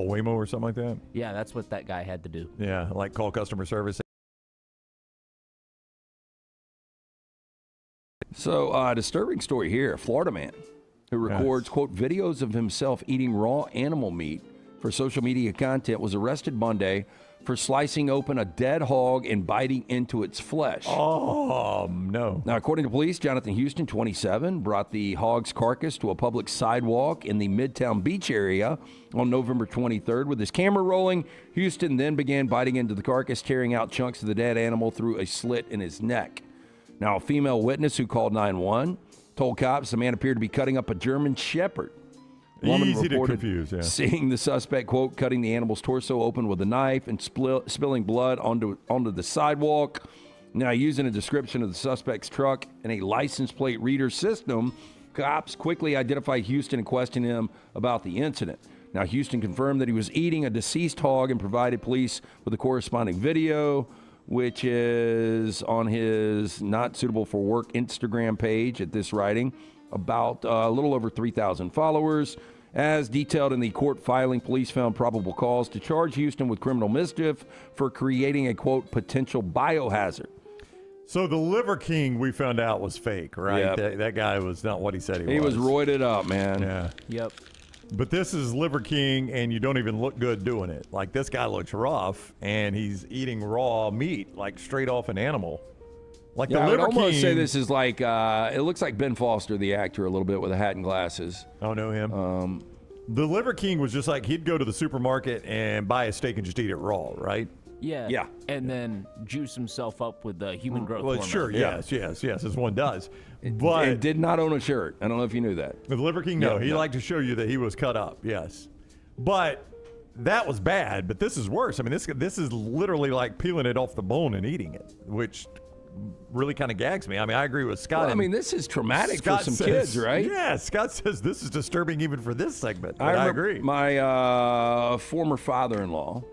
Waymo or something like that? Yeah, that's what that guy had to do. Yeah, like call customer service. So, disturbing story here. A Florida man who records, quote, videos of himself eating raw animal meat for social media content was arrested Monday for slicing open a dead hog and biting into its flesh. Oh, no. Now, according to police, Jonathan Houston, 27, brought the hog's carcass to a public sidewalk in the Midtown Beach area on November 23rd. With his camera rolling, Houston then began biting into the carcass, tearing out chunks of the dead animal through a slit in his neck. Now, a female witness who called 911 told cops the man appeared to be cutting up a German Shepherd. Woman Easy to reported confuse, yeah. seeing the suspect, quote, cutting the animal's torso open with a knife and spilling blood onto the sidewalk. Now, using a description of the suspect's truck and a license plate reader system, cops quickly identified Houston and questioned him about the incident. Now, Houston confirmed that he was eating a deceased hog and provided police with a corresponding video, which is on his Not Suitable for Work Instagram page at this writing. About a little over 3,000 followers. As detailed in the court filing, police found probable cause to charge Houston with criminal mischief for creating a, quote, potential biohazard. So the Liver King we found out was fake, right? Yep. That guy was not what he said he was. He was roided up, man. Yeah. Yep. But this is Liver King, and you don't even look good doing it. Like, this guy looks rough, and he's eating raw meat, like straight off an animal. Like Yeah, the I would Liver almost King. say this is like, it looks like Ben Foster, the actor, a little bit with a hat and glasses. Oh, know him? The Liver King was just like, he'd go to the supermarket and buy a steak and just eat it raw, right? Yeah. Yeah. And then juice himself up with the human growth Well, hormone. sure, yes, as one does. But And did not own a shirt. I don't know if you knew that. with Liver King, no, Yeah, he no. liked to show you that he was cut up, yes. But that was bad, but this is worse. I mean, this is literally like peeling it off the bone and eating it, which really kind of gags me. I mean, I agree with Scott. Well, I mean, this is traumatic Scott for some says- kids, right? Yeah, Scott says this is disturbing even for this segment, but I agree. My former father-in-law,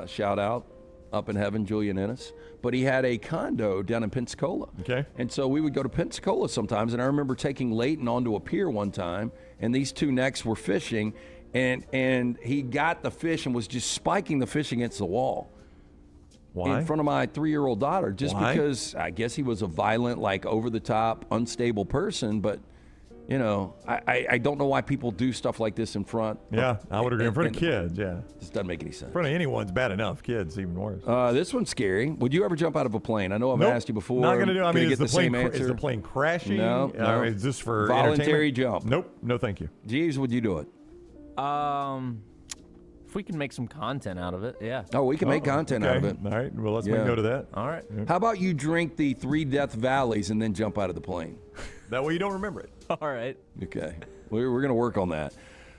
shout out, up in heaven, Julian Ennis, but he had a condo down in Pensacola. Okay. And so we would go to Pensacola sometimes, and I remember taking Leighton onto a pier one time, and these two necks were fishing, and he got the fish and was just spiking the fish against the wall. Why? In front of my 3-year-old daughter, just Why? because I guess he was a violent, like over-the-top, unstable person. But, you know, I don't know why people do stuff like this in front. Yeah, I would agree. In front of kids, yeah. This doesn't make any sense. In front of anyone's bad enough. Kids, even worse. This one's scary. Would you ever jump out of a plane? I know I've Nope, asked you before. Not going to do. I Gonna mean, get is the the same plane answer. is the plane crashing? No, no. Is this for Voluntary entertainment? jump. Nope. No, thank you. Jeeves, would you do it? If we can make some content out of it, yeah. Oh, we can make content out of Okay. it. All right. Well, let's Yeah. make note of that. All right. How about you drink the 3 Death Valleys and then jump out of the plane? That way you don't remember it. All right. Okay. We're going to work on that.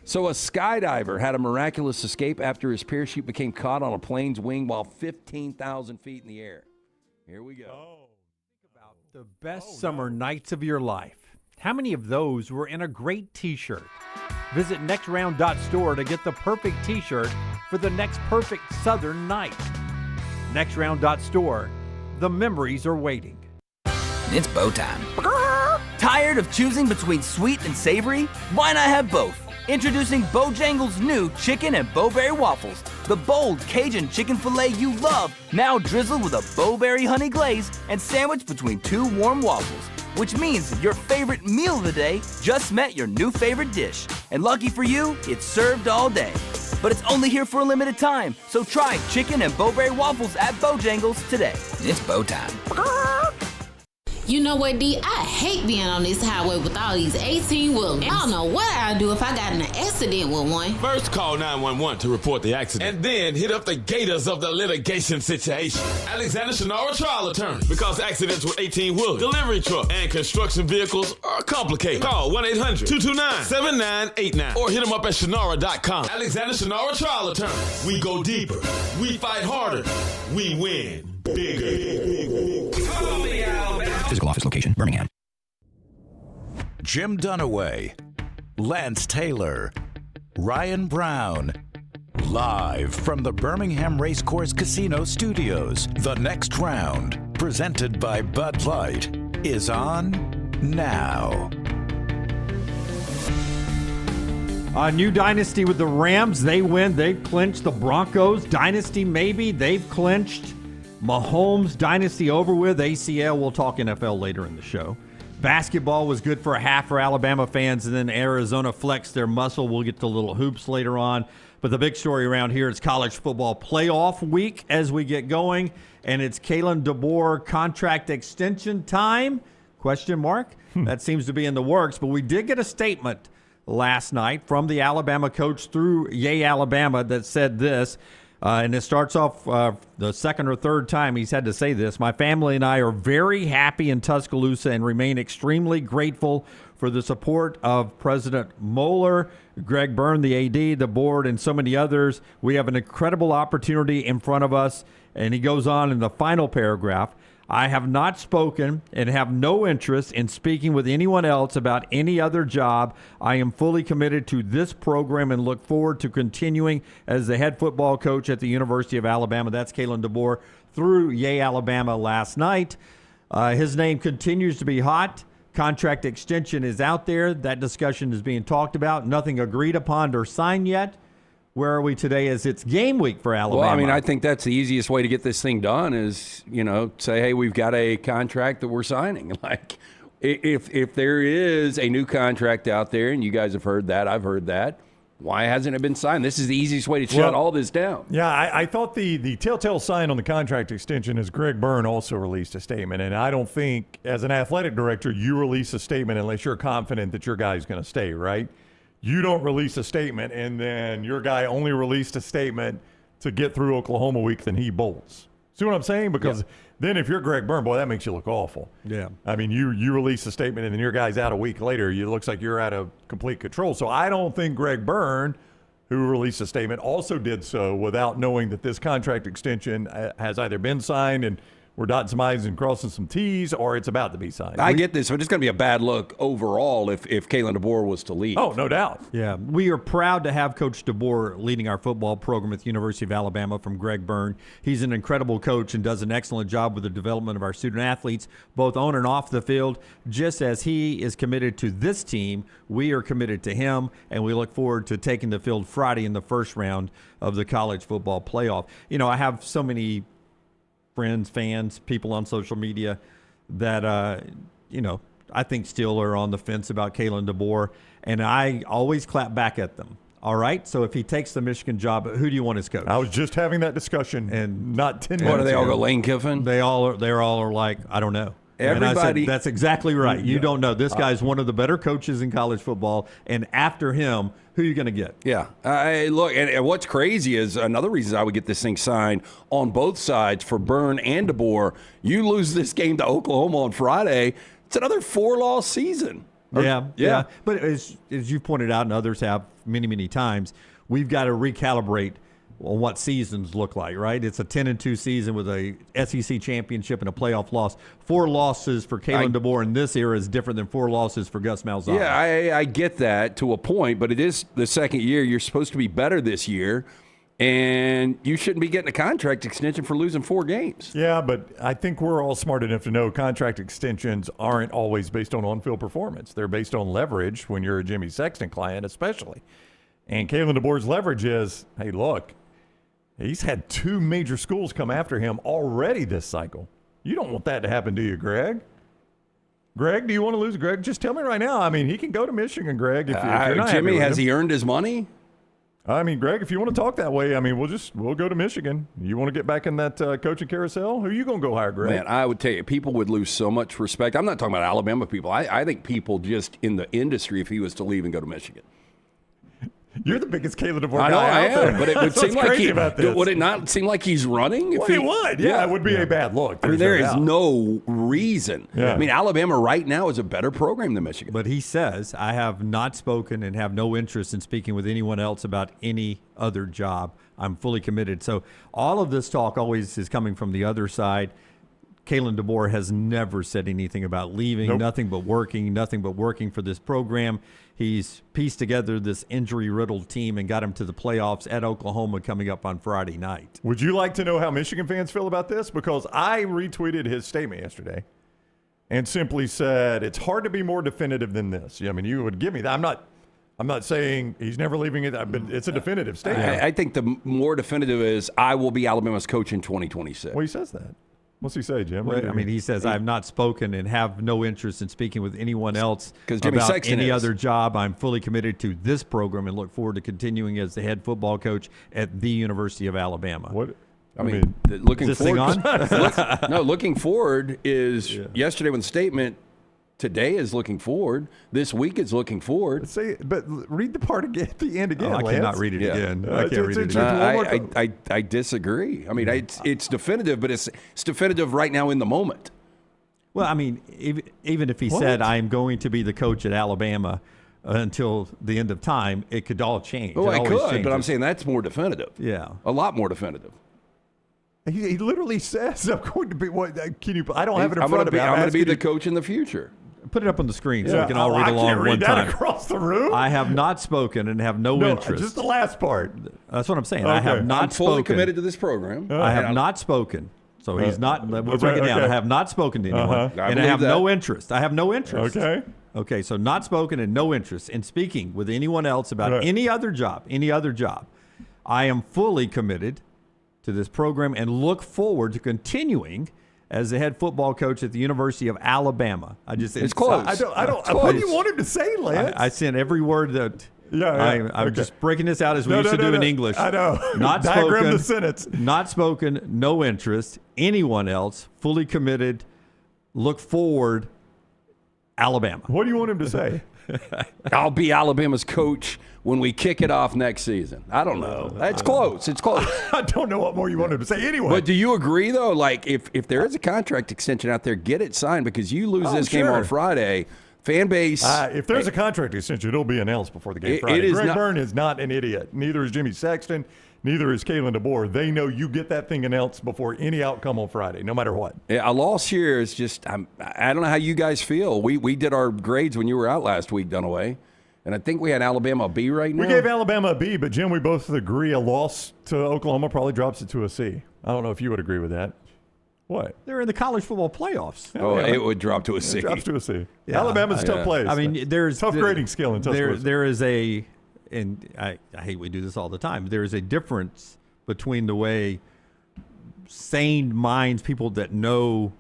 So a skydiver had a miraculous escape after his parachute became caught on a plane's wing while 15,000 feet in the air. Here we go. The best summer nights of your life. How many of those were in a great t-shirt? Visit nextround.store to get the perfect t-shirt for the next perfect southern night. Nextround.store. The memories are waiting. It's bow time. Tired of choosing between sweet and savory? Why not have both? Introducing Bojangles' new chicken and bowberry waffles. The bold Cajun chicken filet you love, now drizzled with a bowberry honey glaze and sandwiched between 2 warm waffles. Which means your favorite meal of the day just met your new favorite dish. And lucky for you, it's served all day. But it's only here for a limited time, so try chicken and bowberry waffles at Bojangles today. It's bow time. You know what, D? I hate being on this highway with all these 18-wheelers. I don't know what I'd do if I got in an accident with one. First, call 911 to report the accident, and then hit up the gators of the litigation situation. Alexander Shannara Trial Attorney. Because accidents with 18-wheelers, delivery truck, and construction vehicles are complicated. Call 1-800-229-7989 or hit them up at Shannara.com. Alexander Shannara Trial Attorney. We go deeper. We fight harder. We win bigger. Call me out. Physical office location, Birmingham. Jim Dunaway, Lance Taylor, Ryan Brown. Live from the Birmingham Racecourse Casino Studios, the next round, presented by Bud Light, is on now. New dynasty with the Rams. They win. They clinched. The Broncos dynasty, maybe. They've clinched. Mahomes dynasty over with. ACL, we'll talk NFL later in the show. Basketball was good for a half for Alabama fans, and then Arizona flexed their muscle. We'll get to little hoops later on. But the big story around here is college football playoff week as we get going, and it's Kalen DeBoer contract extension time? Question mark. That seems to be in the works, but we did get a statement last night from the Alabama coach through YeaAlabama that said this. And it starts off the second or third time he's had to say this. My family and I are very happy in Tuscaloosa and remain extremely grateful for the support of President Moeller, Greg Byrne, the AD, the board, and so many others. We have an incredible opportunity in front of us. And he goes on in the final paragraph. I have not spoken and have no interest in speaking with anyone else about any other job. I am fully committed to this program and look forward to continuing as the head football coach at the University of Alabama. That's Kalen DeBoer through YeaAlabama last night. His name continues to be hot. Contract extension is out there. That discussion is being talked about. Nothing agreed upon or signed yet. Where are we today as it's game week for Alabama? Well, I mean, I think that's the easiest way to get this thing done is, say, hey, we've got a contract that we're signing. Like, if there is a new contract out there, and you guys have heard that, I've heard that, why hasn't it been signed? This is the easiest way to shut all this down. Yeah, I thought the telltale sign on the contract extension is Greg Byrne also released a statement, and I don't think, as an athletic director, you release a statement unless you're confident that your guy's going to stay, right? You don't release a statement, and then your guy only released a statement to get through Oklahoma week, then he bolts. See what I'm saying? Because then if you're Greg Byrne, boy, that makes you look awful. Yeah. I mean, you release a statement, and then your guy's out a week later. It looks like you're out of complete control. So I don't think Greg Byrne, who released a statement, also did so without knowing that this contract extension has either been signed and we're dotting some I's and crossing some T's, or it's about to be signed. I get this, but it's going to be a bad look overall if Kalen DeBoer was to leave. Oh, no doubt. Yeah, we are proud to have Coach DeBoer leading our football program at the University of Alabama from Greg Byrne. He's an incredible coach and does an excellent job with the development of our student athletes, both on and off the field. Just as he is committed to this team, we are committed to him, and we look forward to taking the field Friday in the first round of the college football playoff. I have so many friends, fans, people on social media that, I think still are on the fence about Kalen DeBoer, and I always clap back at them. All right, so if he takes the Michigan job, who do you want as coach? I was just having that discussion, and not 10 minutes What do they all ago. go, Lane Kiffin? They all are like, I don't know. And I said, that's exactly right. You don't know. This guy's one of the better coaches in college football, and after him, who are you going to get? Yeah. Look, and what's crazy is another reason I would get this thing signed on both sides for Byrne and DeBoer. You lose this game to Oklahoma on Friday, it's another 4-loss season. Yeah. But as you pointed out and others have many, many times, we've got to recalibrate on what seasons look like, right? It's a 10-2 season with a SEC championship and a playoff loss. 4 losses for Kalen DeBoer in this era is different than 4 losses for Gus Malzahn. Yeah, I get that to a point, but it is the second year. You're supposed to be better this year, and you shouldn't be getting a contract extension for losing 4 games. Yeah, but I think we're all smart enough to know contract extensions aren't always based on on-field performance. They're based on leverage when you're a Jimmy Sexton client especially. And Kalen DeBoer's leverage is, hey, look, he's had 2 major schools come after him already this cycle. You don't want that to happen, do you, Greg? Greg, do you want to lose Greg? Just tell me right now. I mean, he can go to Michigan, Greg. If you're not Jimmy, has he earned his money? I mean, Greg, if you want to talk that way, I mean, we'll go to Michigan. You want to get back in that coaching carousel? Who are you going to go hire, Greg? Man, I would tell you, people would lose so much respect. I'm not talking about Alabama people. I think people just in the industry, if he was to leave and go to Michigan. You're the biggest Kalen DeBoer I know guy I out there. am, but it would seem like would it not seem like he's running? Well, he would. Yeah, it would be a bad look. I mean, there is doubt. no reason. Yeah. I mean, Alabama right now is a better program than Michigan. But he says, I have not spoken and have no interest in speaking with anyone else about any other job. I'm fully committed. So all of this talk always is coming from the other side. Kalen DeBoer has never said anything about leaving, nothing but working for this program. He's pieced together this injury-riddled team and got him to the playoffs at Oklahoma coming up on Friday night. Would you like to know how Michigan fans feel about this? Because I retweeted his statement yesterday and simply said, it's hard to be more definitive than this. I mean, you would give me that. I'm not saying he's never leaving it, but it's a definitive statement. I think the more definitive is I will be Alabama's coach in 2026. Well, he says that. What's he say, Jim? I mean, he says, I have not spoken and have no interest in speaking with anyone else 'Cause Jimmy about Sexton any is. other job. I'm fully committed to this program and look forward to continuing as the head football coach at the University of Alabama. What? I mean, looking is this thing forward. on? No, looking forward is yesterday with the statement. Today is looking forward. This week is looking forward. But read the part again at the end again. I Lance. cannot read it again. I can't read it it's- again. I disagree. I mean, it's definitive, but it's definitive right now in the moment. Well, I mean, even if he said, I'm going to be the coach at Alabama until the end of time, it could all change. Oh, It I always could, but I'm changes. saying that's more definitive. Yeah. A lot more definitive. He literally says, "I'm going to be what? Can you? I don't have it in I'm front of me. I'm going to be asking the you- coach in the future. Put it up on the screen so Yeah. we can all read I along can't read one that time. across the room. I have not spoken and have no interest. Just the last part. That's what I'm saying. I have Okay. not I'm fully spoken. committed to this program. I have not spoken. So he's not. We'll break it down. okay. I have not spoken to anyone, I and I believe have that. no interest. I have no interest. Okay. Okay. So not spoken and no interest in speaking with anyone else about Right. any other job. Any other job. I am fully committed to this program and look forward to continuing as the head football coach at the University of Alabama. It's close. I don't. It's What do close. you want him to say, Lance? I sent every word that. Yeah, I'm okay. just breaking this out as we used to do in English. I know. Not Diagram spoken. the sentence. Not spoken. No interest. Anyone else. Fully committed. Look forward. Alabama. What do you want him to say? I'll be Alabama's coach when we kick it off next season. I don't know. That's close. It's close. I don't know what more you want him to say. Anyway, But do you agree, though? Like, if there is a contract extension out there, get it signed because you lose this game sure. on Friday. Fan base. if there's a contract extension, it'll be announced before the game It Friday. is Greg not- Byrne is not an idiot. Neither is Jimmy Sexton. Neither is Kalen DeBoer. They know you get that thing announced before any outcome on Friday, no matter what. A loss here is just, I don't know how you guys feel. We did our grades when you were out last week, Dunaway, and I think we had Alabama a B right now. We gave Alabama a B, but Jim, we both agree a loss to Oklahoma probably drops it to a C. I don't know if you would agree with that. What? They're in the college football playoffs. Oh, it would drop to a C. It drops to a C. Alabama's a tough place. I mean, there's tough grading skill in Tuscaloosa. there is a, and I hate we do this all the time. There is a difference between the way sane minds, people that know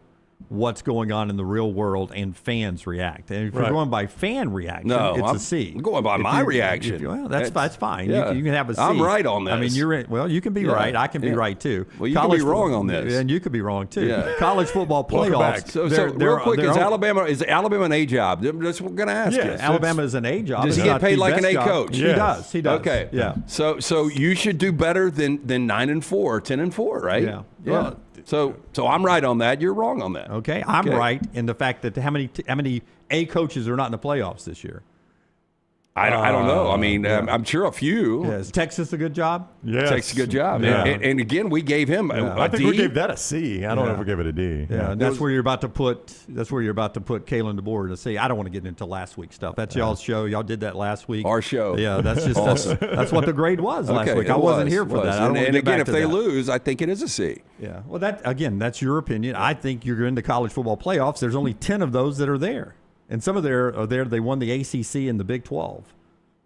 what's going on in the real world, and fans react. And if you're Right. going by fan reaction, No, it's I'm a C. going by If my you- reaction. if you- well, that's fine. yeah. You can have a C. I'm right on I mean, this. you can be Yeah. right. I can be Yeah. right too. Well, you can be wrong on this. and you could be wrong too. Yeah. College football Welcome playoffs. back. So they're- real quick, they're is on- Alabama an A job? That's what we're going to ask Yeah, you. it's- Alabama is an A job. Does he It's get not paid the like an best A job. coach? He Yes. does. He does. Okay. Yeah. So you should do better than 9-4, 10-4, right? Yeah. Yeah. So I'm right on that. You're wrong on that. Okay, I'm Okay. right in the fact that how many A coaches are not in the playoffs this year? I don't know. I mean, I'm sure a few. Yeah, is Texas a good job? Yes. Takes a good job. Yeah. And again, we gave him a I think D. we gave that a C. I don't know if we gave it a D. Yeah, and that's where you're about to put. That's where you're about to put Kalen DeBoer to see. I don't want to get into last week's stuff. That's y'all's show. Y'all did that last week. Our show. Yeah, that's just that's what the grade was last week. it I wasn't was, here for was. that. I don't want to And get again, back if to they that. lose, I think it is a C. Yeah. Well, that's your opinion. I think you're in the college football playoffs. There's only 10 of those that are there, and some of them are there. They won the ACC and the Big 12.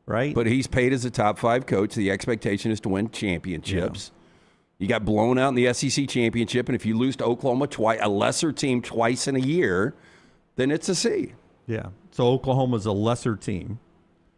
Right? But he's paid as a top 5 coach. The expectation is to win championships. You got blown out in the SEC championship, and if you lose to Oklahoma twice, a lesser team twice in a year, then it's a C. Yeah. So Oklahoma's a lesser team.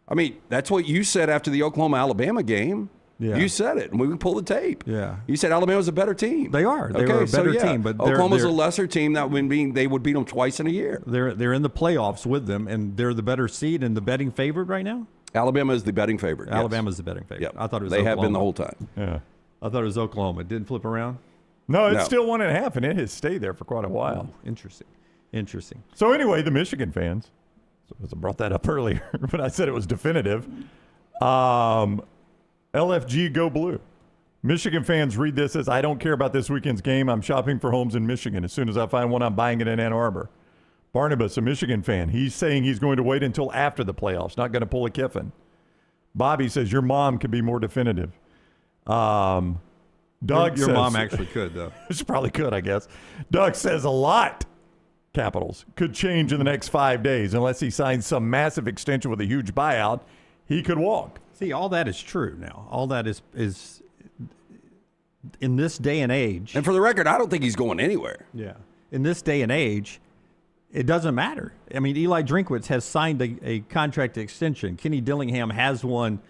I mean, that's what you said after the Oklahoma-Alabama game. Yeah. You said it, and we can pull the tape. Yeah. You said Alabama's a better team. They are. They are a better team, but Oklahoma's they're a lesser team that they would beat them twice in a year. They're in the playoffs with them, and they're the better seed and the betting favorite right now. Alabama is the betting favorite. yes. Alabama's the betting favorite. Yep. I thought it was they Oklahoma. have been the whole time. Yeah. I thought it was Oklahoma. It didn't flip around. No, it's No. still 1.5, and it has stayed there for quite a while. Interesting. So anyway, the Michigan fans. So I brought that up earlier, but I said it was definitive. LFG go blue. Michigan fans read this as, I don't care about this weekend's game. I'm shopping for homes in Michigan. As soon as I find one, I'm buying it in Ann Arbor. Barnabas, a Michigan fan, he's saying he's going to wait until after the playoffs, not going to pull a Kiffin. Bobby says your mom could be more definitive. Doug Your says, mom actually could, though. she probably could, I guess. Doug says a lot, capitals, could change in the next 5 days unless he signs some massive extension with a huge buyout. he could walk. See, all that is true now. All that is in this day and age. And for the record, I don't think he's going anywhere. Yeah. In this day and age, it doesn't matter. I mean, Eli Drinkwitz has signed a contract extension. Kenny Dillingham has one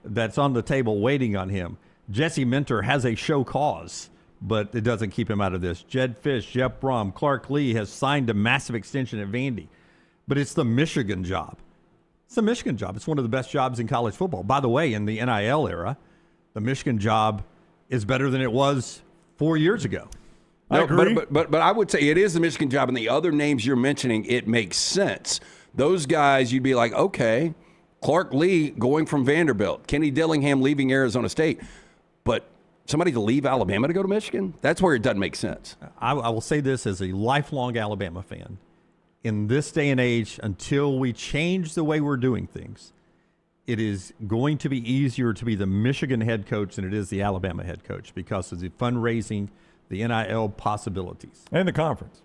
that's on the table waiting on him. Jesse Minter has a show cause, but it doesn't keep him out of this. Jed Fish, Jeff Brom, Clark Lee has signed a massive extension at Vandy. But it's the Michigan job. It's the Michigan job. It's one of the best jobs in college football. By the way, in the NIL era, the Michigan job is better than it was 4 years ago. I agree. But I would say it is the Michigan job, and the other names you're mentioning, it makes sense. Those guys, you'd be like, okay, Clark Lee going from Vanderbilt, Kenny Dillingham leaving Arizona State, but somebody to leave Alabama to go to Michigan? That's where it doesn't make sense. I will say this as a lifelong Alabama fan. In this day and age, until we change the way we're doing things, it is going to be easier to be the Michigan head coach than it is the Alabama head coach because of the fundraising, the NIL possibilities. And the conference.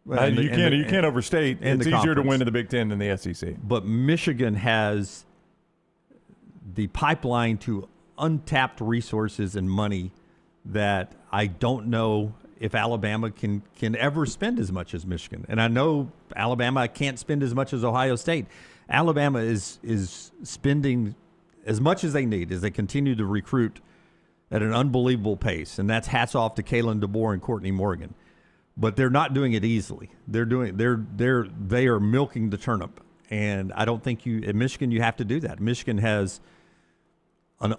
You can't overstate. It's easier to win in the Big Ten than the SEC. But Michigan has the pipeline to untapped resources and money that I don't know if Alabama can ever spend as much as Michigan. And I know Alabama can't spend as much as Ohio State. Alabama is spending as much as they need as they continue to recruit at an unbelievable pace, and that's hats off to Kalen DeBoer and Courtney Morgan. But they're not doing it easily. They are milking the turnip, and I don't think in Michigan you have to do that. Michigan has an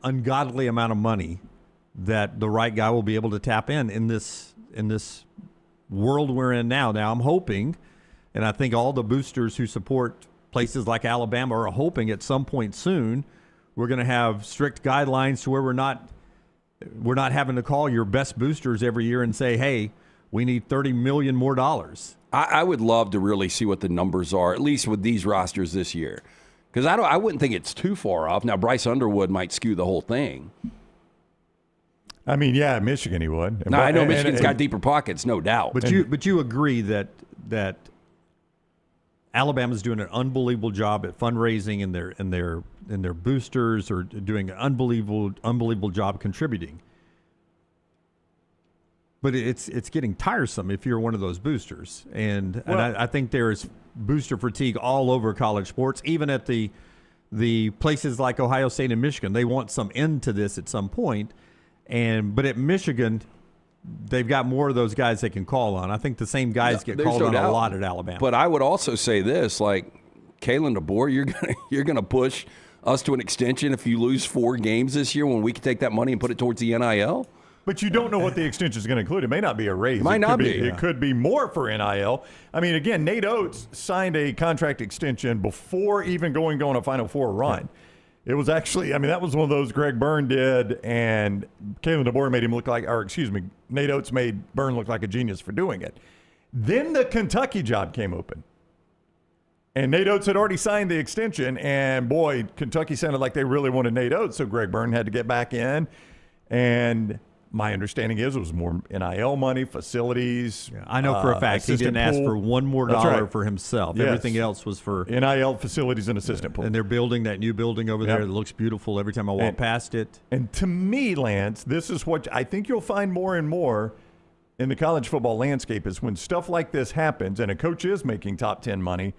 ungodly amount of money that the right guy will be able to tap in this world we're in now. Now I'm hoping, and I think all the boosters who support places like Alabama are hoping at some point soon we're going to have strict guidelines to where we're not having to call your best boosters every year and say, hey, we need $30 million more dollars. I would love to really see what the numbers are, at least with these rosters this year, because I wouldn't think it's too far off. Now Bryce Underwood might skew the whole thing. I mean, yeah, Michigan he would. No, I know Michigan's got deeper pockets, no doubt. But you agree that Alabama's doing an unbelievable job at fundraising and their boosters are doing an unbelievable job contributing. But it's getting tiresome if you're one of those boosters, and I think there's booster fatigue all over college sports, even at the places like Ohio State and Michigan. They want some end to this at some point, but at Michigan, they've got more of those guys they can call on. I think the same guys get called on a lot at Alabama. But I would also say this, like Kalen DeBoer, you're gonna push us to an extension if you lose 4 games this year when we can take that money and put it towards the NIL? But you don't know what the extension is going to include. It may not be a raise. It might not be. It could be more for NIL. I mean, again, Nate Oates signed a contract extension before even going on a Final Four run. It was actually, I mean, that was one of those Greg Byrne did, and Kalen DeBoer made him look like, or excuse me, Nate Oates made Byrne look like a genius for doing it. Then the Kentucky job came open. And Nate Oates had already signed the extension, and boy, Kentucky sounded like they really wanted Nate Oates, so Greg Byrne had to get back in. And my understanding is it was more NIL money, facilities. Yeah, I know for a fact he didn't ask for one more dollar for himself. Yes. Everything else was for NIL facilities and assistant pool. And they're building that new building over there that looks beautiful every time I walk past it. And to me, Lance, this is what I think you'll find more and more in the college football landscape is when stuff like this happens and a coach is making top 10 money,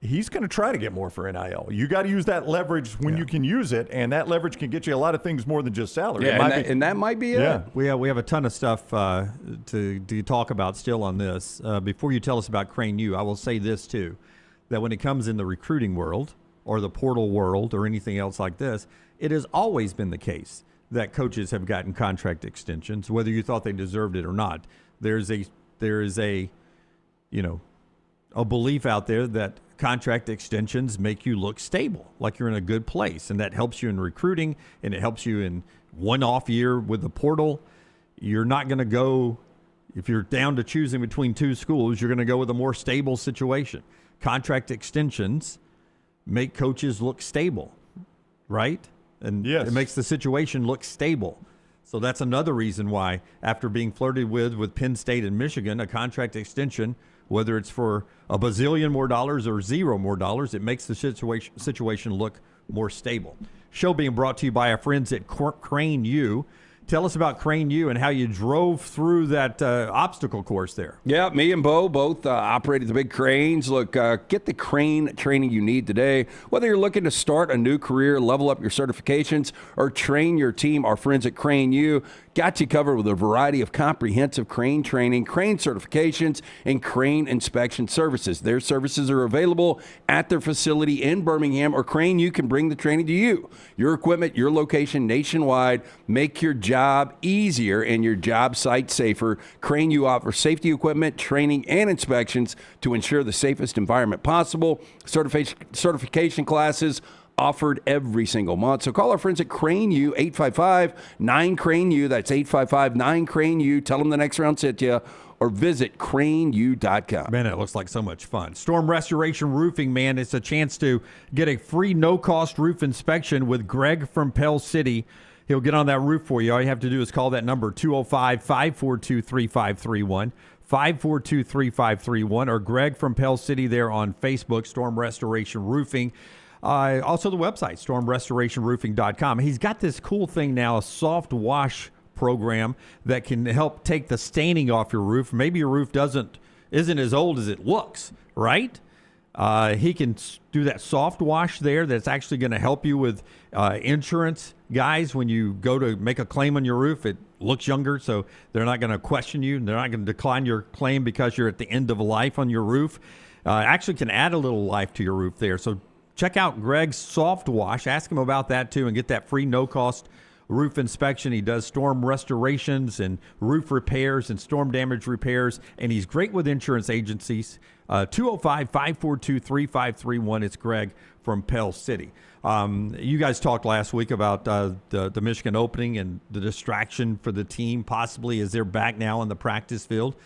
he's going to try to get more for NIL. You got to use that leverage when you can use it, and that leverage can get you a lot of things more than just salary. Yeah, and that might be it. Yeah, we have a ton of stuff to talk about still on this. Before you tell us about Crane U, I will say this too, that when it comes in the recruiting world or the portal world or anything else like this, it has always been the case that coaches have gotten contract extensions, whether you thought they deserved it or not. There is a belief out there that contract extensions make you look stable, like you're in a good place, and that helps you in recruiting, and it helps you in one-off year with the portal. You're not going to go, if you're down to choosing between 2 schools, you're going to go with a more stable situation. Contract extensions make coaches look stable, right? And it makes the situation look stable. So that's another reason why, after being flirted with Penn State and Michigan, a contract extension whether it's for a bazillion more dollars or $0 more dollars. It makes the situation look more stable. Show being brought to you by our friends at Crane U. Tell us about Crane U and how you drove through that obstacle course there. Yeah, me and Bo both operated the big cranes. Look, get the crane training you need today. Whether you're looking to start a new career, level up your certifications, or train your team, our friends at Crane U got you covered with a variety of comprehensive crane training, crane certifications, and crane inspection services. Their services are available at their facility in Birmingham, or Crane U can bring the training to you. Your equipment, your location nationwide. Make your job easier and your job site safer. Crane U offers safety equipment, training, and inspections to ensure the safest environment possible. Certification classes offered every single month. So call our friends at Crane U, 855-9-CRANE-U. That's 855-9-CRANE-U. Tell them the next round sent you, or visit craneu.com. Man, it looks like so much fun. Storm Restoration Roofing, man, it's a chance to get a free no-cost roof inspection with Greg from Pell City. He'll get on that roof for you. All you have to do is call that number, 205-542-3531, 542-3531, or Greg from Pell City there on Facebook, Storm Restoration Roofing. Also the website, stormrestorationroofing.com. He's got this cool thing now, a soft wash program that can help take the staining off your roof. Maybe your roof isn't as old as it looks, right? He can do that soft wash there that's actually going to help you with insurance. Guys, when you go to make a claim on your roof, it looks younger, so they're not going to question you. They're not going to decline your claim because you're at the end of life on your roof. Actually can add a little life to your roof there. So check out Greg's Soft Wash. Ask him about that, too, and get that free no-cost roof inspection. He does storm restorations and roof repairs and storm damage repairs, and he's great with insurance agencies. 205-542-3531. It's Greg from Pell City. You guys talked last week about the Michigan opening and the distraction for the team possibly as they're back now in the practice field.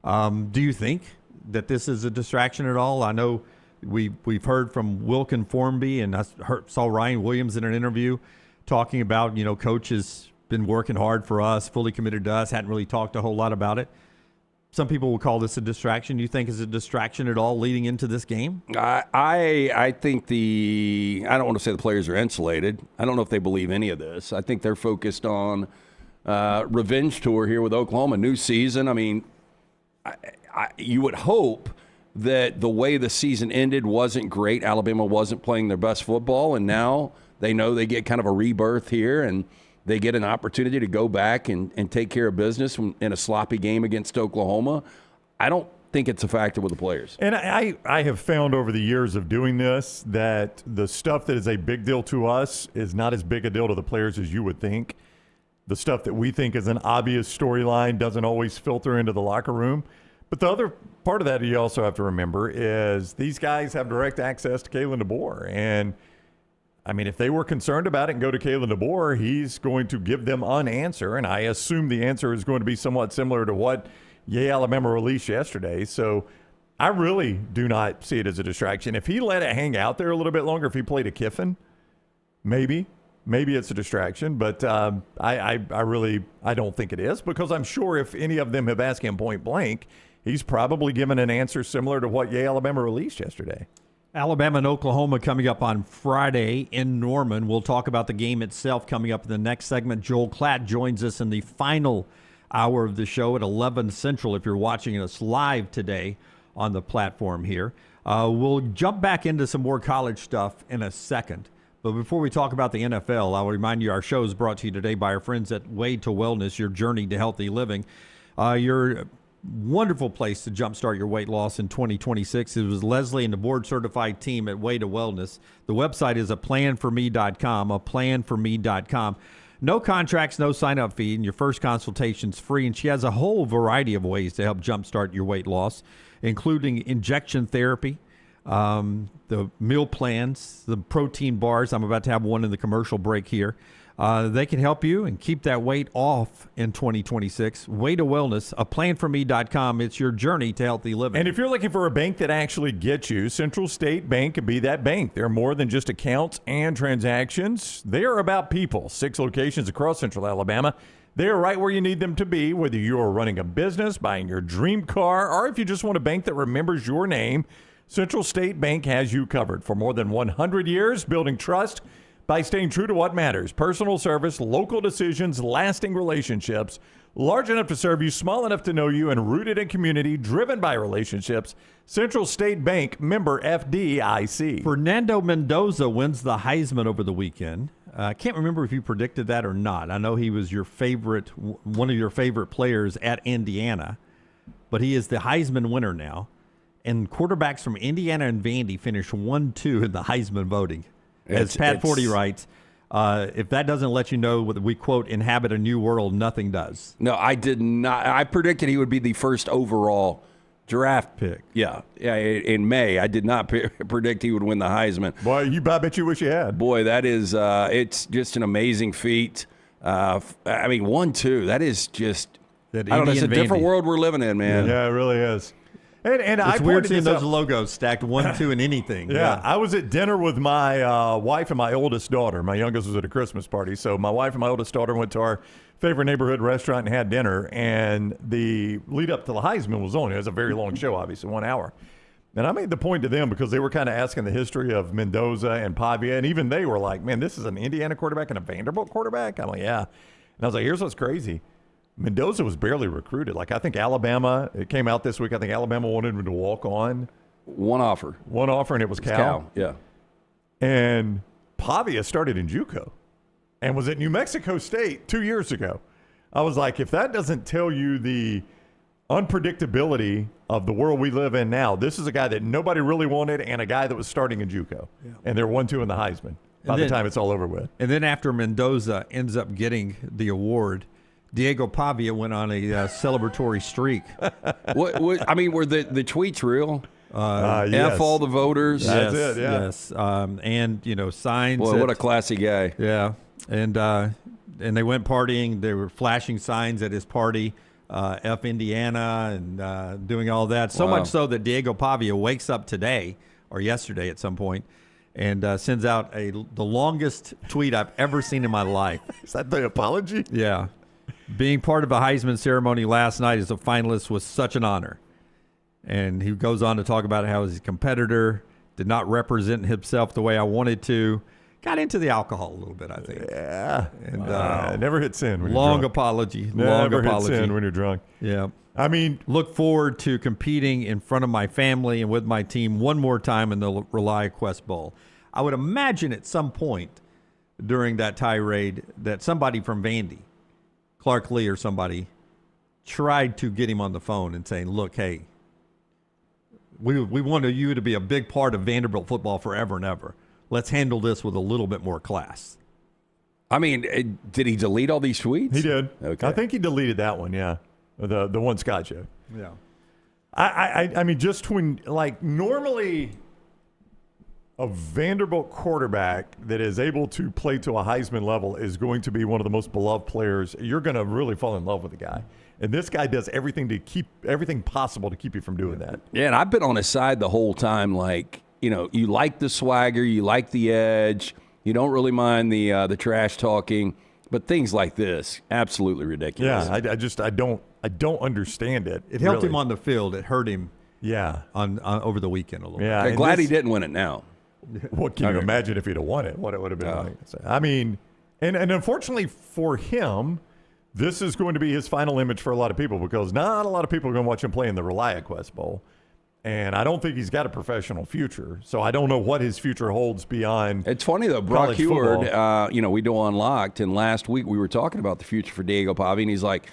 Do you think that this is a distraction at all? I know we've heard from Wilkin Formby, and I saw Ryan Williams in an interview talking about, coach has been working hard for us, fully committed to us, hadn't really talked a whole lot about it. Some people will call this a distraction. Do you think it's a distraction at all leading into this game? I think I don't want to say the players are insulated. I don't know if they believe any of this. I think they're focused on revenge tour here with Oklahoma, new season. I mean, you would hope that the way the season ended wasn't great. Alabama wasn't playing their best football, and now they know they get kind of a rebirth here, and they get an opportunity to go back and take care of business in a sloppy game against Oklahoma. I don't think it's a factor with the players. And I have found over the years of doing this that the stuff that is a big deal to us is not as big a deal to the players as you would think. The stuff that we think is an obvious storyline doesn't always filter into the locker room. But the other part of that you also have to remember is these guys have direct access to Kalen DeBoer. And, I mean, if they were concerned about it and go to Kalen DeBoer, he's going to give them an answer. And I assume the answer is going to be somewhat similar to what YeaAlabama released yesterday. So I really do not see it as a distraction. If he let it hang out there a little bit longer, if he played a Kiffin, maybe it's a distraction. But I don't think it is, because I'm sure if any of them have asked him point blank, he's probably given an answer similar to what YeaAlabama released yesterday. Alabama and Oklahoma coming up on Friday in Norman. We'll talk about the game itself coming up in the next segment. Joel Klatt joins us in the final hour of the show at 11 Central if you're watching us live today on the platform here. We'll jump back into some more college stuff in a second. But before we talk about the NFL, I'll remind you our show is brought to you today by our friends at Way to Wellness, your journey to healthy living. Your wonderful place to jumpstart your weight loss in 2026. It was Leslie and the board-certified team at Way to Wellness. The website is aplanforme.com, aplanforme.com. No contracts, no sign-up fee, and your first consultation's free. And she has a whole variety of ways to help jumpstart your weight loss, including injection therapy, the meal plans, the protein bars. I'm about to have one in the commercial break here. They can help you and keep that weight off in 2026. Way to Wellness, aplanforme.com. It's your journey to healthy living. And if you're looking for a bank that actually gets you, Central State Bank can be that bank. They're more than just accounts and transactions. They are about people. 6 locations across Central Alabama. They are right where you need them to be, whether you are running a business, buying your dream car, or if you just want a bank that remembers your name. Central State Bank has you covered. For more than 100 years, building trust by staying true to what matters. Personal service, local decisions, lasting relationships. Large enough to serve you, small enough to know you, and rooted in community, driven by relationships. Central State Bank, member FDIC. Fernando Mendoza wins the Heisman over the weekend. I can't remember if you predicted that or not. I know he was your favorite, one of your favorite players at Indiana, but he is the Heisman winner now. And quarterbacks from Indiana and Vandy finished 1-2 in the Heisman voting. As Pat Forty writes, if that doesn't let you know what we quote, inhabit a new world, nothing does. No, I did not. I predicted he would be the first overall draft pick. Yeah, in May. I did not predict he would win the Heisman. Boy, I bet you wish you had. Boy, that is, it's just an amazing feat. I mean, 1-2, that is just, I don't know, it's a different world we're living in, man. Yeah, it really is. And it's weird seeing those logos stacked 1-2 in anything. Yeah, I was at dinner with my wife and my oldest daughter. My youngest was at a Christmas party. So my wife and my oldest daughter went to our favorite neighborhood restaurant and had dinner. And the lead up to the Heisman was on. It was a very long show, obviously, 1 hour. And I made the point to them because they were kind of asking the history of Mendoza and Pavia. And even they were like, man, this is an Indiana quarterback and a Vanderbilt quarterback? I'm like, yeah. And I was like, here's what's crazy. Mendoza was barely recruited. Like, I think Alabama, it came out this week, I think Alabama wanted him to walk on. One offer, and it was Cal. Yeah. And Pavia started in JUCO and was at New Mexico State 2 years ago. I was like, if that doesn't tell you the unpredictability of the world we live in now, this is a guy that nobody really wanted and a guy that was starting in JUCO. Yeah. And they're 1-2 in the Heisman by the time it's all over with. And then after Mendoza ends up getting the award, Diego Pavia went on a celebratory streak. What I mean, were the tweets real? Yes. F all the voters. That's it, yeah. Yes. And, signs. Boy, what a classy guy. Yeah. And they went partying. They were flashing signs at his party, F Indiana, and doing all that. So much so that Diego Pavia wakes up today or yesterday at some point and sends out the longest tweet I've ever seen in my life. Is that the apology? Yeah. Being part of a Heisman ceremony last night as a finalist was such an honor. And he goes on to talk about how his competitor did not represent himself the way I wanted to. Got into the alcohol a little bit, I think. Yeah. And never hit sin when long you're drunk. apology. Never hit sin when you're drunk. Yeah. I mean, look forward to competing in front of my family and with my team one more time in the Rely Quest Bowl. I would imagine at some point during that tirade that somebody from Vandy, Clark Lee or somebody, tried to get him on the phone and saying, look, hey, we want you to be a big part of Vanderbilt football forever and ever. Let's handle this with a little bit more class. I mean, did he delete all these tweets? He did. Okay. I think he deleted that one, yeah. The one Scott showed. Yeah. I mean, just when, like, normally a Vanderbilt quarterback that is able to play to a Heisman level is going to be one of the most beloved players. You're going to really fall in love with the guy. And this guy does everything possible to keep you from doing that. Yeah, and I've been on his side the whole time. Like, you like the swagger, you like the edge, you don't really mind the trash talking, but things like this, absolutely ridiculous. Yeah, I don't understand it. It helped him on the field. It hurt him. Yeah, on over the weekend a little bit. I'm glad he didn't win it now. What can you imagine if he'd have won it? What it would have been like? I mean, and unfortunately for him, this is going to be his final image for a lot of people because not a lot of people are going to watch him play in the Rely Quest Bowl. And I don't think he's got a professional future. So I don't know what his future holds beyond. It's funny, though. Brock Heward, we do Unlocked, and last week we were talking about the future for Diego Pavia, and he's like,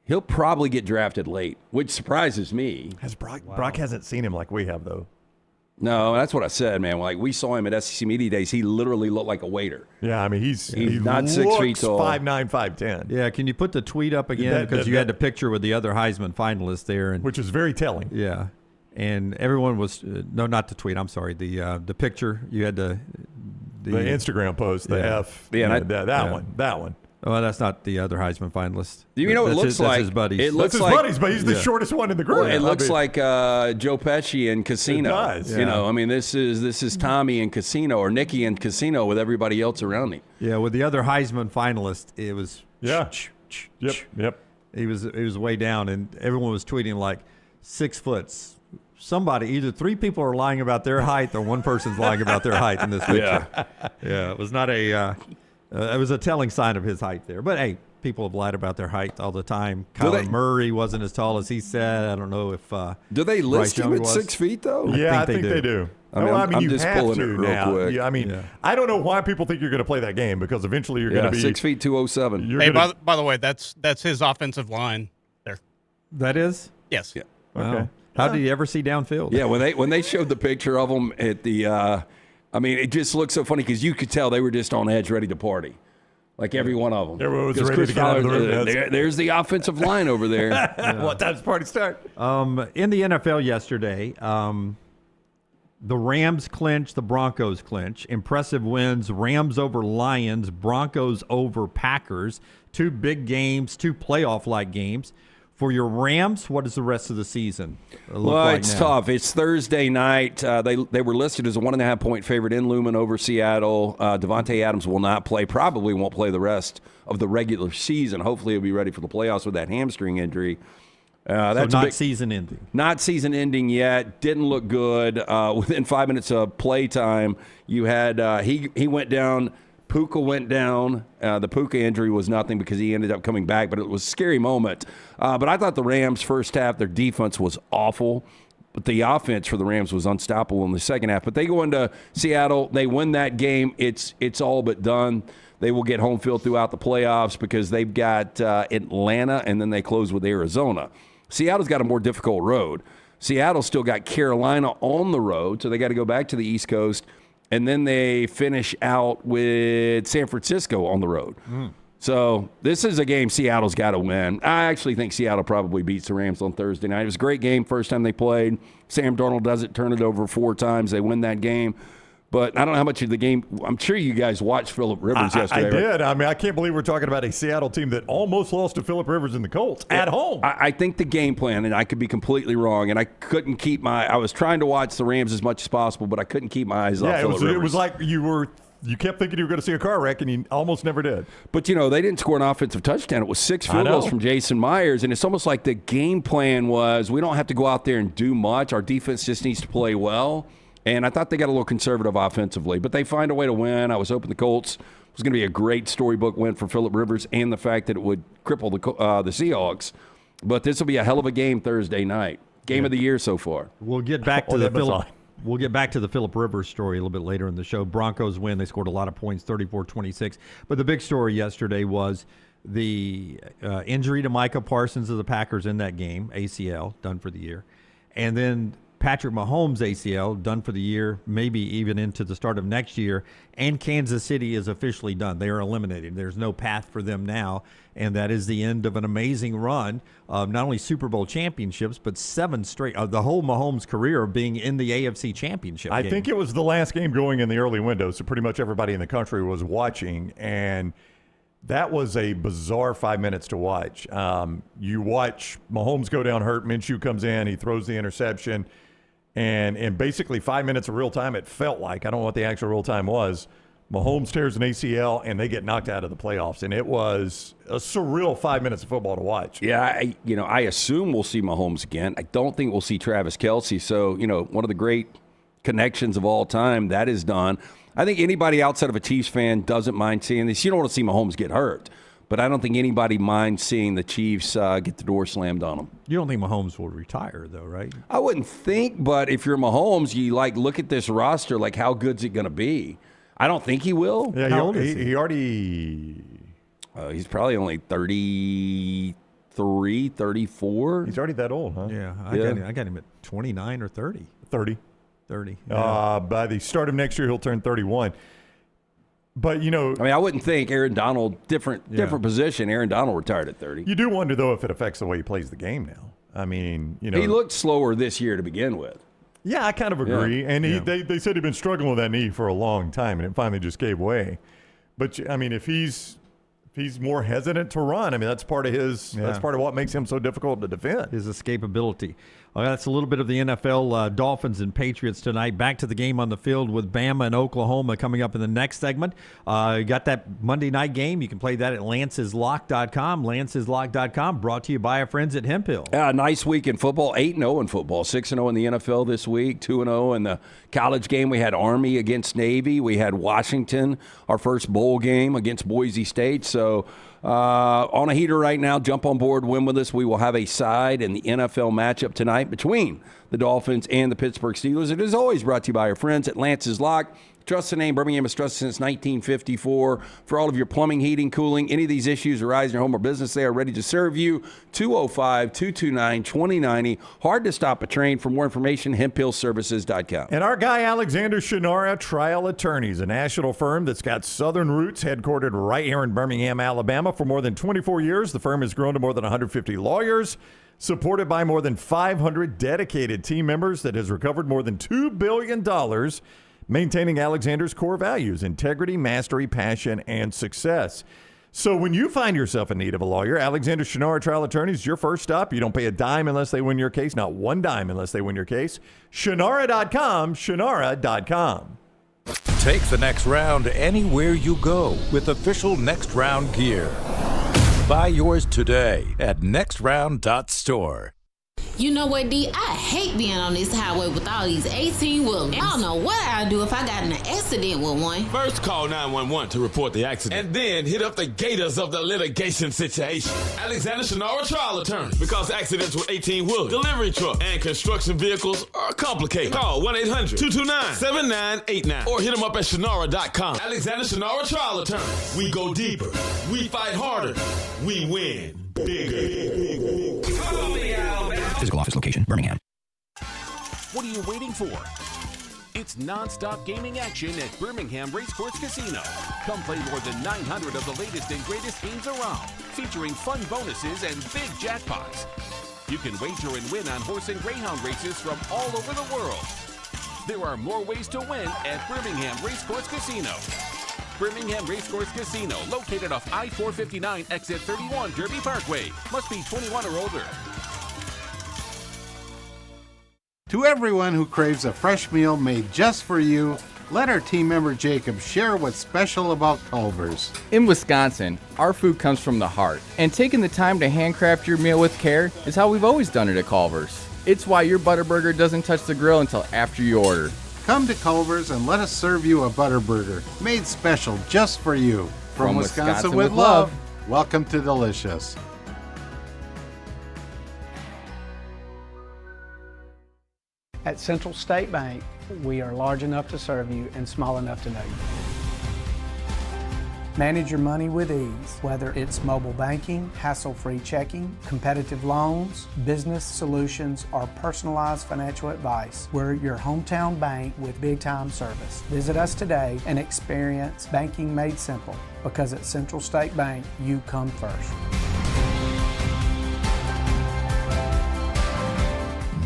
he'll probably get drafted late, which surprises me. Brock hasn't seen him like we have, though. No, that's what I said, man. Like, we saw him at SEC Media Days. He literally looked like a waiter. Yeah, I mean, he's not 6 feet tall. 5'9", 5'10". Yeah, can you put the tweet up again? Because you had the picture with the other Heisman finalists there. Which is very telling. Yeah. And everyone was, no, not the tweet, I'm sorry. The picture, you had The Instagram post, the F. Yeah, that one. Well, that's not the other Heisman finalist. You know, it looks like that's his buddies. It looks that's his like buddies, but he's the shortest one in the group. Well, it looks like Joe Pesci in Casino. It does. You know, I mean, this is Tommy in Casino or Nicky in Casino with everybody else around him. Yeah, with the other Heisman finalist, it was Yep. He was way down, and everyone was tweeting like 6 foot. Somebody, either 3 people are lying about their height, or one person's lying about their height in this picture. Yeah, it was not a. It was a telling sign of his height there. But hey, people have lied about their height all the time. Kyler Murray wasn't as tall as he said. I don't know if. Do they list Bryce him Young at was. 6 feet though? Yeah, I think they do. I'm you just have pulling to it real now. quick. Yeah, I mean, I don't know why people think you're going to play that game because eventually you're going to be 6 feet 207. Hey, by the way, that's his offensive line there. That is? Yes. Yeah. Wow. Okay. How did you ever see downfield? Yeah, when they showed the picture of them at the, I mean, it just looked so funny because you could tell they were just on edge, ready to party. Like every one of them. Everyone was 'Cause ready Chris to get out of the Fowler, room. there's the offensive line over there. What time's the party start? In the NFL yesterday, the Rams clinch, the Broncos clinch. Impressive wins: Rams over Lions, Broncos over Packers. 2 big games, 2 playoff-like games. For your Rams, what does the rest of the season look like It's now? tough. It's Thursday night. They were listed as a 1.5-point favorite in Lumen over Seattle. Devontae Adams will not play, probably won't play the rest of the regular season. Hopefully he'll be ready for the playoffs with that hamstring injury. That's not season ending. Not season ending yet. Didn't look good. Within 5 minutes of play time, you had he went down. Puka went down. The Puka injury was nothing because he ended up coming back, but it was a scary moment. But I thought the Rams' first half, their defense was awful, but the offense for the Rams was unstoppable in the second half. But they go into Seattle. They win that game. It's all but done. They will get home field throughout the playoffs because they've got Atlanta, and then they close with Arizona. Seattle's got a more difficult road. Seattle's still got Carolina on the road, so they got to go back to the East Coast. And then they finish out with San Francisco on the road. So this is a game Seattle's got to win. I actually think Seattle probably beats the Rams on Thursday night. It was a great game first time they played. Sam Darnold does it, turn it over 4 times. They win that game. But I don't know how much of the game – I'm sure you guys watched Phillip Rivers yesterday. I did. I mean, I can't believe we're talking about a Seattle team that almost lost to Phillip Rivers and the Colts at home. I think the game plan, and I could be completely wrong, and I couldn't keep I was trying to watch the Rams as much as possible, but I couldn't keep my eyes off Phillip Rivers. It was like you kept thinking you were going to see a car wreck, and you almost never did. But, they didn't score an offensive touchdown. It was 6 field goals from Jason Myers, and it's almost like the game plan was we don't have to go out there and do much. Our defense just needs to play well. And I thought they got a little conservative offensively, but they find a way to win. I was hoping the Colts was going to be a great storybook win for Phillip Rivers and the fact that it would cripple the Seahawks. But this will be a hell of a game Thursday night. Game of the year so far. We'll get back to We'll get back to the Phillip Rivers story a little bit later in the show. Broncos win. They scored a lot of points, 34-26. But the big story yesterday was the injury to Micah Parsons of the Packers in that game, ACL, done for the year. And then Patrick Mahomes' ACL, done for the year, maybe even into the start of next year, and Kansas City is officially done. They are eliminated. There's no path for them now, and that is the end of an amazing run of not only Super Bowl championships, but 7 straight, the whole Mahomes career of being in the AFC Championship game. I think it was the last game going in the early window, so pretty much everybody in the country was watching, and that was a bizarre 5 minutes to watch. You watch Mahomes go down hurt, Minshew comes in, he throws the interception, and in basically 5 minutes of real time, it felt like, I don't know what the actual real time was, Mahomes tears an ACL, and they get knocked out of the playoffs. And it was a surreal 5 minutes of football to watch. Yeah, I assume we'll see Mahomes again. I don't think we'll see Travis Kelce. So, one of the great connections of all time, that is done. I think anybody outside of a Chiefs fan doesn't mind seeing this. You don't want to see Mahomes get hurt. But I don't think anybody minds seeing the Chiefs get the door slammed on them. You don't think Mahomes will retire, though, right? I wouldn't think, but if you're Mahomes, you look at this roster, how good's it going to be? I don't think he will. Yeah, How old is he? He already... he's probably only 33, 34. He's already that old, huh? Yeah, I got him at 29 or 30. 30. 30. Yeah. By the start of next year, he'll turn 31. But, I wouldn't think Aaron Donald, different position. Aaron Donald retired at 30. You do wonder, though, if it affects the way he plays the game now. I mean, He looked slower this year to begin with. Yeah, I kind of agree. Yeah. And Yeah. they said he'd been struggling with that knee for a long time, and it finally just gave way. But I mean, if he's more hesitant to run, I mean, that's part of his. Yeah. That's part of what makes him so difficult to defend. His escapability. Well, that's a little bit of the NFL. Dolphins and Patriots tonight. Back to the game on the field with Bama and Oklahoma coming up in the next segment. You got that Monday night game. You can play that at lanceslock.com. Lanceslock.com, brought to you by our friends at Hemphill. Nice week in football. 8-0 in football. 6-0 in the NFL this week. 2-0 in the college game. We had Army against Navy. We had Washington, our first bowl game against Boise State. So on a heater right now. Jump on board, win with us. We will have a side in the NFL matchup tonight between the Dolphins and the Pittsburgh Steelers. It is always brought to you by our friends at Lance's Lock. Trust the name. Birmingham has trusted since 1954. For all of your plumbing, heating, cooling, any of these issues arise in your home or business, they are ready to serve you. 205-229-2090. Hard to stop a train. For more information, hemphillservices.com. And our guy, Alexander Shinara, Trial Attorneys, a national firm that's got Southern roots, headquartered right here in Birmingham, Alabama. For more than 24 years, the firm has grown to more than 150 lawyers, supported by more than 500 dedicated team members that has recovered more than $2 billion, maintaining Alexander's core values: integrity, mastery, passion, and success. So when you find yourself in need of a lawyer, Alexander Shinara Trial Attorneys is your first stop. You don't pay a dime unless they win your case, not one dime unless they win your case. Shinara.com, Shinara.com. Take the next round anywhere you go with official Next Round gear. Buy yours today at nextround.store. You know what, D? I hate being on this highway with all these 18-wheelers. I don't know what I'd do if I got in an accident with one. First, call 911 to report the accident, and then hit up the gators of the litigation situation. Alexander Shinara Trial Attorney, because accidents with 18-wheelers, delivery truck, and construction vehicles are complicated. Call 1-800-229-7989 or hit them up at Shinara.com. Alexander Shinara Trial Attorney. We go deeper. We fight harder. We win bigger. Physical office location, Birmingham. What are you waiting for? It's non-stop gaming action at Birmingham Racecourse Casino. Come play more than 900 of the latest and greatest games around, featuring fun bonuses and big jackpots. You can wager and win on horse and greyhound races from all over the world. There are more ways to win at Birmingham Racecourse Casino. Birmingham Racecourse Casino, located off I-459, exit 31, Derby Parkway. Must be 21 or older. To everyone who craves a fresh meal made just for you, let our team member Jacob share what's special about Culver's. In Wisconsin, our food comes from the heart, and taking the time to handcraft your meal with care is how we've always done it at Culver's. It's why your Butterburger doesn't touch the grill until after you order. Come to Culver's and let us serve you a Butterburger, made special just for you. From Wisconsin with love, welcome to Delicious. At Central State Bank, we are large enough to serve you and small enough to know you. Manage your money with ease, whether it's mobile banking, hassle-free checking, competitive loans, business solutions, or personalized financial advice. We're your hometown bank with big-time service. Visit us today and experience banking made simple, because at Central State Bank, you come first.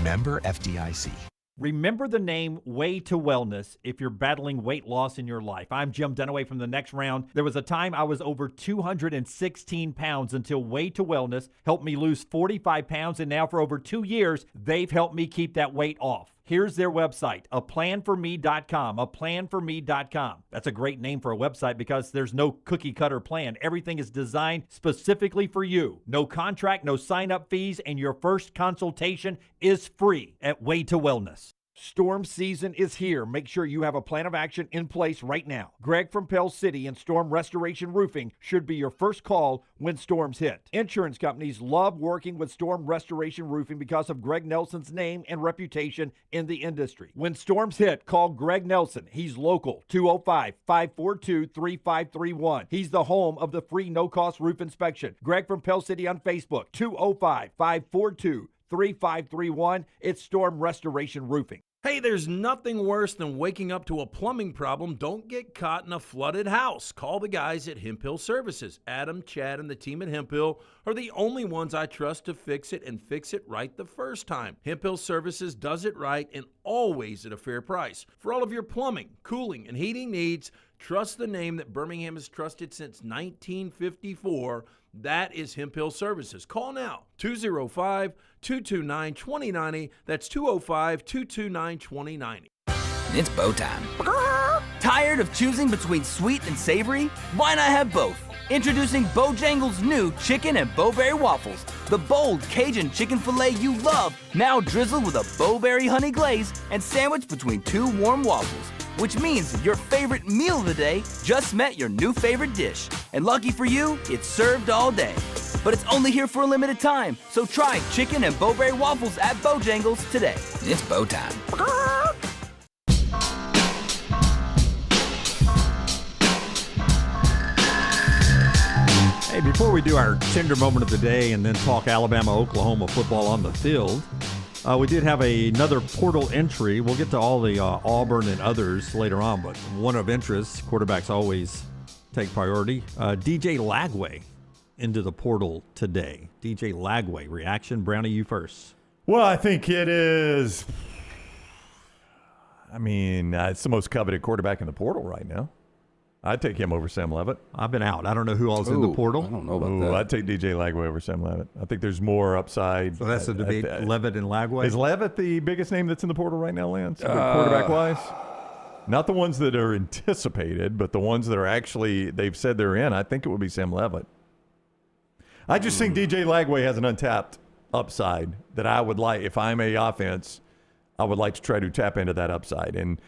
Member FDIC. Remember the name Way to Wellness if you're battling weight loss in your life. I'm Jim Dunaway from The Next Round. There was a time I was over 216 pounds until Way to Wellness helped me lose 45 pounds, and now for over 2 years, they've helped me keep that weight off. Here's their website, aplanforme.com, aplanforme.com. That's a great name for a website because there's no cookie-cutter plan. Everything is designed specifically for you. No contract, no sign-up fees, and your first consultation is free at Way to Wellness. Storm season is here. Make sure you have a plan of action in place right now. Greg from Pell City and Storm Restoration Roofing should be your first call when storms hit. Insurance companies love working with Storm Restoration Roofing because of Greg Nelson's name and reputation in the industry. When storms hit, call Greg Nelson. He's local, 205-542-3531. He's the home of the free no-cost roof inspection. Greg from Pell City on Facebook, 205-542-3531. It's Storm Restoration Roofing. Hey, there's nothing worse than waking up to a plumbing problem. Don't get caught in a flooded house. Call the guys at Hemp Hill Services. Adam, Chad, and the team at Hemp Hill are the only ones I trust to fix it and fix it right the first time. Hemp Hill Services does it right and always at a fair price. For all of your plumbing, cooling, and heating needs, trust the name that Birmingham has trusted since 1954. That is Hemp Hill Services. Call now, 205-229-2090. That's 205-229-2090. It's bow time. Tired of choosing between sweet and savory? Why not have both? Introducing Bojangles' new chicken and bowberry waffles. The bold Cajun chicken filet you love, now drizzled with a bowberry honey glaze and sandwiched between two warm waffles. Which means your favorite meal of the day just met your new favorite dish. And lucky for you, it's served all day. But it's only here for a limited time, so try chicken and bowberry waffles at Bojangles today. It's bow time. Hey, before we do our tender moment of the day and then talk Alabama-Oklahoma football on the field, we did have another portal entry. We'll get to all the Auburn and others later on, but one of interest, quarterbacks always take priority. DJ Lagway into the portal today. DJ Lagway, reaction. Brownie, you first. Well, I think it is. I mean, it's the most coveted quarterback in the portal right now. I'd take him over Sam Levitt. I've been out. I don't know who all's in the portal. I don't know about that. I'd take DJ Lagway over Sam Levitt. I think there's more upside. So that's the debate, Levitt and Lagway? Is Levitt the biggest name that's in the portal right now, Lance, quarterback-wise? Not the ones that are anticipated, but the ones that are actually, they've said they're in. I think it would be Sam Levitt. I just think DJ Lagway has an untapped upside that I would like, if I'm a offense, I would like to try to tap into that upside. And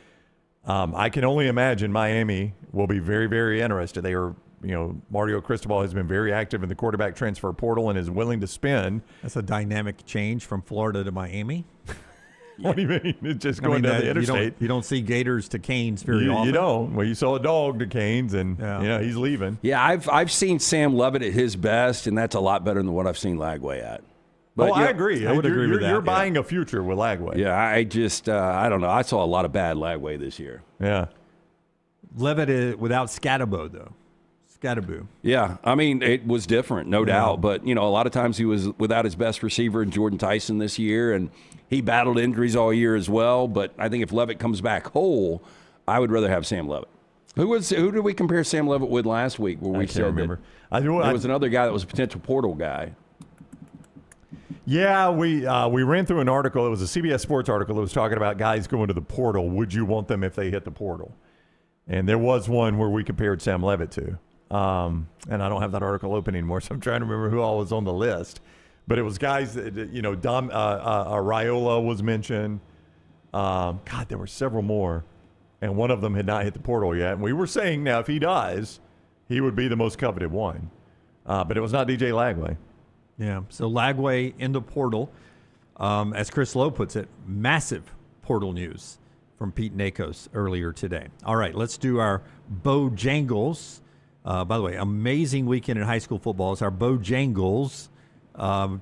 I can only imagine Miami will be very, very interested. They are, Mario Cristobal has been very active in the quarterback transfer portal and is willing to spend. That's a dynamic change from Florida to Miami. What do you mean? It's just going down the interstate. You don't see Gators to Canes very often. You don't. Well, you saw a dog to Canes, and he's leaving. Yeah, I've seen Sam Levitt at his best, and that's a lot better than what I've seen Lagway at. But, I agree. I would agree with that. You're buying a future with Lagway. Yeah, I just, I don't know. I saw a lot of bad Lagway this year. Yeah. Levitt is without Scatabo, though. Scatabo. Yeah, I mean, it was different, no doubt. But, a lot of times he was without his best receiver in Jordan Tyson this year, and he battled injuries all year as well. But I think if Levitt comes back whole, I would rather have Sam Levitt. Who did we compare Sam Levitt with last week where we said remember. There was another guy that was a potential portal guy? Yeah, we ran through an article. It was a CBS Sports article that was talking about guys going to the portal. Would you want them if they hit the portal? And there was one where we compared Sam Levitt to. And I don't have that article open anymore, so I'm trying to remember who all was on the list. But it was guys that, Raiola was mentioned. God, there were several more. And one of them had not hit the portal yet. And we were saying now if he does, he would be the most coveted one. But it was not DJ Lagway. Yeah, so Lagway in the portal. As Chris Lowe puts it, massive portal news from Pete Nakos earlier today. All right, let's do our Bojangles. By the way, amazing weekend in high school football. It's our Bojangles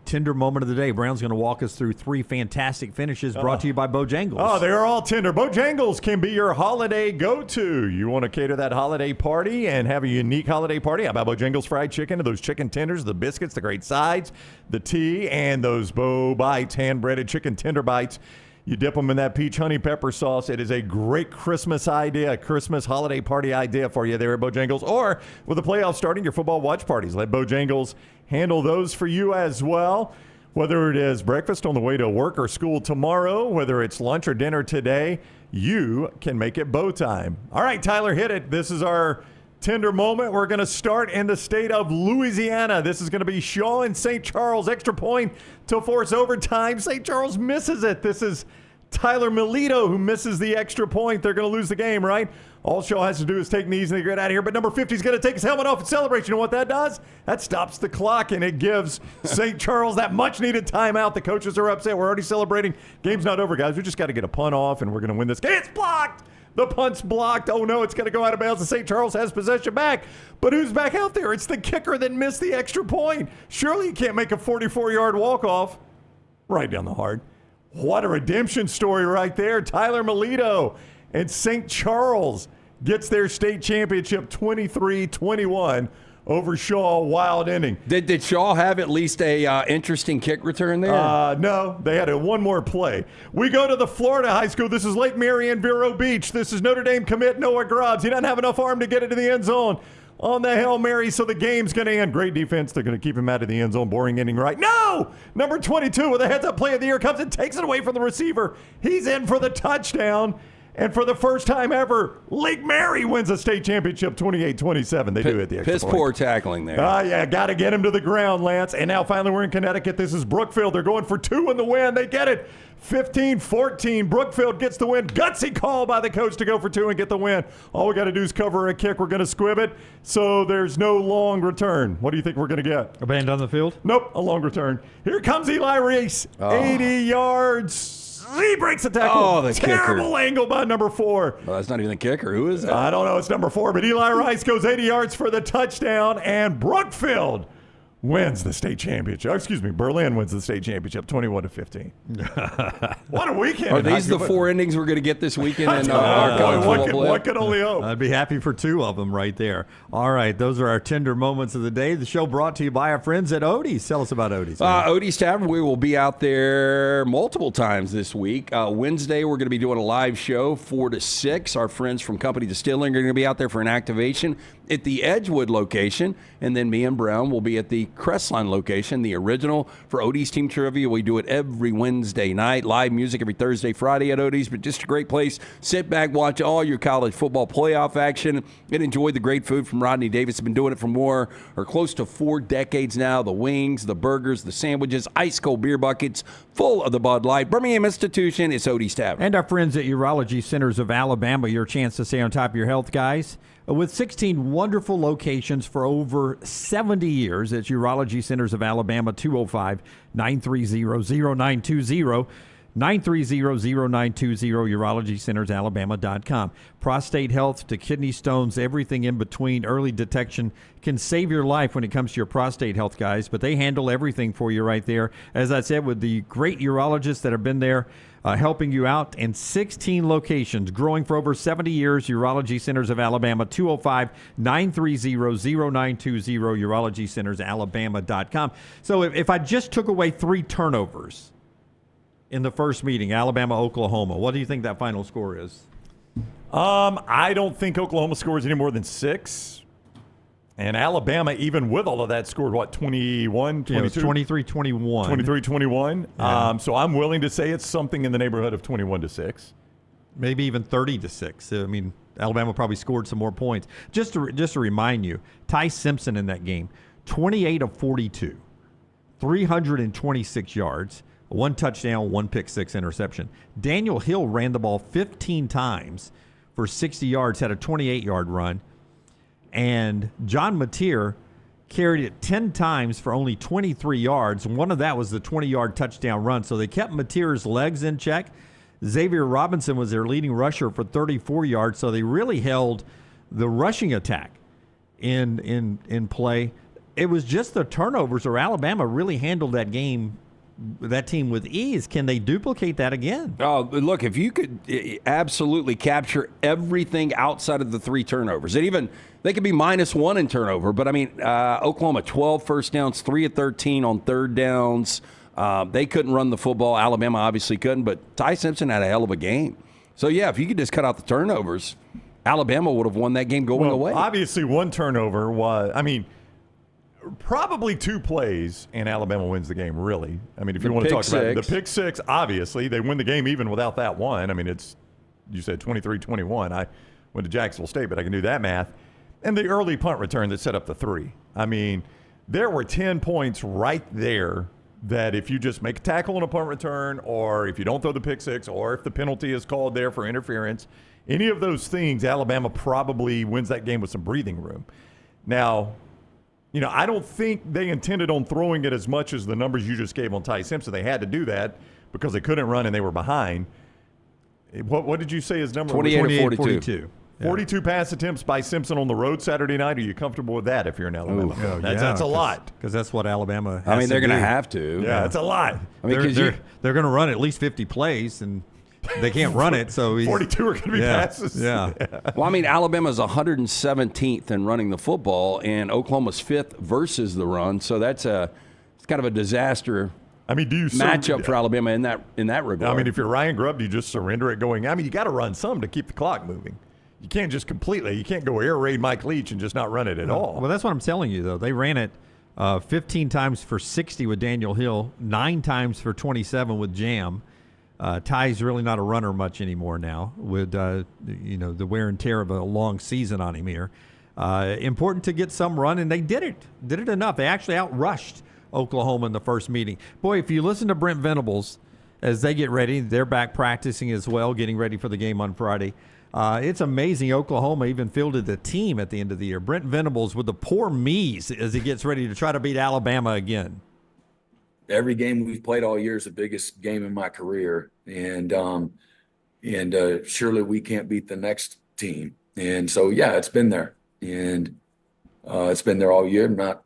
tender moment of the day. Brown's going to walk us through three fantastic finishes brought to you by Bojangles. Oh, they are all tender. Bojangles can be your holiday go-to. You want to cater that holiday party and have a unique holiday party? How about Bojangles fried chicken and those chicken tenders, the biscuits, the great sides, the tea, and those Bo Bites, hand-breaded chicken tender bites. You dip them in that peach honey pepper sauce. It is a great Christmas idea, a Christmas holiday party idea for you there at Bojangles. Or with the playoffs starting, your football watch parties. Let Bojangles handle those for you as well. Whether it is breakfast on the way to work or school tomorrow, whether it's lunch or dinner today, you can make it bow time. All right, Tyler, hit it. This is our tender moment. We're going to start in the state of Louisiana. This is going to be Shaw and St. Charles. Extra point to force overtime. St. Charles misses it. This is Tyler Melito who misses the extra point. They're going to lose the game, right? All Shaw has to do is take knees and they get out of here. But number 50 is going to take his helmet off and celebrate. You know what that does? That stops the clock, and it gives St. Charles that much-needed timeout. The coaches are upset. We're already celebrating. Game's not over, guys. We just got to get a punt off, and we're going to win this game. It's blocked! The punt's blocked. Oh, no, it's going to go out of bounds, and St. Charles has possession back. But who's back out there? It's the kicker that missed the extra point. Surely you can't make a 44-yard walk-off. Right down the heart. What a redemption story right there. Tyler Melito and St. Charles gets their state championship 23-21 over Shaw. Wild ending. Did Shaw have at least a interesting kick return there? No, they had one more play. We go to the Florida high school. This is Lake Marion, Vero Beach. This is Notre Dame commit Noah Grubbs. He doesn't have enough arm to get it to the end zone on the Hail Mary, so the game's going to end. Great defense. They're going to keep him out of the end zone. Boring ending right. No! Number 22 with a heads-up play of the year comes and takes it away from the receiver. He's in for the touchdown. And for the first time ever, Lake Mary wins a state championship 28-27. They do it the extra Piss point. poor tackling there. Yeah, got to get him to the ground, Lance. And now finally we're in Connecticut. This is Brookfield. They're going for 2 in the win. They get it. 15-14. Brookfield gets the win. Gutsy call by the coach to go for 2 and get the win. All we got to do is cover a kick. We're going to squib it. So there's no long return. What do you think we're going to get? A band on the field? Nope, a long return. Here comes Eli Reese. 80 yards. He breaks the tackle. Oh, the Terrible kicker. angle by number 4. Well, that's not even the kicker. Who is that? I don't know. It's number 4, but Eli Rice goes 80 yards for the touchdown, and Brookfield wins the state championship. Excuse me, Berlin wins the state championship 21-15. What a weekend. Are these the 4 endings we're going to get this weekend in our college football One could only hope. I'd be happy for 2 of them right there. All right, those are our tender moments of the day. The show brought to you by our friends at Odie's. Tell us about Odie's. Odie's Tavern, we will be out there multiple times this week. Wednesday, we're going to be doing a live show, 4 to 6. Our friends from Company Distilling are going to be out there for an activation at the Edgewood location, and then me and Brown will be at the Crestline location, the original for Odie's Team Trivia. We do it every Wednesday night, live music every Thursday, Friday at Odie's, but just a great place. Sit back, watch all your college football playoff action, and enjoy the great food from Rodney Davis. Been doing it for more or close to 4 decades now. The wings, the burgers, the sandwiches, ice cold beer buckets, full of the Bud Light. Birmingham Institution, it's Odie's Tavern. And our friends at Urology Centers of Alabama, your chance to stay on top of your health, guys. With 16 wonderful locations for over 70 years, it's Urology Centers of Alabama, 205-930-0920, 930-0920, urologycentersalabama.com. Prostate health to kidney stones, everything in between, early detection can save your life when it comes to your prostate health, guys, but they handle everything for you right there. As I said, with the great urologists that have been there helping you out in 16 locations, growing for over 70 years. Urology Centers of Alabama, 205-930-0920, urologycentersalabama.com. So if I just took away 3 turnovers in the first meeting, Alabama-Oklahoma, what do you think that final score is? I don't think Oklahoma scores any more than 6. And Alabama, even with all of that, scored, 21, 22? 23-21. 23-21. Yeah. So I'm willing to say it's something in the neighborhood of 21-6. Maybe even 30-6. I mean, Alabama probably scored some more points. Just to remind you, Ty Simpson in that game, 28 of 42, 326 yards, 1 touchdown, 1 pick-6 interception. Daniel Hill ran the ball 15 times for 60 yards, had a 28-yard run. And John Mateer carried it 10 times for only 23 yards. One of that was the 20-yard touchdown run. So they kept Mateer's legs in check. Xavier Robinson was their leading rusher for 34 yards. So they really held the rushing attack in play. It was just the turnovers, or Alabama really handled that game, that team, with ease. Can they duplicate that again? Oh, look, if you could absolutely capture everything outside of the 3 turnovers, and even they could be -1 in turnover, but I mean, Oklahoma 12 first downs, 3 of 13 on 3rd downs. They couldn't run the football. Alabama obviously couldn't, but Ty Simpson had a hell of a game. So yeah, if you could just cut out the turnovers, Alabama would have won that game going away. Obviously, 1 turnover was, probably 2 plays, and Alabama wins the game, really. I mean, if you want to talk about it, the pick 6, obviously, they win the game even without that one. I mean, you said 23-21. I went to Jacksonville State, but I can do that math. And the early punt return that set up the 3. I mean, there were 10 points right there that if you just make a tackle on a punt return, or if you don't throw the pick 6, or if the penalty is called there for interference, any of those things, Alabama probably wins that game with some breathing room. Now, I don't think they intended on throwing it as much as the numbers you just gave on Ty Simpson. They had to do that because they couldn't run and they were behind. What did you say his number was? 28 of 42. 42 pass attempts by Simpson on the road Saturday night. Are you comfortable with that if you're in Alabama? Oh, That's a lot. Because that's what Alabama has I mean, they're going to have to. Yeah, that's a lot. I mean, they're going to run at least 50 plays, and they can't run it. So 42 are going to be passes. Yeah. Well, I mean, Alabama's 117th in running the football, and Oklahoma's 5th versus the run. So it's kind of a disaster. I mean, matchup for Alabama in that regard? I mean, if you're Ryan Grubb, do you just surrender it going? I mean, you got to run some to keep the clock moving. You can't just you can't go air raid Mike Leach and just not run it at all. Well, that's what I'm telling you, though. They ran it 15 times for 60 with Daniel Hill, 9 times for 27 with Jam. Ty's really not a runner much anymore now with the wear and tear of a long season on him here. Important to get some run, and they did it enough. They actually outrushed Oklahoma in the first meeting. Boy, if you listen to Brent Venables as they get ready, they're back practicing as well, getting ready for the game on Friday. It's amazing Oklahoma even fielded the team at the end of the year. Brent Venables with the poor me's as he gets ready to try to beat Alabama again. Every game we've played all year is the biggest game in my career, and surely we can't beat the next team. And so, yeah, it's been there, and it's been there all year. I'm not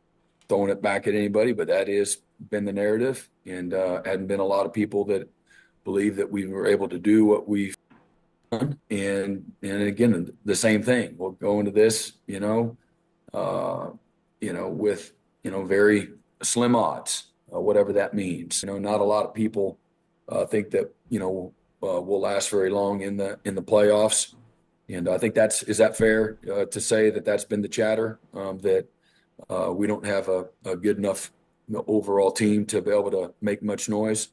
throwing it back at anybody, but that has been the narrative, and hadn't been a lot of people that believe that we were able to do what we've done. And again, the same thing. We'll go into this, with very slim odds. Whatever that means. Not a lot of people think that will last very long in the playoffs, and I think is that fair to say that that's been the chatter, that we don't have a good enough overall team to be able to make much noise.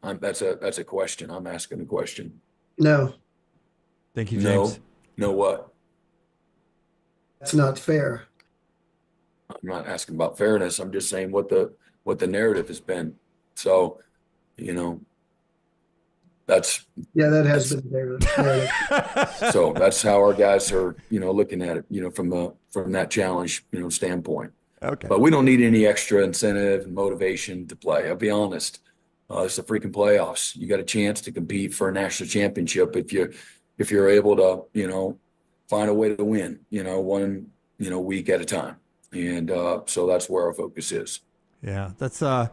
That's a question. I'm asking a question. No. Thank you, James. No what? That's not fair. I'm not asking about fairness. I'm just saying what the narrative has been. So, that has been there. So that's how our guys are, looking at it, from that challenge, standpoint. Okay. But we don't need any extra incentive and motivation to play. I'll be honest. It's the freaking playoffs. You got a chance to compete for a national championship if you're able to, find a way to win, one, week at a time. And so that's where our focus is. Yeah, that's an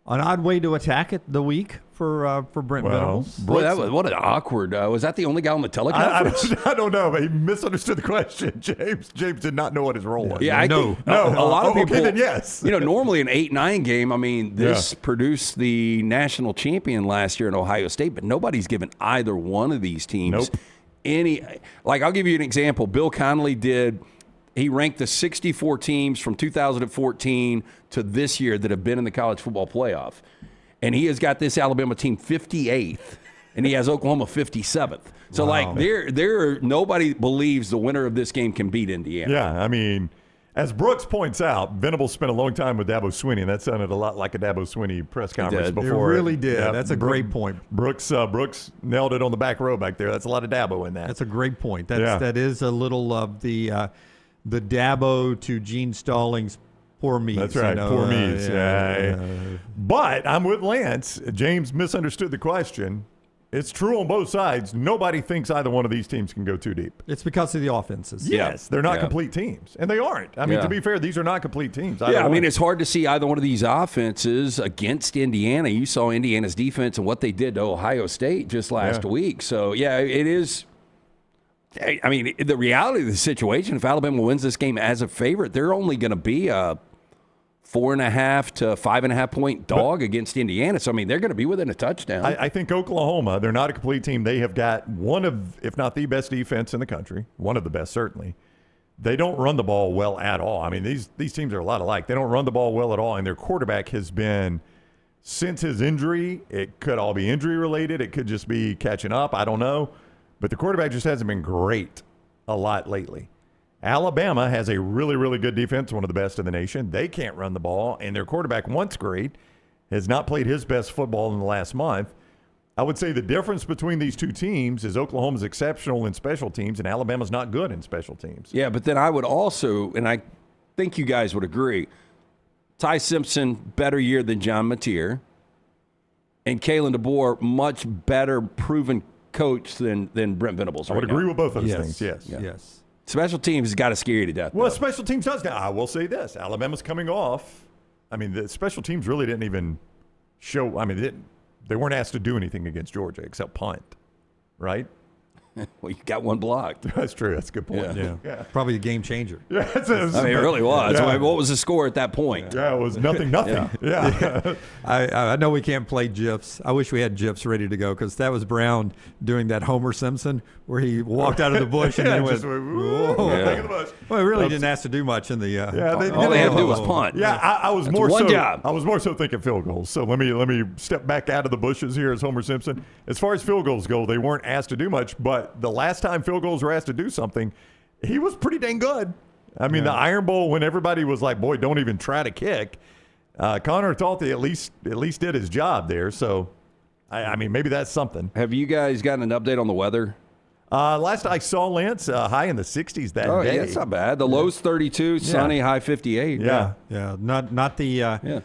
odd way to attack it the week for Brent Venables. Boy, what an awkward. Was that the only guy on the teleconference? I don't know, but he misunderstood the question. James did not know what his role was. Yeah, no. A lot of people. Okay, then yes. Normally an 8-9 game. I mean, this produced the national champion last year in Ohio State, but nobody's given either one of these teams any. Like, I'll give you an example. Bill Connolly did. He ranked the 64 teams from 2014 to this year that have been in the college football playoff. And he has got this Alabama team 58th, and he has Oklahoma 57th. So, nobody believes the winner of this game can beat Indiana. Yeah, I mean, as Brooks points out, Venables spent a long time with Dabo Swinney, and that sounded a lot like a Dabo Swinney press conference before. It really did. Yeah, that's a great point. Brooks nailed it on the back row back there. That's a lot of Dabo in that. That's a great point. That is a little of the Dabo to Gene Stallings poor me's. That's right, poor me's. Yeah. But I'm with Lance. James misunderstood the question. It's true on both sides. Nobody thinks either one of these teams can go too deep. It's because of the offenses. Yes, they're not complete teams, and they aren't. I mean, to be fair, these are not complete teams. I mean, it's hard to see either one of these offenses against Indiana. You saw Indiana's defense and what they did to Ohio State just last week. So, it is. I mean, the reality of the situation, if Alabama wins this game as a favorite, they're only going to be a 4.5 to 5.5 point dog against Indiana. So, I mean, they're going to be within a touchdown. I think Oklahoma, they're not a complete team. They have got one of, if not the best defense in the country, one of the best, certainly. They don't run the ball well at all. I mean, these teams are a lot alike. They don't run the ball well at all, and their quarterback has been, since his injury, it could all be injury related. It could just be catching up. I don't know. But the quarterback just hasn't been great a lot lately. Alabama has a really, really good defense, one of the best in the nation. They can't run the ball, and their quarterback, once great, has not played his best football in the last month. I would say the difference between these two teams is Oklahoma's exceptional in special teams, and Alabama's not good in special teams. Yeah, but then I would also, and I think you guys would agree, Ty Simpson, better year than John Mateer, and Kalen DeBoer, much better proven coach than Brent Venables. I would right agree now. with both those Yes. things. Yes. Yeah. Yes. Special teams has got to scare you to death. Well, though. special teams does. I will say this: Alabama's coming off. I mean, the special teams really didn't even show. I mean, they weren't asked to do anything against Georgia except punt, right? Well, you got one blocked. That's true. That's a good point. Yeah. Probably a game changer. Yeah, I mean, it really was. Yeah. What was the score at that point? Yeah, it was nothing. Yeah. I know we can't play GIFs. I wish we had GIFs ready to go because that was Brown doing that Homer Simpson where he walked out of the bush and then went, whoa. Yeah. Back of the bush. Well, he really didn't ask to do much in the. All they had to do was punt. Yeah, I was That's more one so. job. I was more so thinking field goals. So let me step back out of the bushes here as Homer Simpson. As far as field goals go, they weren't asked to do much, but the last time field goals were asked to do something, he was pretty dang good. I mean, the Iron Bowl, when everybody was like, "Boy, don't even try to kick," Connor thought he at least did his job there. So, I mean, maybe that's something. Have you guys gotten an update on the weather? Last I saw, Lance, high in the 60s that day. Yeah, it's not bad. The low's 32, sunny, high 58. Yeah. Not the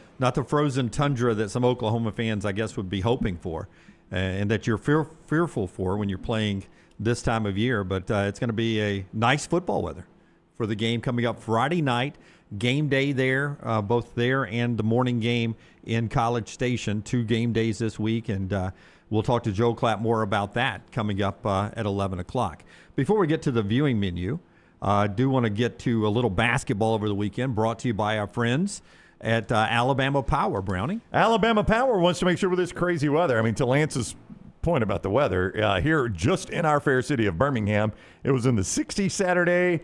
frozen tundra that some Oklahoma fans, I guess, would be hoping for, and that you're fearful for when you're playing this time of year. But it's going to be a nice football weather for the game coming up Friday night. Game day there, both there and the morning game in College Station. 2 game days this week, and we'll talk to Joel Klatt more about that coming up at 11 o'clock. Before we get to the viewing menu, I do want to get to a little basketball over the weekend, brought to you by our friends at Alabama Power, Browning. Alabama Power wants to make sure with this crazy weather. I mean, to Lance's point about the weather, here just in our fair city of Birmingham, it was in the 60s Saturday,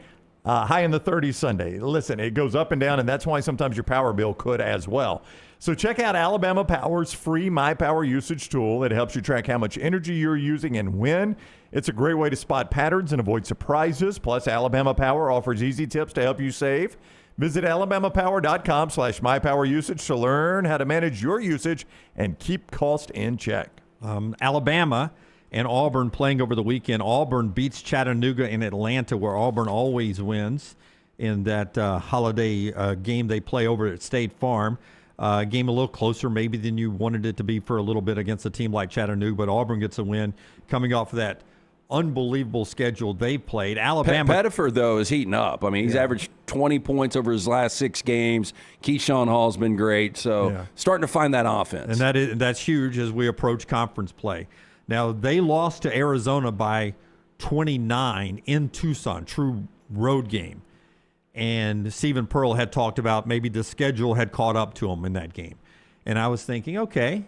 high in the 30s Sunday. Listen, it goes up and down, and that's why sometimes your power bill could as well. So check out Alabama Power's free My Power usage tool. It helps you track how much energy you're using and when. It's a great way to spot patterns and avoid surprises. Plus, Alabama Power offers easy tips to help you save. Visit alabamapower.com/mypowerusage to learn how to manage your usage and keep cost in check. Alabama and Auburn playing over the weekend. Auburn beats Chattanooga in Atlanta, where Auburn always wins in that holiday game they play over at State Farm. Game a little closer maybe than you wanted it to be for a little bit against a team like Chattanooga, but Auburn gets a win coming off of that unbelievable schedule they played. Alabama. Pettiford, though, is heating up. I mean, he's averaged 20 points over his last 6 games. Keyshawn Hall's been great, so starting to find that offense. And that's huge as we approach conference play. Now, they lost to Arizona by 29 in Tucson, true road game. And Stephen Pearl had talked about maybe the schedule had caught up to him in that game. And I was thinking, okay,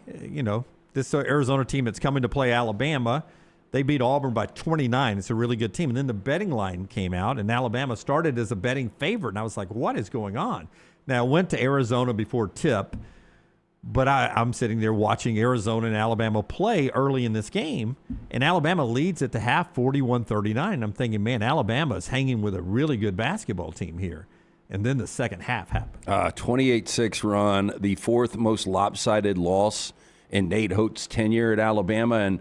this Arizona team that's coming to play Alabama, they beat Auburn by 29. It's a really good team. And then the betting line came out, and Alabama started as a betting favorite. And I was like, what is going on? Now, I went to Arizona before tip, but I'm sitting there watching Arizona and Alabama play early in this game, and Alabama leads at the half 41-39. And I'm thinking, man, Alabama is hanging with a really good basketball team here. And then the second half happened. 28-6 run, the 4th most lopsided loss in Nate Holt's tenure at Alabama. And,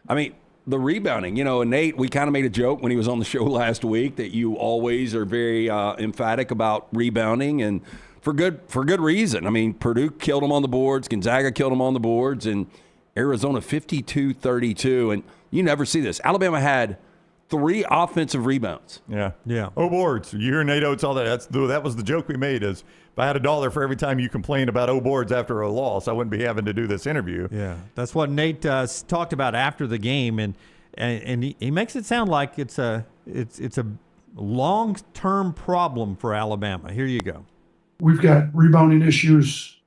I mean, the rebounding, and Nate, we kind of made a joke when he was on the show last week that you always are very emphatic about rebounding, and for good reason. I mean, Purdue killed them on the boards, Gonzaga killed them on the boards, and Arizona 52-32. And you never see this. Alabama had 3 offensive rebounds. Yeah. Oh, boards. You hear Nate Oates, all that. That was the joke we made is if I had $1 for every time you complained about boards after a loss, I wouldn't be having to do this interview. Yeah. That's what Nate talked about after the game. And he makes it sound like it's a long-term problem for Alabama. Here you go. We've got rebounding issues.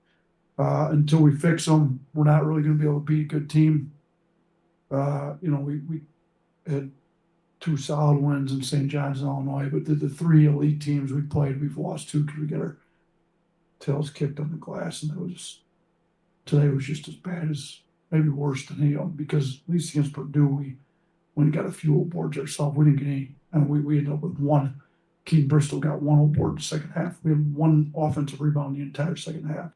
Until we fix them, we're not really going to be able to beat a good team. We had 2 solid wins in St. John's, Illinois, but the 3 elite teams we played, we've lost 2 because we get our tails kicked on the glass, and today was just as bad as, maybe worse than any of them, because at least against Purdue, we got a few old boards ourselves. We didn't get any, and we ended up with 1. Keaton Bristol got 1 old board in the second half. We had 1 offensive rebound the entire second half.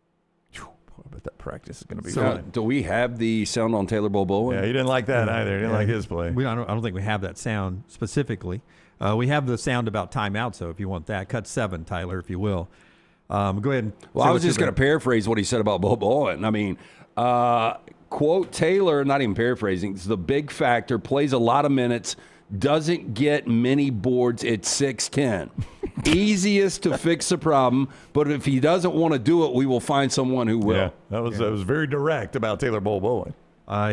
I bet that practice is going to be good. Do we have the sound on Taylor Boboa? Yeah, he didn't like that either. He didn't like his play. I don't think we have that sound specifically. We have the sound about timeout, so if you want that, cut 7, Tyler, if you will. Go ahead. Well, I was just going to paraphrase what he said about Boboa. And I mean, quote Taylor, not even paraphrasing, it's the big factor, plays a lot of minutes, doesn't get many boards at 6'10". Easiest to fix the problem, but if he doesn't want to do it, we will find someone who will. Yeah, that was very direct about Taylor Bowen.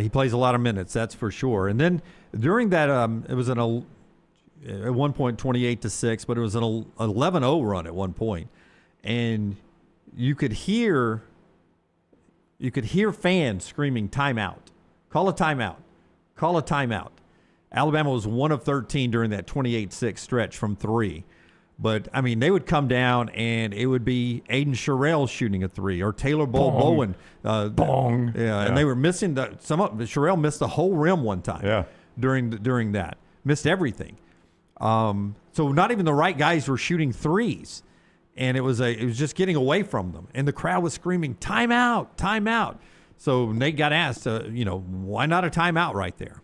He plays a lot of minutes, that's for sure. And then during that, it was at one point 28-6, but it was an 11-0 run at one point, and you could hear fans screaming timeout, call a timeout, call a timeout. Alabama was 1 of 13 during that 28-6 stretch from 3. But, I mean, they would come down, and it would be Aiden Sherrell shooting a 3 or Taylor Bowen. Bong. Yeah, and they were missing Sherrell missed the whole rim one time during that. Missed everything. So not even the right guys were shooting threes. And it was just getting away from them. And the crowd was screaming, timeout, timeout. So Nate got asked, why not a timeout right there?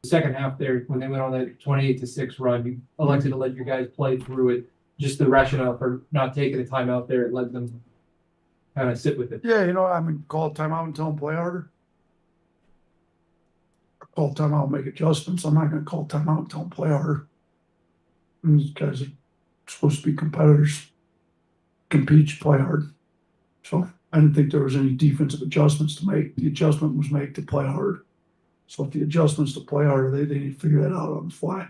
Second half there, when they went on that 28-6 run, you elected to let your guys play through it. Just the rationale for not taking a timeout there, it let them kind of sit with it. Yeah, call a timeout and tell them play harder. Call timeout and make adjustments. I'm not going to call timeout and tell them play harder. And these guys are supposed to be competitors. Compete, play hard. So I didn't think there was any defensive adjustments to make. The adjustment was made to play hard. So if the adjustments to play harder, they need to figure that out on the fly.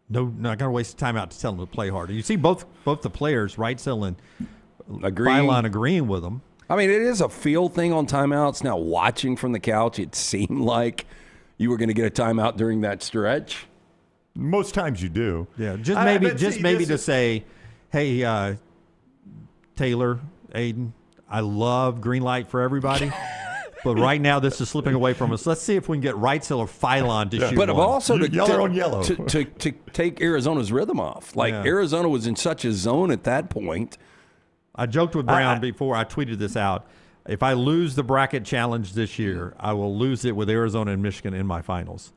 No, not going to waste time out to tell them to play harder. You see both the players, Wrightsell and Phylon, agreeing with them. I mean, it is a feel thing on timeouts. Now, watching from the couch, it seemed like you were going to get a timeout during that stretch. Most times you do. Yeah, just maybe to say, hey, Taylor, Aiden, I love green light for everybody. But right now, this is slipping away from us. Let's see if we can get Wrightsell or Phylon to shoot But one. also yellow on yellow. To take Arizona's rhythm off. Arizona was in such a zone at that point. I joked with Brown before I tweeted this out. If I lose the bracket challenge this year, I will lose it with Arizona and Michigan in my finals.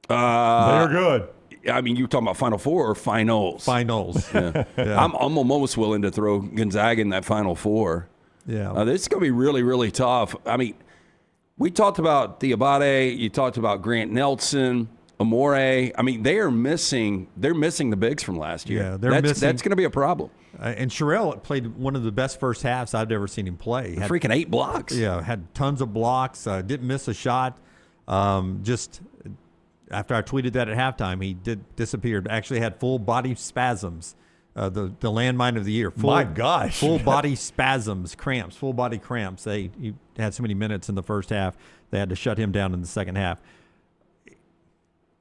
They're good. I mean, you talking about Final Four or finals? Finals. Yeah. I'm almost willing to throw Gonzaga in that Final Four. Yeah. This is going to be really, really tough. I mean, we talked about Diabate. You talked about Grant Nelson, Amore. I mean, they're missing the bigs from last year. Yeah, they're missing. That's going to be a problem. And Sherrell played one of the best first halves I've ever seen him play. Had freaking 8 blocks. Yeah, had tons of blocks. Didn't miss a shot. Just after I tweeted that at halftime, he disappeared. Actually had full body spasms. The landmine of the year. My gosh. Full body spasms, cramps, full body cramps. He had so many minutes in the first half, they had to shut him down in the second half.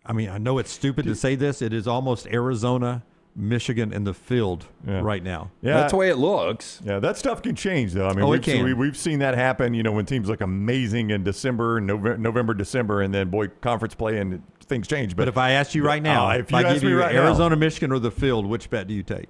I mean, I know it's stupid to say this. It is almost Arizona, Michigan in the field right now. Yeah, that's the way it looks. Yeah, that stuff can change, though. I mean, we've seen that happen, when teams look amazing in December, November, December, and then, conference play and things change. But if I ask you right now, if I give you Arizona, Michigan, or the field, which bet do you take?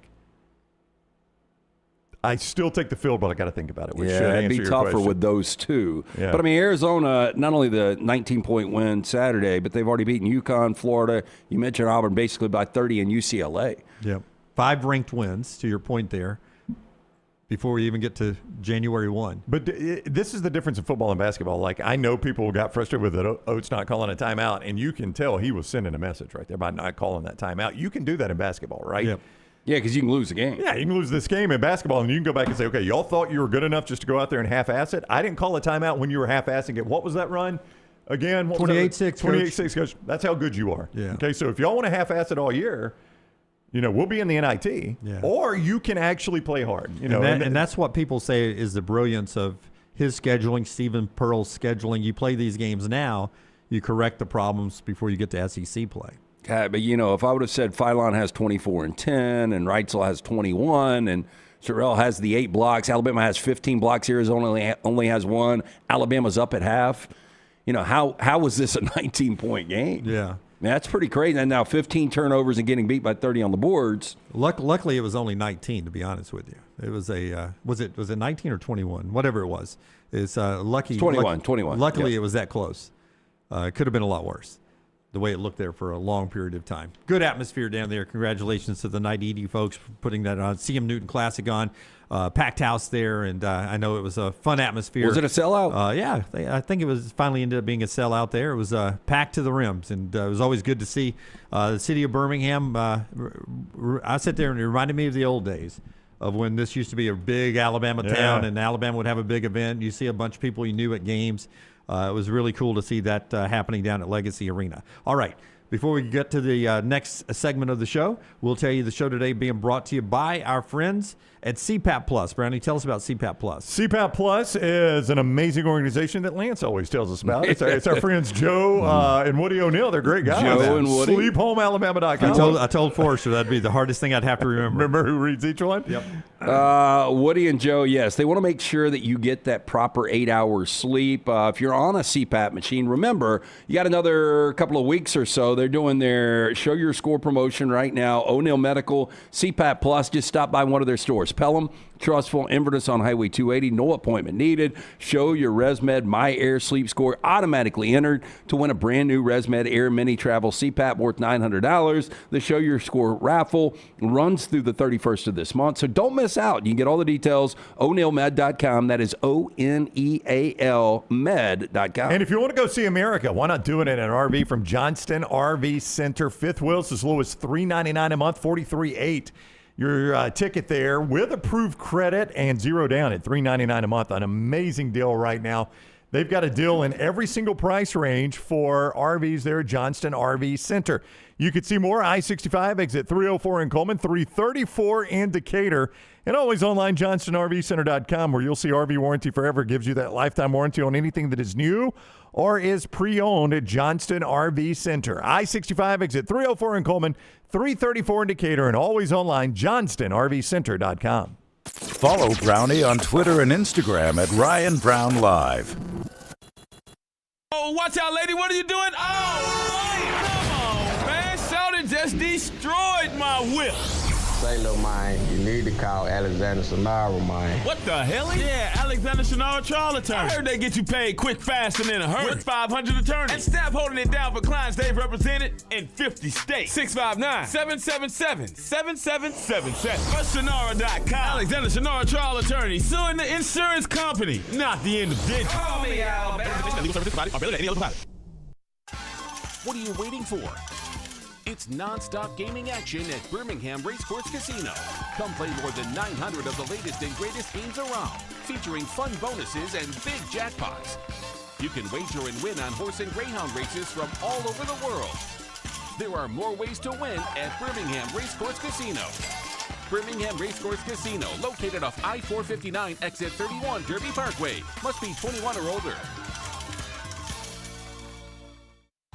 I still take the field, but I got to think about it. It'd be tougher with those two. Yeah. But, I mean, Arizona, not only the 19-point win Saturday, but they've already beaten UConn, Florida. You mentioned Auburn basically by 30 and UCLA. Yep. 5 ranked wins, to your point there, before we even get to January 1. But this is the difference in football and basketball. Like, I know people got frustrated with it, Oates not calling a timeout, and you can tell he was sending a message right there by not calling that timeout. You can do that in basketball, right? Yep. Yeah, because you can lose the game. Yeah, you can lose this game in basketball, and you can go back and say, okay, y'all thought you were good enough just to go out there and half-ass it? I didn't call a timeout when you were half-assing it. What was that run? Again, 28-6. 28-6, Coach. That's how good you are. Yeah. Okay, so if y'all want to half-ass it all year, we'll be in the NIT, or you can actually play hard. And that's what people say is the brilliance of his scheduling, Stephen Pearl's scheduling. You play these games now, you correct the problems before you get to SEC play. God, but, if I would have said Phylon has 24 and 10 and Wrightsell has 21 and Sherrell has the 8 blocks, Alabama has 15 blocks, Arizona only has 1, Alabama's up at half, how was this a 19-point game? Yeah. That's pretty crazy. And now 15 turnovers and getting beat by 30 on the boards. Luckily, it was only 19, to be honest with you. It was was it 19 or 21? Whatever it was. It's lucky. It's 21. Luckily, it was that close. It could have been a lot worse. the way it looked there for a long period of time. Good atmosphere down there. Congratulations to the Night Edie folks for putting that on. CM Newton Classic on. Packed house there, and I know it was a fun atmosphere. Was it a sellout? Yeah, I think it was finally ended up being a sellout there. It was packed to the rims, and it was always good to see the city of Birmingham. I sat there and it reminded me of the old days of when this used to be a big Alabama town, and Alabama would have a big event. You see a bunch of people you knew at games. It was really cool to see that happening down at Legacy Arena. All right. Before we get to the next segment of the show, we'll tell you the show today being brought to you by our friends at CPAP Plus. Brownie, tell us about CPAP Plus. CPAP Plus is an amazing organization that Lance always tells us about. It's our friends Joe and Woody O'Neill. They're great guys. Joe and Woody. SleepHomeAlabama.com. I told Forrester that'd be the hardest thing I'd have to remember. Remember who reads each one? Yep. Woody and Joe, yes. They want to make sure that you get that proper 8 hours sleep. If you're on a CPAP machine, remember, you got another couple of weeks or so. They're doing their Show Your Score promotion right now. O'Neill Medical, CPAP Plus. Just stop by one of their stores. Pelham, Trustful, Inverness on Highway 280. No appointment needed. Show your ResMed My Air Sleep Score automatically entered to win a brand new ResMed Air Mini Travel CPAP worth $900. The Show Your Score raffle runs through the 31st of this month, so don't miss out. You can get all the details, o'neillmed.com. That is ONEAL med.com. And if you want to go see America, why not do it in an RV from Johnston RV Center? Fifth wheels as low as $399 a month, $43.8. Your ticket there with approved credit and zero down at $399 a month. An amazing deal right now. They've got a deal in every single price range for RVs there at Johnston RV Center. You could see more I-65 exit 304 in Coleman, 334 in Decatur, and always online, johnstonrvcenter.com, where you'll see RV Warranty Forever gives you that lifetime warranty on anything that is new or is pre-owned at Johnston RV Center. I-65 exit 304 in Coleman, 334 in Decatur, and always online, johnstonrvcenter.com. Follow Brownie on Twitter and Instagram at Ryan Brown Live. Oh, watch out, lady. What are you doing? Oh, wait. Come on, man. Should've just destroyed my whip. Say, little man, you need to call Alexander Sonara, man. What the hell? Yeah, Alexander Sonara trial attorney. I heard they get you paid quick, fast, and in a hurry. With 500 attorneys. And staff holding it down for clients they've represented in 50 states. 659-777-7777. Or Sonara.com. Alexander Sonara trial attorney suing the insurance company, not the individual. Call me, Alabama. Legal services provided. Are available at any other provider. What are you waiting for? It's non-stop gaming action at Birmingham Racecourse Casino. Come play more than 900 of the latest and greatest games around, featuring fun bonuses and big jackpots. You can wager and win on horse and greyhound races from all over the world. There are more ways to win at Birmingham Racecourse Casino. Birmingham Racecourse Casino, located off I-459 exit 31 Derby Parkway. Must be 21 or older.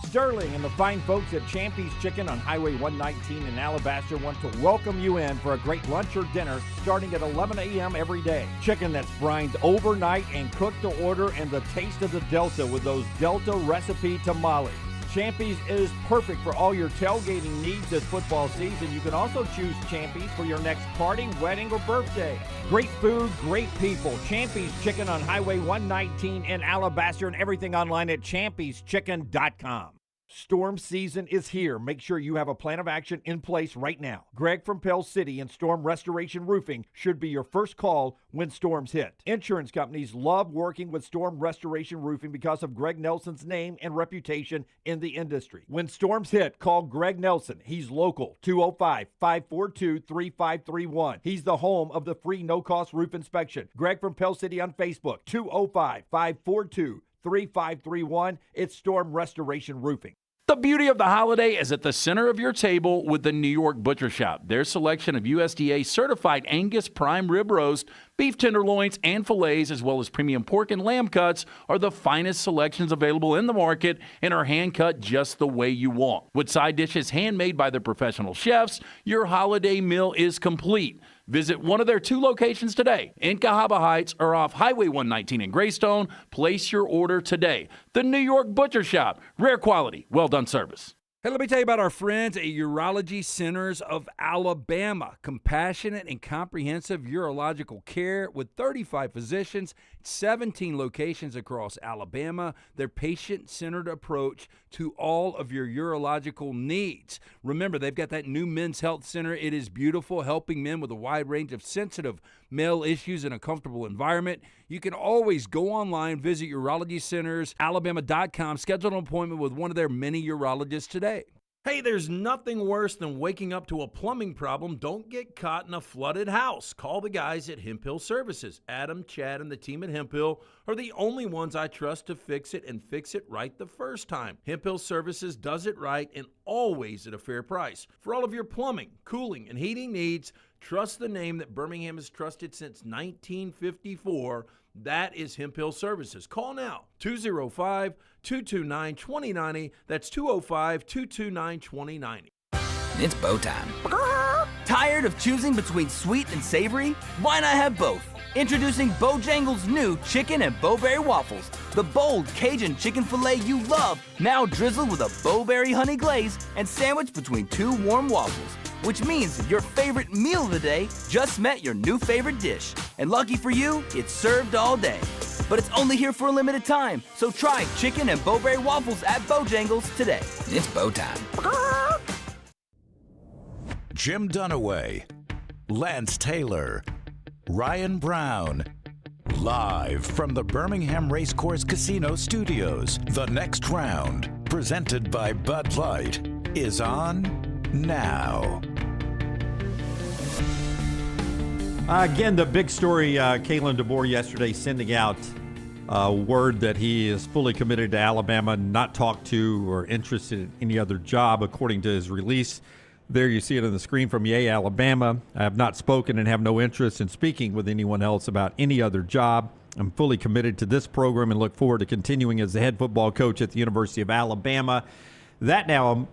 Sterling and the fine folks at Champy's Chicken on Highway 119 in Alabaster want to welcome you in for a great lunch or dinner starting at 11 a.m. every day. Chicken that's brined overnight and cooked to order, and the taste of the Delta with those Delta recipe tamales. Champy's is perfect for all your tailgating needs this football season. You can also choose Champy's for your next party, wedding, or birthday. Great food, great people. Champy's Chicken on Highway 119 in Alabaster, and everything online at champyschicken.com. Storm season is here. Make sure you have a plan of action in place right now. Greg from Pell City and Storm Restoration Roofing should be your first call when storms hit. Insurance companies love working with Storm Restoration Roofing because of Greg Nelson's name and reputation in the industry. When storms hit, call Greg Nelson. He's local, 205-542-3531. He's the home of the free no-cost roof inspection. Greg from Pell City on Facebook, 205-542-3531. It's Storm Restoration Roofing. The beauty of the holiday is at the center of your table with the New York Butcher Shop. Their selection of USDA certified Angus prime rib roast, beef tenderloins, and fillets, as well as premium pork and lamb cuts, are the finest selections available in the market and are hand-cut just the way you want. With side dishes handmade by their professional chefs, your holiday meal is complete. Visit one of their 2 locations today in Cahaba Heights or off Highway 119 in Greystone. Place your order today. The New York Butcher Shop. Rare quality, well done service. Hey, let me tell you about our friends at Urology Centers of Alabama. Compassionate and comprehensive urological care with 35 physicians, 17 locations across Alabama. Their patient-centered approach to all of your urological needs. Remember, they've got that new men's health center. It is beautiful, helping men with a wide range of sensitive male issues in a comfortable environment. You can always go online, visit urologycentersalabama.com, schedule an appointment with one of their many urologists today. Hey, there's nothing worse than waking up to a plumbing problem. Don't get caught in a flooded house. Call the guys at Hemp Hill Services. Adam, Chad, and the team at Hemp Hill are the only ones I trust to fix it and fix it right the first time. Hemp Hill Services does it right and always at a fair price. For all of your plumbing, cooling, and heating needs, trust the name that Birmingham has trusted since 1954. That is Hemp Hill Services. Call now, 205-229-2090. That's 205-229-2090. It's bow time. Tired of choosing between sweet and savory? Why not have both? Introducing Bojangles' new chicken and bowberry waffles. The bold Cajun chicken filet you love, now drizzled with a bowberry honey glaze and sandwiched between two warm waffles. Which means your favorite meal of the day just met your new favorite dish. And lucky for you, it's served all day. But it's only here for a limited time, so try chicken and bowberry waffles at Bojangles today. It's bow time. Jim Dunaway, Lance Taylor, Ryan Brown. Live from the Birmingham Racecourse Casino Studios, the next round, presented by Bud Light, is on now. Again, the big story, Kalen DeBoer yesterday sending out word that he is fully committed to Alabama, not talked to or interested in any other job, according to his release. There you see it on the screen from YeaAlabama. I have not spoken and have no interest in speaking with anyone else about any other job. I'm fully committed to this program and look forward to continuing as the head football coach at the University of Alabama. That now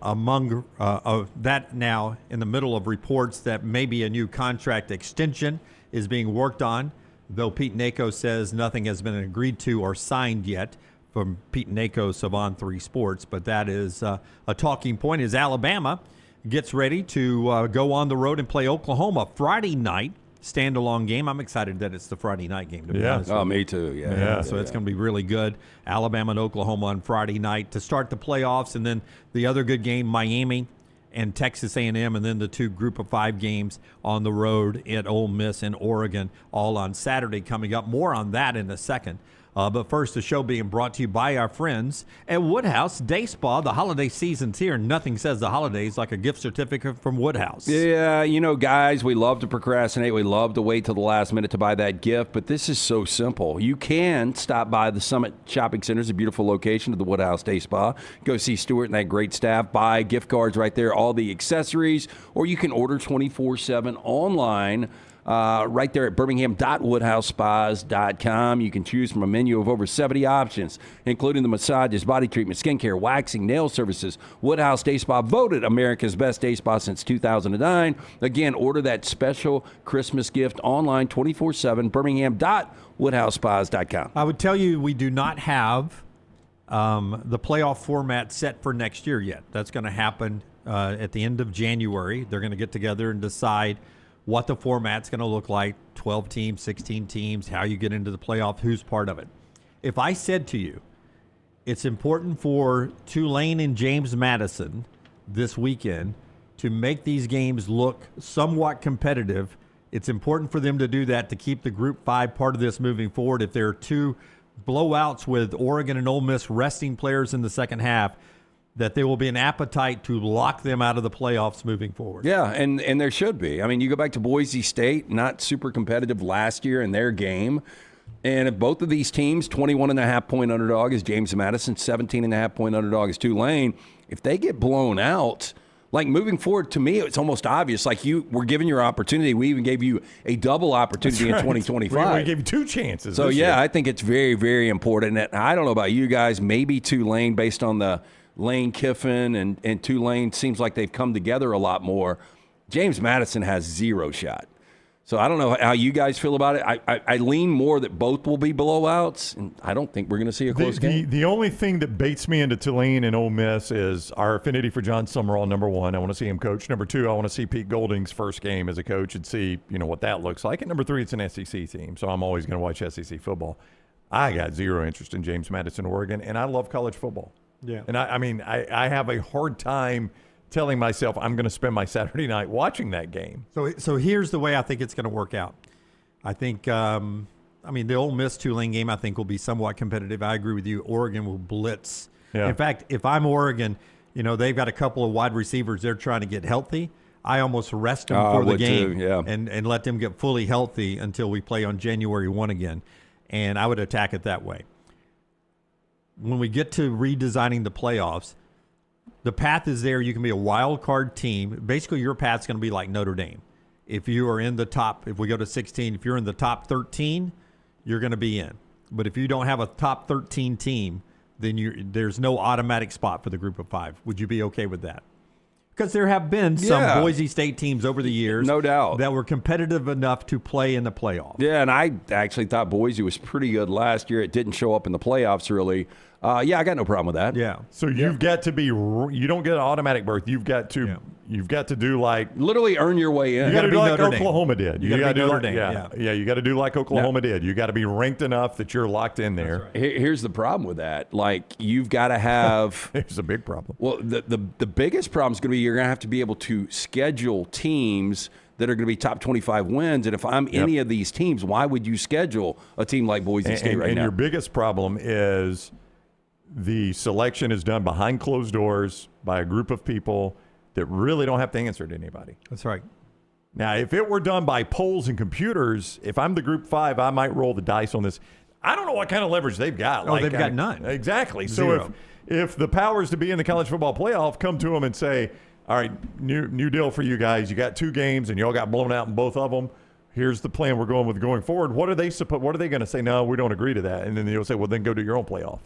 in the middle of reports that maybe a new contract extension is being worked on, though Pete Nako says nothing has been agreed to or signed yet from Pete Nakos of On3 Sports. But that is a talking point as Alabama gets ready to go on the road and play Oklahoma Friday night. Standalone game. I'm excited that it's the Friday night game, to be honest. Oh, me too. Yeah. So it's going to be really good. Alabama and Oklahoma on Friday night to start the playoffs, and then the other good game, Miami and Texas A&M, and then the two Group of 5 games on the road at Ole Miss and Oregon, all on Saturday coming up. More on that in a second. But first, the show being brought to you by our friends at Woodhouse Day Spa. The holiday season's here. Nothing says the holidays like a gift certificate from Woodhouse. Yeah, guys, we love to procrastinate. We love to wait till the last minute to buy that gift. But this is so simple. You can stop by the Summit Shopping Center. It's a beautiful location of the Woodhouse Day Spa. Go see Stuart and that great staff. Buy gift cards right there, all the accessories. Or you can order 24/7 online. Right there at birmingham.woodhousespas.com. You can choose from a menu of over 70 options, including the massages, body treatment, skincare, waxing, nail services. Woodhouse Day Spa, voted America's best day spa since 2009. Again, order that special Christmas gift online 24/7, birmingham.woodhousespas.com. I would tell you we do not have the playoff format set for next year yet. That's going to happen at the end of January. They're going to get together and decide what the format's going to look like, 12 teams, 16 teams, how you get into the playoff, who's part of it. If I said to you, it's important for Tulane and James Madison this weekend to make these games look somewhat competitive, it's important for them to do that to keep the Group 5 part of this moving forward. If there are two blowouts with Oregon and Ole Miss resting players in the second half, that there will be an appetite to lock them out of the playoffs moving forward. Yeah, and there should be. I mean, you go back to Boise State, not super competitive last year in their game. And if both of these teams, 21.5-point underdog is James Madison, 17.5-point underdog is Tulane. If they get blown out, like moving forward, to me, it's almost obvious. Like we're giving your opportunity. We even gave you a double opportunity in 2025. We gave you 2 chances. So, yeah, I think it's very, very important. And I don't know about you guys, maybe Tulane based on the Lane Kiffin and Tulane seems like they've come together a lot more. James Madison has 0 shot. So I don't know how you guys feel about it. I lean more that both will be blowouts, and I don't think we're going to see a close game. The only thing that baits me into Tulane and Ole Miss is our affinity for John Summerall, number one. I want to see him coach. Number two, I want to see Pete Golding's first game as a coach and see what that looks like. And number three, it's an SEC team, so I'm always going to watch SEC football. I got zero interest in James Madison, Oregon, and I love college football. Yeah. And I have a hard time telling myself I'm going to spend my Saturday night watching that game. So here's the way I think it's going to work out. I think, the Ole Miss Tulane game I think will be somewhat competitive. I agree with you. Oregon will blitz. Yeah. In fact, if I'm Oregon, they've got a couple of wide receivers they're trying to get healthy. I almost rest them for the game and let them get fully healthy until we play on January 1 again. And I would attack it that way. When we get to redesigning the playoffs, the path is there. You can be a wild card team. Basically, your path's going to be like Notre Dame. If you are in the top, if we go to 16, if you're in the top 13, you're going to be in. But if you don't have a top 13 team, then there's no automatic spot for the group of five. Would you be okay with that? Because there have been some Boise State teams over the years, no doubt, that were competitive enough to play in the playoffs. Yeah, and I actually thought Boise was pretty good last year. It didn't show up in the playoffs really. I got no problem with that. Yeah. So you've got to be. You don't get an automatic berth. You've got to. You've got to do like literally earn your way in. You got to do like Oklahoma did. You got to do Notre Dame. Yeah. You got to do like Oklahoma did. You got to be ranked enough that you're locked in there. Right. Here's the problem with that. Like you've got to have. It's a big problem. Well, the biggest problem is going to be you're going to have to be able to schedule teams that are going to be top 25 wins. And if I'm any of these teams, why would you schedule a team like Boise State right now? And your biggest problem is the selection is done behind closed doors by a group of people that really don't have to answer to anybody. That's right. Now, if it were done by polls and computers, if I'm the group five, I might roll the dice on this. I don't know what kind of leverage they've got. They've got none. Exactly. Zero. So if the powers to be in the college football playoff come to them and say, all right, new deal for you guys. You got 2 games and you all got blown out in both of them. Here's the plan we're going with going forward. What are they going to say? No, we don't agree to that. And then they'll say, well, then go do your own playoff.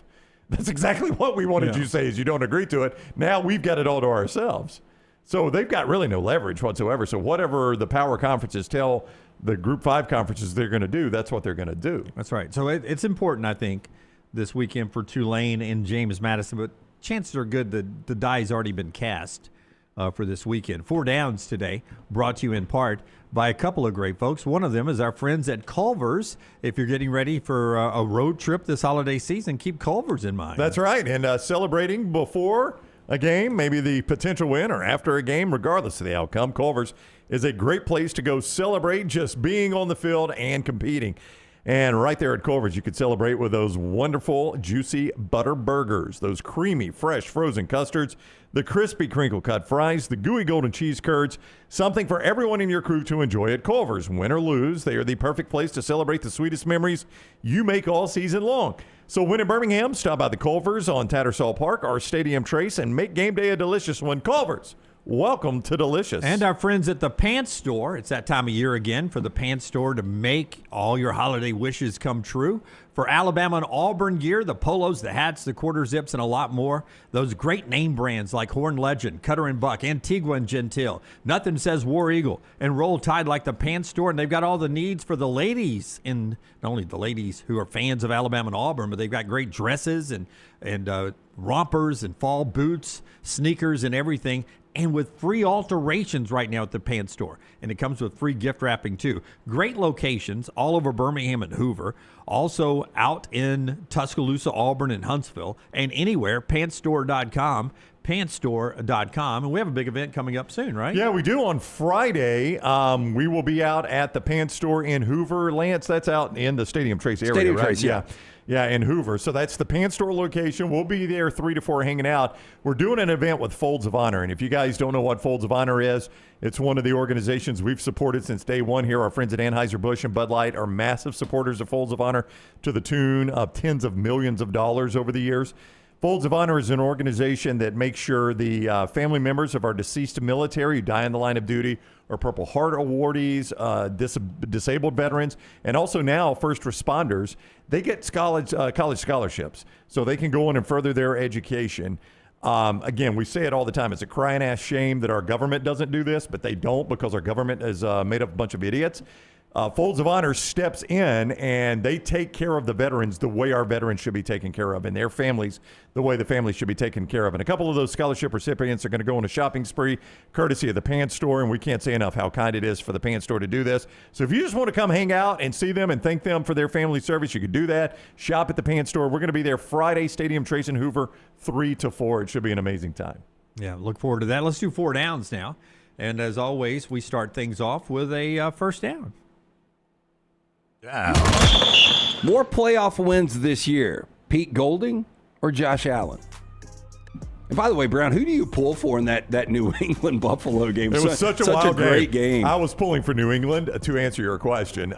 That's exactly what we wanted you to say is you don't agree to it. Now we've got it all to ourselves. So they've got really no leverage whatsoever. So whatever the power conferences tell the Group 5 conferences they're going to do, that's what they're going to do. That's right. So it's important, I think, this weekend for Tulane and James Madison. But chances are good that the die's already been cast for this weekend. 4 Downs today, brought to you in part by a couple of great folks. One of them is our friends at Culver's. If you're getting ready for a road trip this holiday season, keep Culver's in mind. That's right. And celebrating before a game, maybe the potential win, or after a game, regardless of the outcome, Culver's is a great place to go celebrate just being on the field and competing. And right there at Culver's, you could celebrate with those wonderful, juicy butter burgers, those creamy, fresh, frozen custards, the crispy crinkle-cut fries, the gooey golden cheese curds, something for everyone in your crew to enjoy at Culver's. Win or lose, they are the perfect place to celebrate the sweetest memories you make all season long. So when in Birmingham, stop by the Culver's on Tattersall Park or Stadium Trace and make game day a delicious one. Culver's, welcome to delicious. And our friends at the Pants Store. It's that time of year again for the Pants Store to make all your holiday wishes come true. For Alabama and Auburn gear, the polos, the hats, the quarter zips, and a lot more. Those great name brands like Horn Legend, Cutter and Buck, Antigua and Gentile. Nothing says War Eagle and Roll Tide like the Pants Store. And they've got all the needs for the ladies, and not only the ladies who are fans of Alabama and Auburn, but they've got great dresses and rompers and fall boots, sneakers, and everything. And with free alterations right now at the Pants Store. And it comes with free gift wrapping, too. Great locations all over Birmingham and Hoover. Also out in Tuscaloosa, Auburn, and Huntsville. And anywhere, pantsstore.com, pantsstore.com. And we have a big event coming up soon, right? Yeah, we do on Friday. We will be out at the Pants Store in Hoover. Lance, that's out in the Stadium Trace area, Stadium right? Trace, yeah. Yeah, in Hoover. So that's the Pants Store location. We'll be there 3 to 4 hanging out. We're doing an event with Folds of Honor. And if you guys don't know what Folds of Honor is, it's one of the organizations we've supported since day one here. Our friends at Anheuser-Busch and Bud Light are massive supporters of Folds of Honor to the tune of tens of millions of dollars over the years. Folds of Honor is an organization that makes sure the family members of our deceased military who die in the line of duty or Purple Heart awardees, disabled veterans, and also now first responders, they get college scholarships so they can go in and further their education. Again, we say it all the time. It's a crying ass shame that our government doesn't do this, but they don't because our government is made up of a bunch of idiots. Folds of Honor steps in and they take care of the veterans the way our veterans should be taken care of, and their families the way the families should be taken care of. And a couple of those scholarship recipients are going to go on a shopping spree courtesy of the Pants Store, and we can't say enough how kind it is for the Pants Store to do this. So if you just want to come hang out and see them and thank them for their family service, you can do that. Shop at the Pants Store. We're going to be there Friday, Stadium Trace and Hoover, 3 to 4. It should be an amazing time. Yeah, look forward to that. Let's do 4 downs now. And as always, we start things off with a first down. More playoff wins this year, Pete Golding or Josh Allen? And by the way, Brown, who do you pull for in that New England Buffalo game? It was such a great game. I was pulling for New England to answer your question.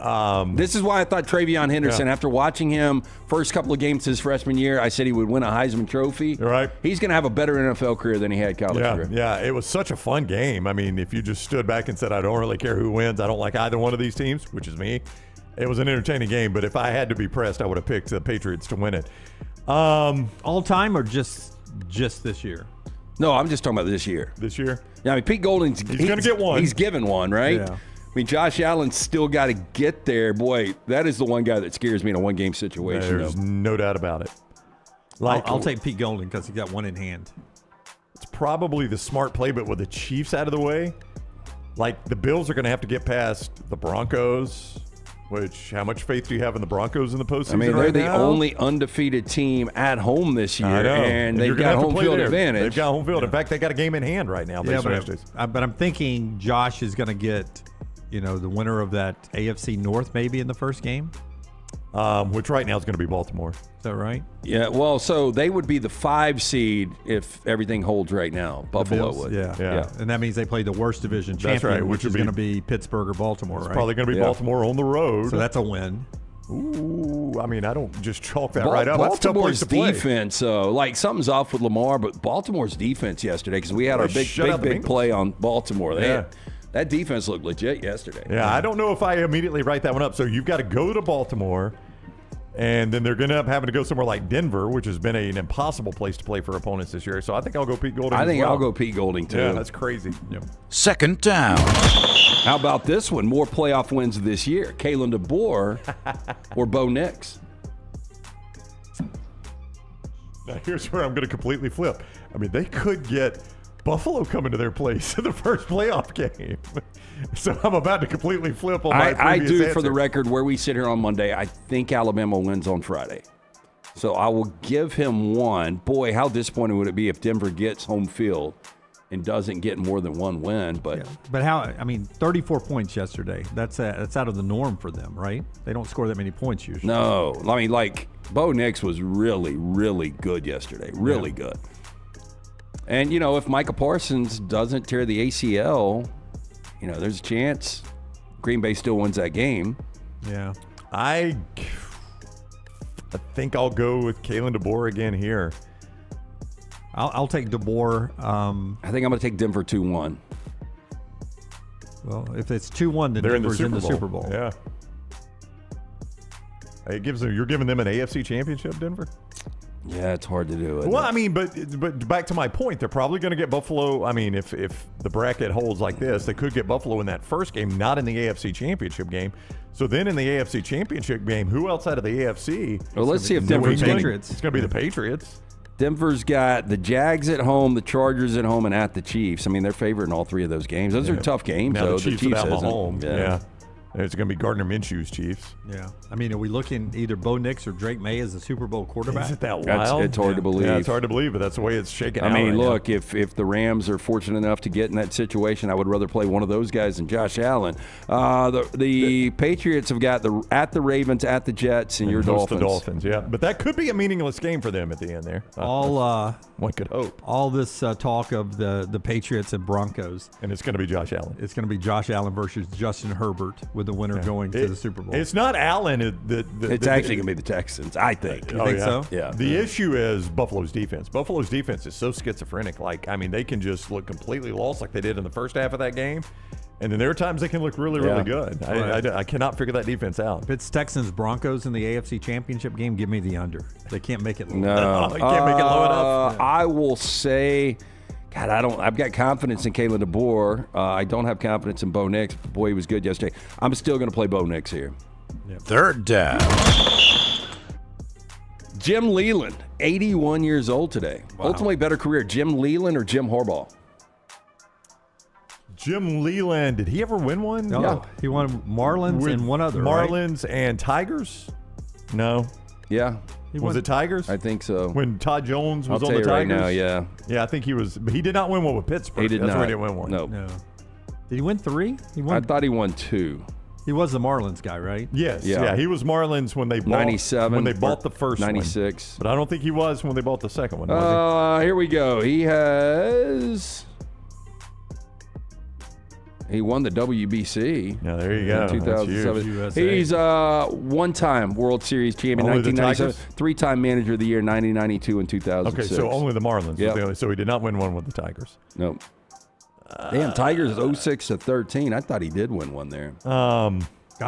This is why I thought Travion Henderson, after watching him first couple of games his freshman year, I said he would win a Heisman Trophy. Right. He's going to have a better NFL career than he had college career. Yeah, it was such a fun game. I mean, if you just stood back and said, I don't really care who wins, I don't like either one of these teams, which is me, it was an entertaining game, but if I had to be pressed, I would have picked the Patriots to win it. All time or just this year? No, I'm just talking about this year. This year? Yeah, I mean, Pete Golding's he's going to get one. He's given one, right? Yeah. I mean, Josh Allen's still got to get there. Boy, that is the one guy that scares me in a one-game situation. There's no doubt about it. I'll take Pete Golding because he got one in hand. It's probably the smart play, but with the Chiefs out of the way, like the Bills are going to have to get past the Broncos. Which, how much faith do you have in the Broncos in the postseason? I mean, they're right the now? only undefeated team at home this year, I know. and they've you're gonna got have to home play field there. advantage. They've got home field. In fact, they got a game in hand right now. Yeah, but I'm thinking Josh is going to get, the winner of that AFC North maybe in the first game. Which right now is going to be Baltimore. Is that right? Yeah, well, so they would be the 5 seed if everything holds right now. Buffalo would. Yeah. And that means they play the worst division champion, That's right, which is going to be Pittsburgh or Baltimore, It's right? probably going to be Baltimore on the road. So that's a win. Ooh, I mean, I don't just chalk that right up. That's a tough place Baltimore's to play. defense, like something's off with Lamar, but Baltimore's defense yesterday, because we had our big play on Baltimore. That defense looked legit yesterday. Yeah, I don't know if I immediately write that one up. So you've got to go to Baltimore, and then they're going to end up having to go somewhere like Denver, which has been an impossible place to play for opponents this year. So I think I'll go Pete Golding. I think as well. I'll go Pete Golding, too. Yeah, that's crazy. Yep. Second down. How about this one? More playoff wins this year. Kalen DeBoer or Bo Nix? Now, here's where I'm going to completely flip. I mean, they could get Buffalo coming to their place in the first playoff game. So I'm about to completely flip on my I previous do, answer. for the record, where we sit here on Monday, I think Alabama wins on Friday. So I will give him one. Boy, how disappointing would it be if Denver gets home field and doesn't get more than one win? But 34 points yesterday. That's out of the norm for them, right? They don't score that many points usually. No. I mean, like, Bo Nix was really, really good yesterday. Really good. And, if Micah Parsons doesn't tear the ACL, there's a chance Green Bay still wins that game. Yeah. I think I'll go with Kalen DeBoer again here. I'll take DeBoer. I think I'm going to take Denver 2-1. Well, if it's 2-1, then They're Denver's in the Super Bowl. Yeah. You're giving them an AFC championship, Denver? Yeah, it's hard to do it. Well, I mean, but back to my point, they're probably going to get Buffalo. I mean, if the bracket holds like this, they could get Buffalo in that first game, not in the AFC championship game. So then in the AFC championship game, who outside of the AFC? Well, let's see if Denver's Patriots. It's going to be the Patriots. Denver's got the Jags at home, the Chargers at home, and at the Chiefs. I mean, they're favored in all 3 of those games. Those are tough games. Now though. the Chiefs isn't. Mahomes. Yeah. It's going to be Gardner Minshew's Chiefs. Yeah. I mean, are we looking either Bo Nix or Drake May as a Super Bowl quarterback? Isn't that wild? It's hard to believe. Yeah, it's hard to believe, but that's the way it's shaking out. I mean, right look, now. if the Rams are fortunate enough to get in that situation, I would rather play one of those guys than Josh Allen. The Patriots have got at the Ravens, at the Jets, and your Dolphins. The Dolphins, yeah. But that could be a meaningless game for them at the end there. One could hope. All this talk of the Patriots and Broncos. And it's going to be Josh Allen. It's going to be Josh Allen versus Justin Herbert, with the winner going to the Super Bowl. It's not Allen. It's actually going to be the Texans, I think. You think so? Yeah. The issue is Buffalo's defense. Buffalo's defense is so schizophrenic. They can just look completely lost like they did in the first half of that game. And then there are times they can look really, really good. Right. I cannot figure that defense out. If it's Texans-Broncos in the AFC Championship game, give me the under. They can't make it low. No. They can't make it low enough. I will say, God, I've got confidence in Kalen DeBoer. I don't have confidence in Bo Nix. Boy, he was good yesterday. I'm still going to play Bo Nix here. Yep. Third down. Jim Leland, 81 years old today. Wow. Ultimately better career, Jim Leland or Jim Harbaugh? Jim Leland, did he ever win one? No, Yeah. he won Marlins and one other, Marlins and Tigers? No. Yeah. Was it Tigers? I think so. When Todd Jones was I'll on tell the you Tigers? right now, yeah. Yeah, I think he was. But he did not win one with Pittsburgh. He did That's not. where he didn't win one. No. No. Did he win 3? He I won. thought he won 2. He was the Marlins guy, right? Yes. Yeah. Yeah. He was Marlins when they bought 97. when they bought the first 96. one. But I don't think he was when they bought the second one. Was Here we go. He won the WBC. Yeah, there you go. In 2007. That's He's one-time World Series champion, Only the 1997. 3-time Manager of the Year, 1992 and 2006. Okay, so only the Marlins. Yep. So he did not win one with the Tigers. Nope. Damn, Tigers 06 to 13. I thought he did win one there. God,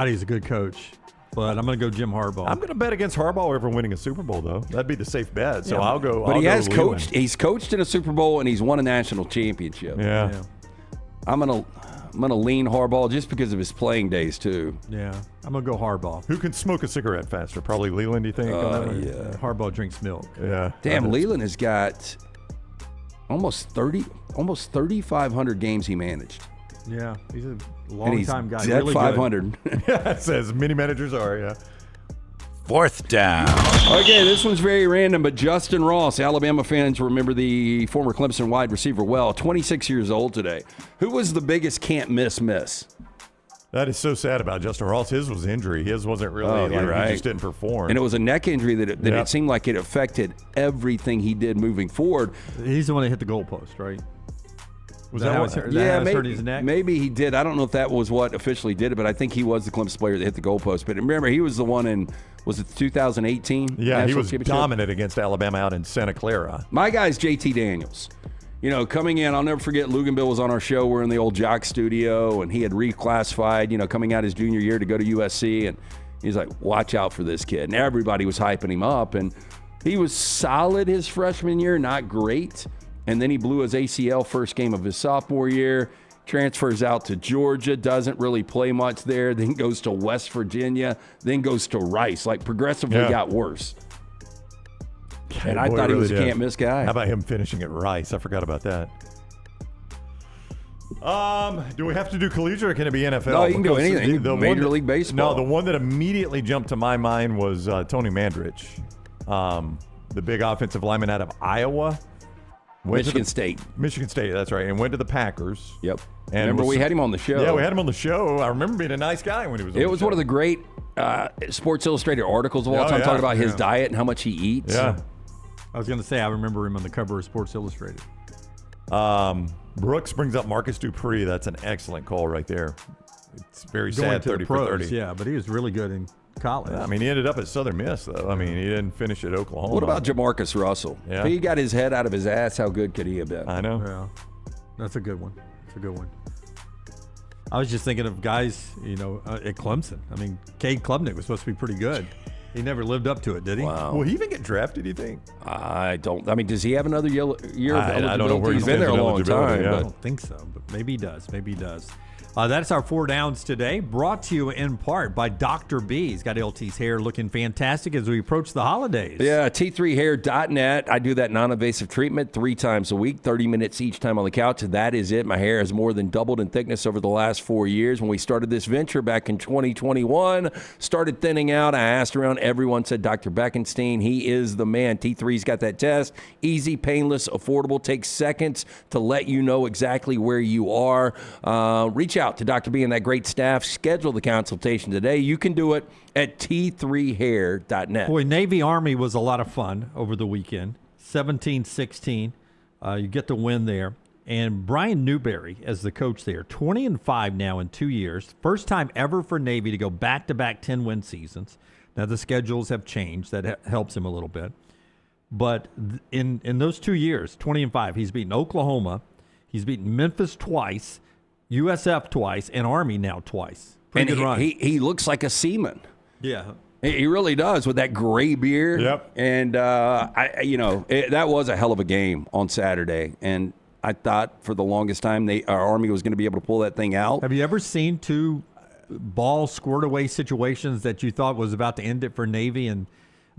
he's a good coach. But I'm going to go Jim Harbaugh. I'm going to bet against Harbaugh ever winning a Super Bowl, though. That'd be the safe bet. So I'll go. But I'll he go has Leland. coached. He's coached in a Super Bowl and he's won a national championship. Yeah. I'm gonna lean Harbaugh just because of his playing days too. Yeah, I'm gonna go Harbaugh. Who can smoke a cigarette faster? Probably Leland. Do you think? Yeah. Harbaugh drinks milk. Yeah. Damn, Leland has got almost 3,500 games he managed. Yeah, he's a And long he's time guy. dead Really 500. Yeah, it says many managers are. Yeah. Fourth down. Okay, this one's very random, but Justin Ross, Alabama fans remember the former Clemson wide receiver well, 26 years old today. Who was the biggest can't miss? That is so sad about Justin Ross. His was injury. His wasn't really. You're right. He just didn't perform. And it was a neck injury that it seemed like it affected everything he did moving forward. He's the one that hit the goalpost, right? Was that how what? maybe, his neck? maybe he did. I don't know if that was what officially did it, but I think he was the Clemson player that hit the goalpost. But remember, he was the one in, was it 2018? Yeah, he National was Championship? dominant against Alabama out in Santa Clara. My guy's JT Daniels. You know, coming in, I'll never forget, Luganville was on our show. We're in the old Jock studio, and he had reclassified, coming out his junior year to go to USC. And he's like, watch out for this kid. And everybody was hyping him up. And he was solid his freshman year, not great. And then he blew his ACL first game of his sophomore year, transfers out to Georgia, doesn't really play much there, then goes to West Virginia, then goes to Rice. Like, progressively got worse. And I thought he was a can't-miss guy. How about him finishing at Rice? I forgot about that. Do we have to do collegiate or can it be NFL? No, you can do anything. Major League Baseball. No, the one that immediately jumped to my mind was Tony Mandrich, the big offensive lineman out of Iowa. Michigan State, that's right. And went to the Packers. Yep. And remember, we had him on the show. Yeah, we had him on the show. I remember being a nice guy when he was on It the was show. one of the great Sports Illustrated articles of all time, talking about his diet and how much he eats. Yeah. I was going to say, I remember him on the cover of Sports Illustrated. Brooks brings up Marcus Dupree. That's an excellent call right there. It's very sad, 30 for 30. Yeah, but he was really good in college. I mean, he ended up at Southern Miss, though. I mean, he didn't finish at Oklahoma. What about Jamarcus Russell? Yeah. If he got his head out of his ass, how good could he have been? I know. Yeah, that's a good one. I was just thinking of guys, at Clemson. I mean, Cade Klubnik was supposed to be pretty good. He never lived up to it, did he? Wow. Will he even get drafted, do you think? I don't. I mean, does he have another year of eligibility? I don't know where he's been there a long time. Yeah. I don't think so, but maybe he does. That's our 4 downs today, brought to you in part by Dr. B. He's got LT's hair looking fantastic as we approach the holidays. Yeah, T3hair.net. I do that non-invasive treatment 3 times a week, 30 minutes each time on the couch. That is it. My hair has more than doubled in thickness over the last 4 years. When we started this venture back in 2021, started thinning out. I asked around. Everyone said Dr. Beckenstein. He is the man. T3's got that test. Easy, painless, affordable. Takes seconds to let you know exactly where you are. Reach out to Dr. B and that great staff. Schedule the consultation today. You can do it at T3hair.net. Boy, Navy Army was a lot of fun over the weekend. 17-16. You get the win there. And Brian Newberry as the coach there, 20-5 now in 2 years. First time ever for Navy to go back-to-back 10-win seasons. Now the schedules have changed. That helps him a little bit. But in those 2 years, 20-5, he's beaten Oklahoma. He's beaten Memphis twice. USF twice, and Army now twice. Pretty And good run. he looks like a seaman. Yeah. He really does with that gray beard. Yep. And that was a hell of a game on Saturday. And I thought for the longest time our Army was going to be able to pull that thing out. Have you ever seen two ball squirt away situations that you thought was about to end it for Navy? And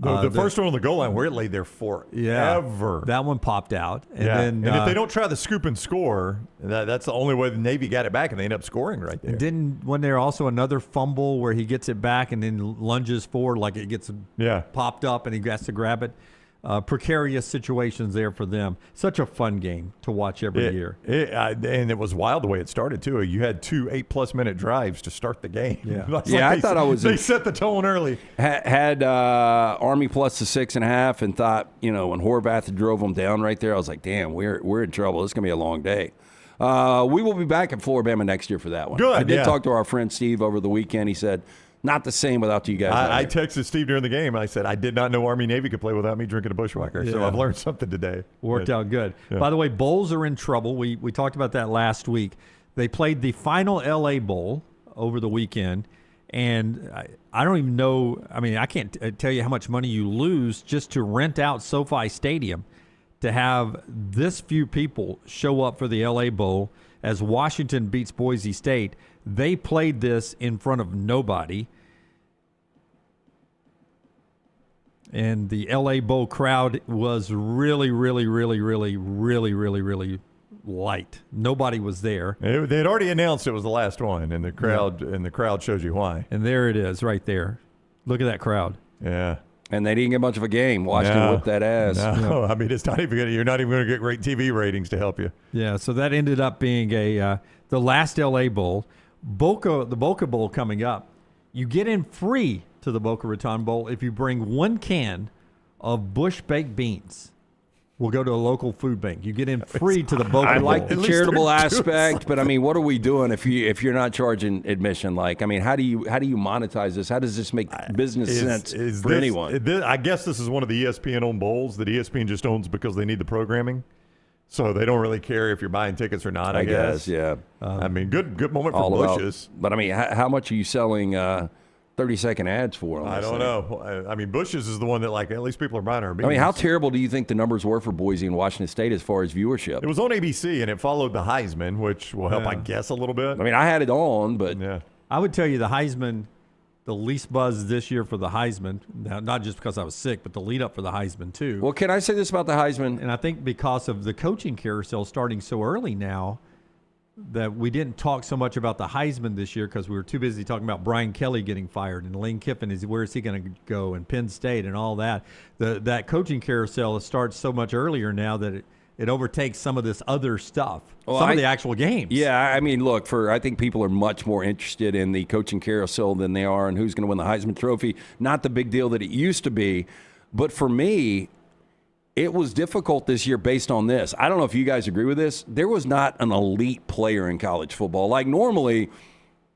the first one on the goal line where it laid there forever. That one popped out. And And then if they don't try the scoop and score, that's the only way the Navy got it back, and they end up scoring right there. Wasn't there also another fumble where he gets it back and then lunges forward like it gets popped up and he has to grab it? Precarious situations there for them. Such a fun game to watch every year. And it was wild the way it started, too. You had 2 8+ minute drives to start the game. Yeah, I thought they set the tone early. Had Army plus the 6.5 and thought, when Horvath drove them down right there, I was like, damn, we're in trouble. This is going to be a long day. We will be back at Floribama next year for that one. Good, I did talk to our friend Steve over the weekend. He said, not the same without you guys. I texted Steve during the game. I said, I did not know Army-Navy could play without me drinking a Bushwhacker. So I've learned something today. Worked out good. Yeah. By the way, bowls are in trouble. We talked about that last week. They played the final LA Bowl over the weekend, and I don't even know. I mean, I can't tell you how much money you lose just to rent out SoFi Stadium to have this few people show up for the LA Bowl as Washington beats Boise State. They played this in front of nobody. And the LA Bowl crowd was really, really, really, really, really, really, really light. Nobody was there. They had already announced it was the last one, and the crowd shows you why. And there it is right there. Look at that crowd. Yeah. And they didn't get much of a game. Washington whipped that ass. No, I mean, it's not even you're not even going to get great TV ratings to help you. Yeah, so that ended up being the last LA Bowl. The Boca Bowl coming up. You get in free to the Boca Raton Bowl if you bring 1 can of Bush baked beans. We'll go to a local food bank. You get in free to the Boca Bowl. I like the charitable aspect, but I mean, what are we doing if you're not charging admission? Like, I mean, how do you monetize this? How does this make business sense for anyone? I guess this is one of the ESPN-owned bowls that ESPN just owns because they need the programming. So they don't really care if you're buying tickets or not, I guess. Yeah. I mean, good moment for Bush's. But, I mean, how much are you selling 30-second ads for? I don't know. I mean, Bush's is the one that, at least people are buying our beans. I mean, how terrible do you think the numbers were for Boise and Washington State as far as viewership? It was on ABC, and it followed the Heisman, which will help, I guess, a little bit. I mean, I had it on, but... Yeah. I would tell you the Heisman, the least buzz this year for the Heisman, now, not just because I was sick, but the lead up for the Heisman, too. Well, can I say this about the Heisman? And I think because of the coaching carousel starting so early now, that we didn't talk so much about the Heisman this year because we were too busy talking about Brian Kelly getting fired and Lane Kiffin where is he going to go and Penn State and all that. That coaching carousel starts so much earlier now that it overtakes some of this other stuff, some of the actual games. Yeah, I mean, look, I think people are much more interested in the coaching carousel than they are in who's going to win the Heisman Trophy. Not the big deal that it used to be, but for me, it was difficult this year based on this. I don't know if you guys agree with this. There was not an elite player in college football. Like normally,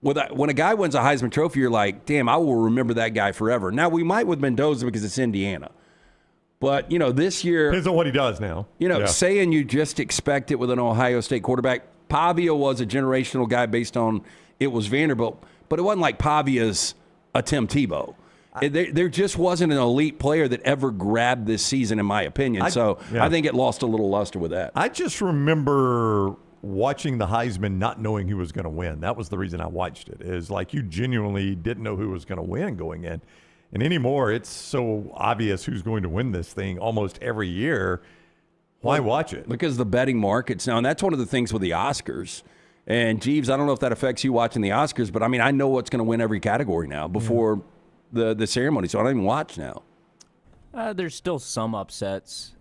when a guy wins a Heisman Trophy, you're like, damn, I will remember that guy forever. Now, we might with Mendoza because it's Indiana. But, this year... Depends on what he does now. Saying you just expect it with an Ohio State quarterback. Pavia was a generational guy based on it was Vanderbilt. But it wasn't like Pavia's a Tim Tebow. There just wasn't an elite player that ever grabbed this season, in my opinion. I think it lost a little luster with that. I just remember watching the Heisman not knowing who was going to win. That was the reason I watched it, is like you genuinely didn't know who was going to win going in. And anymore, it's so obvious who's going to win this thing almost every year. Why watch it? Because the betting markets now, and that's one of the things with the Oscars. And, Jeeves, I don't know if that affects you watching the Oscars, but, I mean, I know what's going to win every category now before the ceremony, so I don't even watch now. There's still some upsets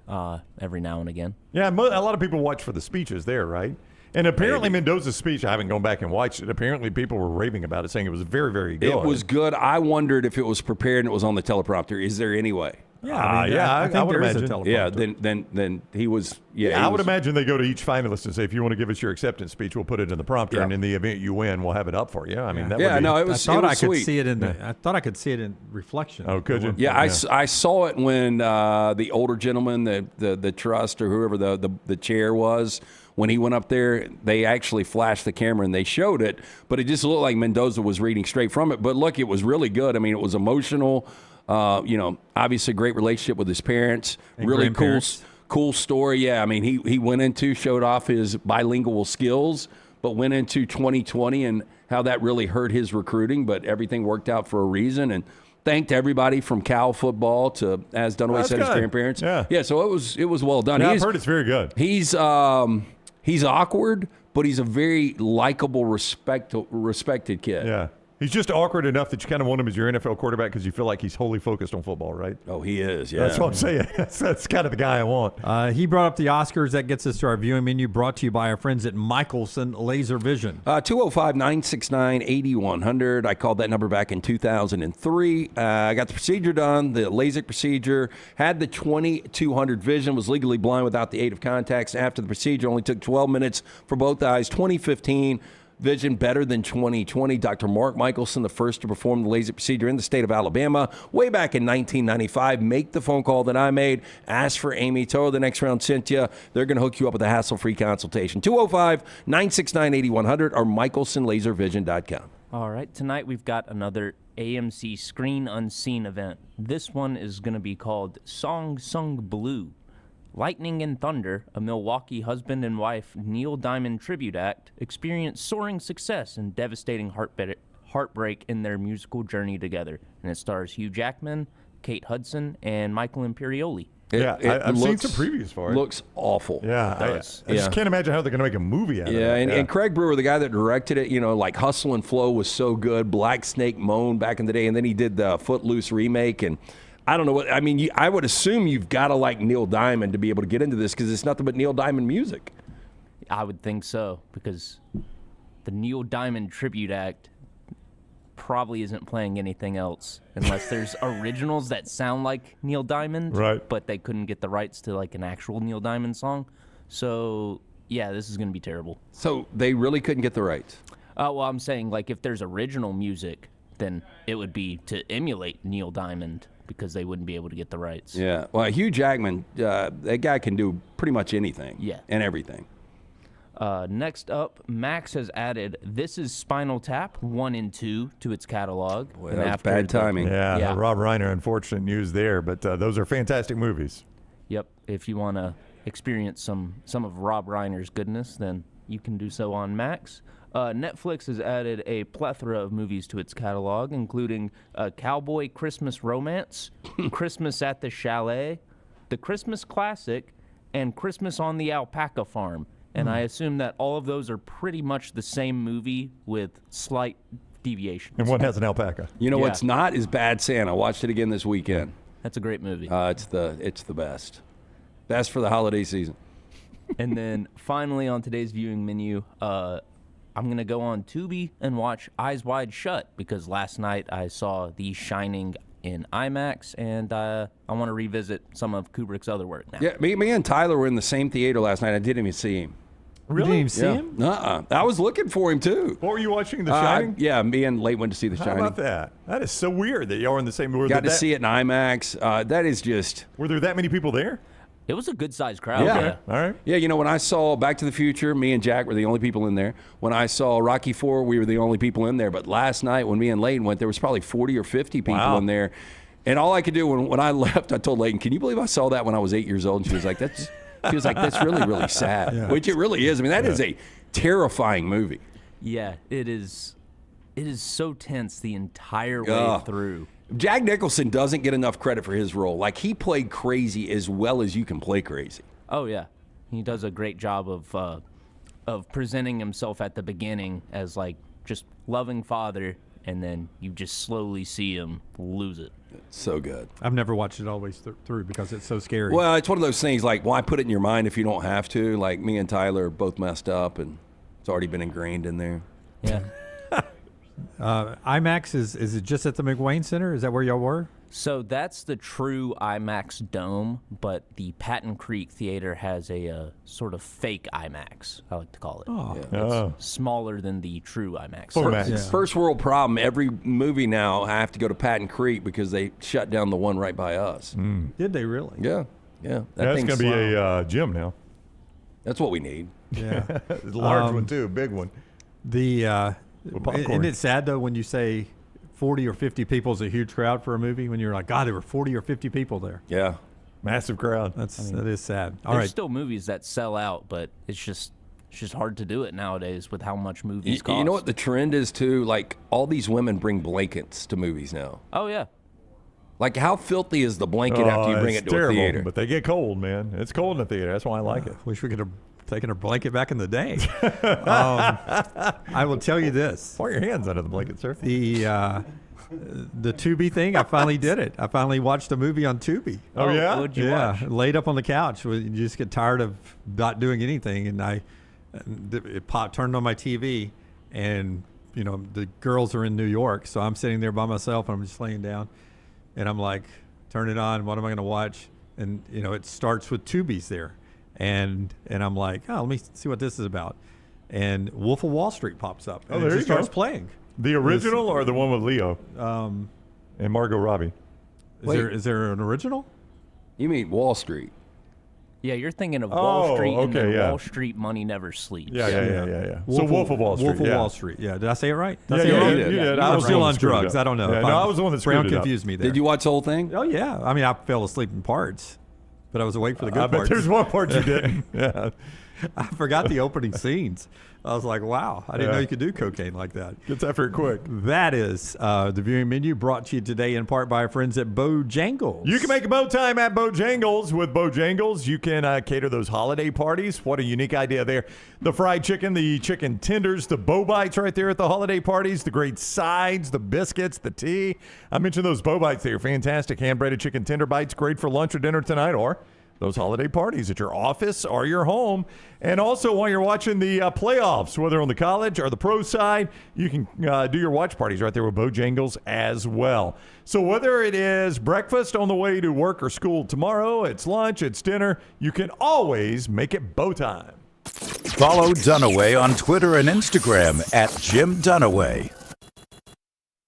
every now and again. Yeah, a lot of people watch for the speeches there, right? And apparently Mendoza's speech, I haven't gone back and watched it. Apparently people were raving about it, saying it was very, very good. It was good. I wondered if it was prepared and it was on the teleprompter. Is there any way? Yeah, I would imagine. Yeah, then he was. I would imagine they go to each finalist and say, if you want to give us your acceptance speech, we'll put it in the prompter, and in the event you win, we'll have it up for you. I mean, that would be, no, it was. I thought I sweet. could see it in I thought I could see it in reflection. Oh, could you? Yeah, I saw it when the older gentleman, the trust or whoever the chair was when he went up there, they actually flashed the camera and they showed it, but it just looked like Mendoza was reading straight from it. But look, it was really good. I mean, it was emotional. Obviously great relationship with his parents. And really grandparents. cool story. Yeah, I mean, he showed off his bilingual skills, but went into 2020 and how that really hurt his recruiting, but everything worked out for a reason. And thanked everybody from Cal football to, as Dunaway said, his grandparents. Yeah, so it was well done. Yeah, I've heard it's very good. He's awkward, but he's a very likable, respected kid. Yeah. He's just awkward enough that you kind of want him as your NFL quarterback because you feel like he's wholly focused on football, right? Oh, he is, yeah. That's what I'm saying. That's kind of the guy I want. He brought up the Oscars. That gets us to our viewing menu, brought to you by our friends at Michelson Laser Vision. 205-969-8100. I called that number back in 2003. I got the procedure done, the LASIK procedure, had the 2200 vision, was legally blind without the aid of contacts. After the procedure, only took 12 minutes for both eyes. 2015 vision better than 2020. Dr. Mark Michelson, the first to perform the LASIK procedure in the state of Alabama, way back in 1995. Make the phone call that I made. Ask for Amy Toa. The next round, Cynthia. They're going to hook you up with a hassle-free consultation. 205-969-8100 or michelsonlaservision.com. All right, tonight we've got another AMC Screen Unseen event. This one is going to be called Song Sung Blue. Lightning and Thunder, a Milwaukee husband and wife Neil Diamond tribute act, experienced soaring success and devastating heartbreak in their musical journey together. And it stars Hugh Jackman, Kate Hudson, and Michael Imperioli. I've seen some previews for it. Looks awful. Yeah, I just can't imagine how they're going to make a movie out of it. And Craig Brewer, the guy that directed it, like Hustle and Flow was so good. Black Snake Moan back in the day, and then he did the Footloose remake. And I don't know what, I would assume you've got to like Neil Diamond to be able to get into this because it's nothing but Neil Diamond music. I would think so, because the Neil Diamond tribute act probably isn't playing anything else unless there's originals that sound like Neil Diamond, right? But they couldn't get the rights to like an actual Neil Diamond song. So yeah, this is going to be terrible. So they really couldn't get the rights? Well, I'm saying like if there's original music, then it would be to emulate Neil Diamond because they wouldn't be able to get the rights. Yeah. Well, Hugh Jackman, that guy can do pretty much anything. Yeah. And everything. Next up, Max has added This Is Spinal Tap 1 and 2 to its catalog. Boy, that was bad timing. Yeah, Rob Reiner, unfortunate news there, but those are fantastic movies. Yep. If you want to experience some of Rob Reiner's goodness, then you can do so on Max. Netflix has added a plethora of movies to its catalog, including Cowboy Christmas Romance, Christmas at the Chalet, The Christmas Classic, and Christmas on the Alpaca Farm. And I assume that all of those are pretty much the same movie with slight deviations. And one has an alpaca. You know what's not is Bad Santa. I watched it again this weekend. That's a great movie. It's the best. Best for the holiday season. And then finally on today's viewing menu, I'm going to go on Tubi and watch Eyes Wide Shut because last night I saw The Shining in IMAX, and I want to revisit some of Kubrick's other work now. Yeah, me and Tyler were in the same theater last night. I didn't even see him. Really? You didn't even see him? I was looking for him, too. What were you watching, The Shining? Yeah, me and Late went to see The Shining. How about that? That is so weird that y'all were in the same... Got to see it in IMAX. That is just... Were there that many people there? It was a good-sized crowd. Yeah. All right. Yeah, when I saw Back to the Future, me and Jack were the only people in there. When I saw Rocky IV, we were the only people in there. But last night, when me and Layton went, there was probably 40 or 50 people in there. And all I could do when I left, I told Layton, "Can you believe I saw that when I was 8 years old?" And she was like, "That's really, really sad." Yeah. Which it really is. I mean, that is a terrifying movie. Yeah, it is. It is so tense the entire way through. Jack Nicholson doesn't get enough credit for his role. Like, he played crazy as well as you can play crazy. Oh yeah, he does a great job of presenting himself at the beginning as like just loving father, and then you just slowly see him lose it. It's so good. I've never watched it all the way through because it's so scary. Well, it's one of those things like, why put it in your mind if you don't have to? Like, me and Tyler are both messed up, and it's already been ingrained in there. Yeah. IMAX, is it just at the McWayne Center? Is that where y'all were? So that's the true IMAX dome, but the Patton Creek Theater has a sort of fake IMAX, I like to call it. It's smaller than the true IMAX. First world problem. Every movie now I have to go to Patton Creek because they shut down the one right by us. Did they really? Yeah. Yeah. That's going to be a gym now. That's what we need. Yeah. It's a large one, too, big one. Isn't it sad, though, when you say 40 or 50 people is a huge crowd for a movie, when you're like, God, there were 40 or 50 people there. Yeah. Massive crowd. That is sad. All There's right. still movies that sell out, but it's just hard to do it nowadays with how much movies cost. You know what the trend is, too? Like, all these women bring blankets to movies now. Oh, yeah. Like, how filthy is the blanket after you bring it to terrible, a theater? But they get cold, man. It's cold in the theater. That's why I like it. Wish we could have taken a blanket back in the day. I will tell you this. Pour your hands under the blanket, sir. The Tubi thing, I finally did it. I finally watched a movie on Tubi. Oh, yeah? What'd you watch? Laid up on the couch. You just get tired of not doing anything, and it turned on my TV, and the girls are in New York, so I'm sitting there by myself, and I'm just laying down, and I'm like, turn it on. What am I going to watch? And it starts with Tubi's there, and I'm like, oh, let me see what this is about. And Wolf of Wall Street pops up, and it just starts playing. The original or the one with Leo and Margot Robbie? Is there an original? You mean Wall Street? Yeah, you're thinking of Wall Street, and okay, then Wall Street Money Never Sleeps. Yeah. So Wolf of Wall Street. Wolf of Wall Street. Yeah, did I say it right? You did. I was still on drugs. I don't know. Yeah, I was the one that screwed it up. confused me there. Did you watch the whole thing? Oh yeah. I mean, I fell asleep in parts, but I was awake for the good I bet parts. there's one part you didn't. Yeah. I forgot the opening scenes. I was like, wow, I didn't know you could do cocaine like that. Gets after it quick. That is the viewing menu brought to you today in part by our friends at Bojangles. You can make a bow time at Bojangles. With Bojangles, you can cater those holiday parties. What a unique idea there. The fried chicken, the chicken tenders, the bow bites right there at the holiday parties, the great sides, the biscuits, the tea. I mentioned those bow bites there. Fantastic hand-breaded chicken tender bites. Great for lunch or dinner tonight or those holiday parties at your office or your home. And also while you're watching the playoffs, whether on the college or the pro side, you can do your watch parties right there with Bojangles as well. So whether it is breakfast on the way to work or school tomorrow, it's lunch, it's dinner, you can always make it bow time. Follow Dunaway on Twitter and Instagram at Jim Dunaway.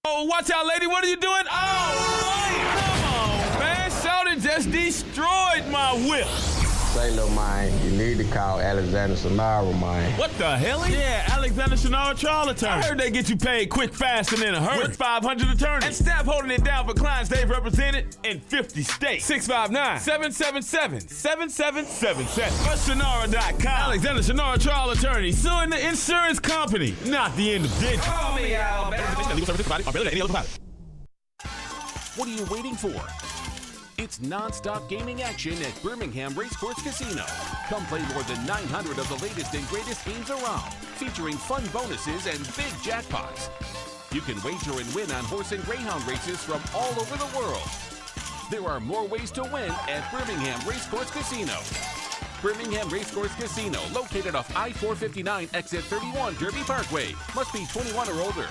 Oh, watch out, lady. What are you doing? Oh, wait. Come on, man. Shouting just destroyed my whip. Say, little man, you need to call Alexander Sonara, man. What the hell? Yeah, Alexander Sonara trial attorney. I heard they get you paid quick, fast, and in a hurry. With 500 attorneys. And staff holding it down for clients they've represented in 50 states. 659-777-7777. Or Sonara.com. Alexander Sonara trial attorney suing the insurance company, not the individual. Call me, Alabama. What are you waiting for? It's non-stop gaming action at Birmingham Racecourse Casino. Come play more than 900 of the latest and greatest games around, featuring fun bonuses and big jackpots. You can wager and win on horse and greyhound races from all over the world. There are more ways to win at Birmingham Racecourse Casino. Birmingham Racecourse Casino, located off I-459, exit 31, Derby Parkway. Must be 21 or older.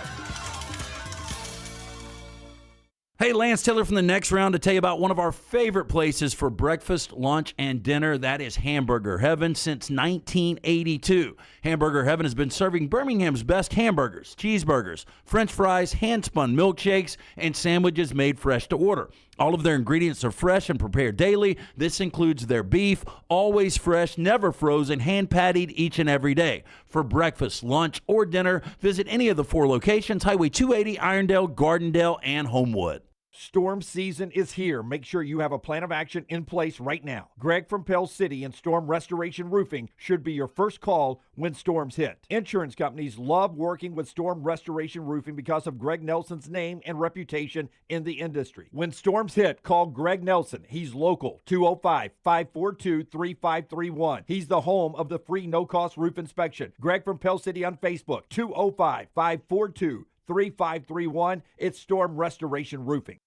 Hey, Lance Taylor from the Next Round to tell you about one of our favorite places for breakfast, lunch, and dinner. That is Hamburger Heaven since 1982. Hamburger Heaven has been serving Birmingham's best hamburgers, cheeseburgers, French fries, hand-spun milkshakes, and sandwiches made fresh to order. All of their ingredients are fresh and prepared daily. This includes their beef, always fresh, never frozen, hand-pattied each and every day. For breakfast, lunch, or dinner, visit any of the 4 locations, Highway 280, Irondale, Gardendale, and Homewood. Storm season is here. Make sure you have a plan of action in place right now. Greg from Pell City and Storm Restoration Roofing should be your first call when storms hit. Insurance companies love working with Storm Restoration Roofing because of Greg Nelson's name and reputation in the industry. When storms hit, call Greg Nelson. He's local, 205-542-3531. He's the home of the free no-cost roof inspection. Greg from Pell City on Facebook, 205-542-3531. It's Storm Restoration Roofing.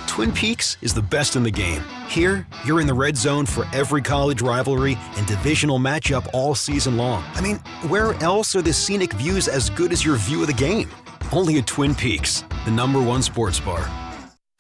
Twin Peaks is the best in the game. Here, you're in the red zone for every college rivalry and divisional matchup all season long. I mean, where else are the scenic views as good as your view of the game? Only at Twin Peaks, the #1 sports bar.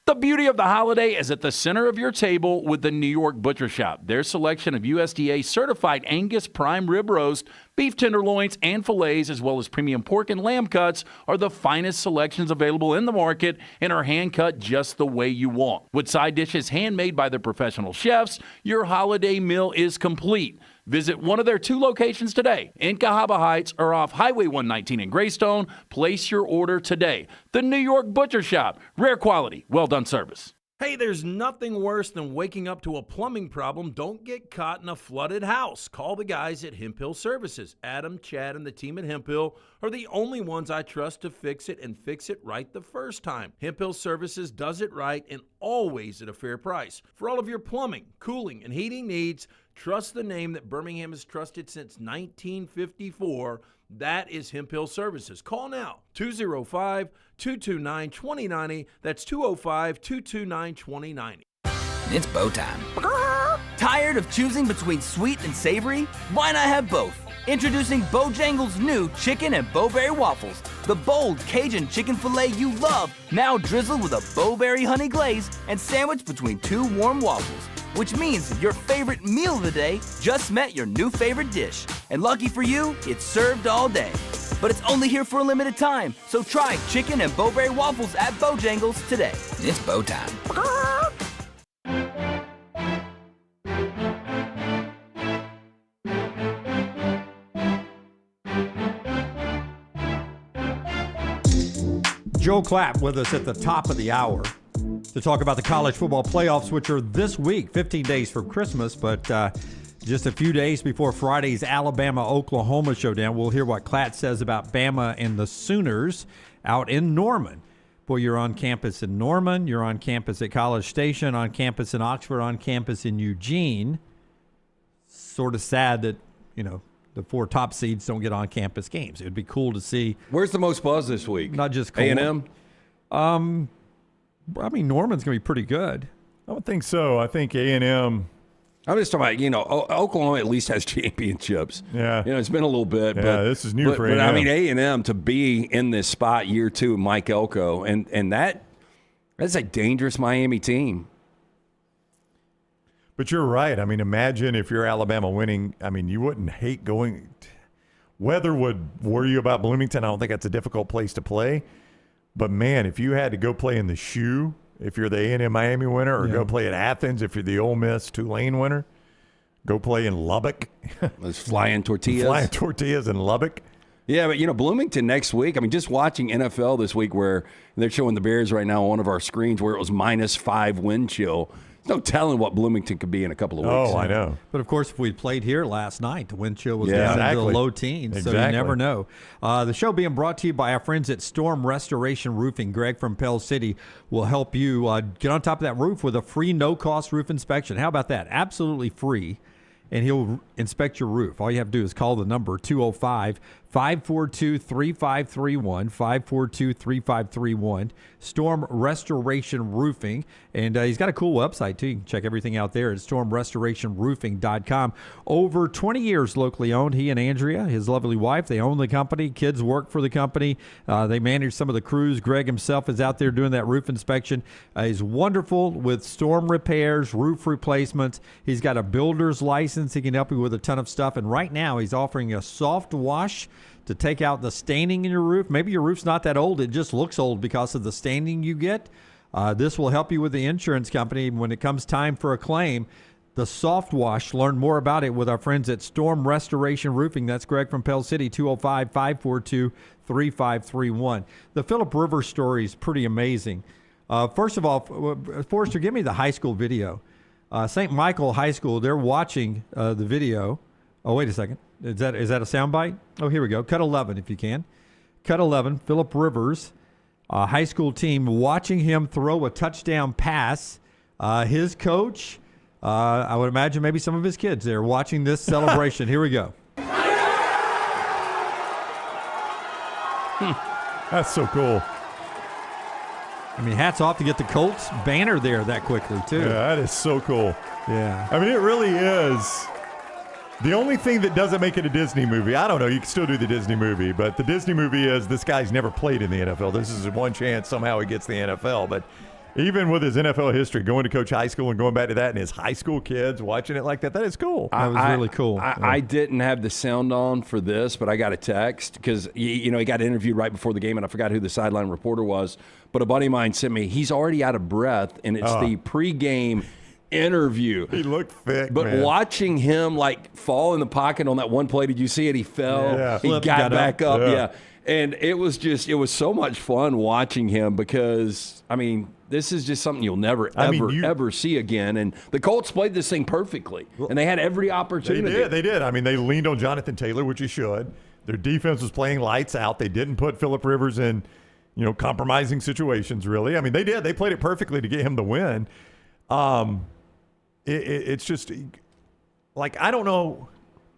The beauty of the holiday is at the center of your table with the New York Butcher Shop. Their selection of USDA certified Angus prime rib roast, beef tenderloins, and fillets, as well as premium pork and lamb cuts, are the finest selections available in the market and are hand-cut just the way you want. With side dishes handmade by the professional chefs, your holiday meal is complete. Visit one of their 2 locations today in Cahaba Heights or off Highway 119 in Greystone. Place your order today. The New York Butcher Shop. Rare quality, well done service. Hey, there's nothing worse than waking up to a plumbing problem. Don't get caught in a flooded house. Call the guys at Hemp Hill Services. Adam, Chad, and the team at Hemp Hill are the only ones I trust to fix it and fix it right the first time. Hemp Hill Services does it right and always at a fair price. For all of your plumbing, cooling, and heating needs, trust the name that Birmingham has trusted since 1954. That is Hemp Hill Services. Call now, 205-229-2090. That's 205-229-2090. It's bow time. Tired of choosing between sweet and savory? Why not have both? Introducing Bojangles' new chicken and bowberry waffles. The bold Cajun chicken filet you love, now drizzled with a bowberry honey glaze and sandwiched between 2 warm waffles. Which means your favorite meal of the day just met your new favorite dish. And lucky for you, it's served all day. But it's only here for a limited time, so try chicken and bowberry waffles at Bojangles today. It's bow time. Joel Klatt with us at the top of the hour to talk about the college football playoffs, which are this week, 15 days from Christmas, but just a few days before Friday's Alabama-Oklahoma showdown. We'll hear what Klatt says about Bama and the Sooners out in Norman. Boy, you're on campus in Norman, you're on campus at College Station, on campus in Oxford, on campus in Eugene. Sort of sad that, the 4 top seeds don't get on-campus games. It would be cool to see. Where's the most buzz this week? Not just A&M? Norman's going to be pretty good. I would think so. I think A&M. I'm just talking about, Oklahoma at least has championships. Yeah. It's been a little bit. Yeah, but this is new for A&M. A&M. I mean, A&M to be in this spot year 2, Mike Elko, and that's a dangerous Miami team. But you're right. I mean, imagine if you're Alabama winning. I mean, you wouldn't hate going. Weather would worry you about Bloomington. I don't think that's a difficult place to play. But, man, if you had to go play in the shoe, if you're the A&M Miami winner, or go play at Athens, if you're the Ole Miss Tulane winner, go play in Lubbock. Those flying tortillas. Flying tortillas in Lubbock. Yeah, but, Bloomington next week, I mean, just watching NFL this week where they're showing the Bears right now on one of our screens where it was -5 wind chill. There's no telling what Bloomington could be in a couple of weeks. Oh, I know. But, of course, if we played here last night, the wind chill was Yeah, down into exactly. the low teens, so you never know. The show being brought to you by our friends at Storm Restoration Roofing. Greg from Pell City will help you get on top of that roof with a free, no-cost roof inspection. How about that? Absolutely free. And he'll inspect your roof. All you have to do is call the number 205-542-3531, 542-3531, Storm Restoration Roofing. And he's got a cool website, too. You can check everything out there at stormrestorationroofing.com. Over 20 years locally owned. He and Andrea, his lovely wife, they own the company. Kids work for the company. They manage some of the crews. Greg himself is out there doing that roof inspection. He's wonderful with storm repairs, roof replacements. He's got a builder's license. He can help you with a ton of stuff. And right now, he's offering a soft wash to take out the staining in your roof. Maybe your roof's not that old. It just looks old because of the staining you get. This will help you with the insurance company when it comes time for a claim. The soft wash, learn more about it with our friends at Storm Restoration Roofing. That's Greg from Pell City, 205-542-3531. The Phillip Rivers story is pretty amazing. First of all, Forrester, give me the high school video. St. Michael High School, they're watching the video. Oh, wait a second. Is that a soundbite? Oh, here we go. Cut 11, if you can. Cut 11, Phillip Rivers, high school team watching him throw a touchdown pass. His coach, I would imagine maybe some of his kids there watching this celebration. Here we go. That's so cool. I mean, hats off to get the Colts banner there that quickly, too. Yeah, that is so cool. Yeah. I mean, it really is. The only thing that doesn't make it a Disney movie, I don't know, you can still do the Disney movie, but the Disney movie is this guy's never played in the NFL. This is one chance somehow he gets the NFL. But even with his NFL history, going to coach high school and going back to that and his high school kids watching it like that, that is cool. That was really cool. I didn't have the sound on for this, but I got a text because, he got interviewed right before the game, and I forgot who the sideline reporter was. But a buddy of mine sent me, he's already out of breath, and it's the pregame interview. He looked thick, but man. watching him like fall in the pocket on that one play, did you see it? He fell. Yeah. He Flipped, got back up. Yeah. Yeah. And it was so much fun watching him because, I mean, this is just something you'll never, ever see again. And the Colts played this thing perfectly, and they had every opportunity. They did. I mean, they leaned on Jonathan Taylor, which you should. Their defense was playing lights out. They didn't put Phillip Rivers in, compromising situations, really. I mean, they did. They played it perfectly to get him the win. It's just, like, I don't know.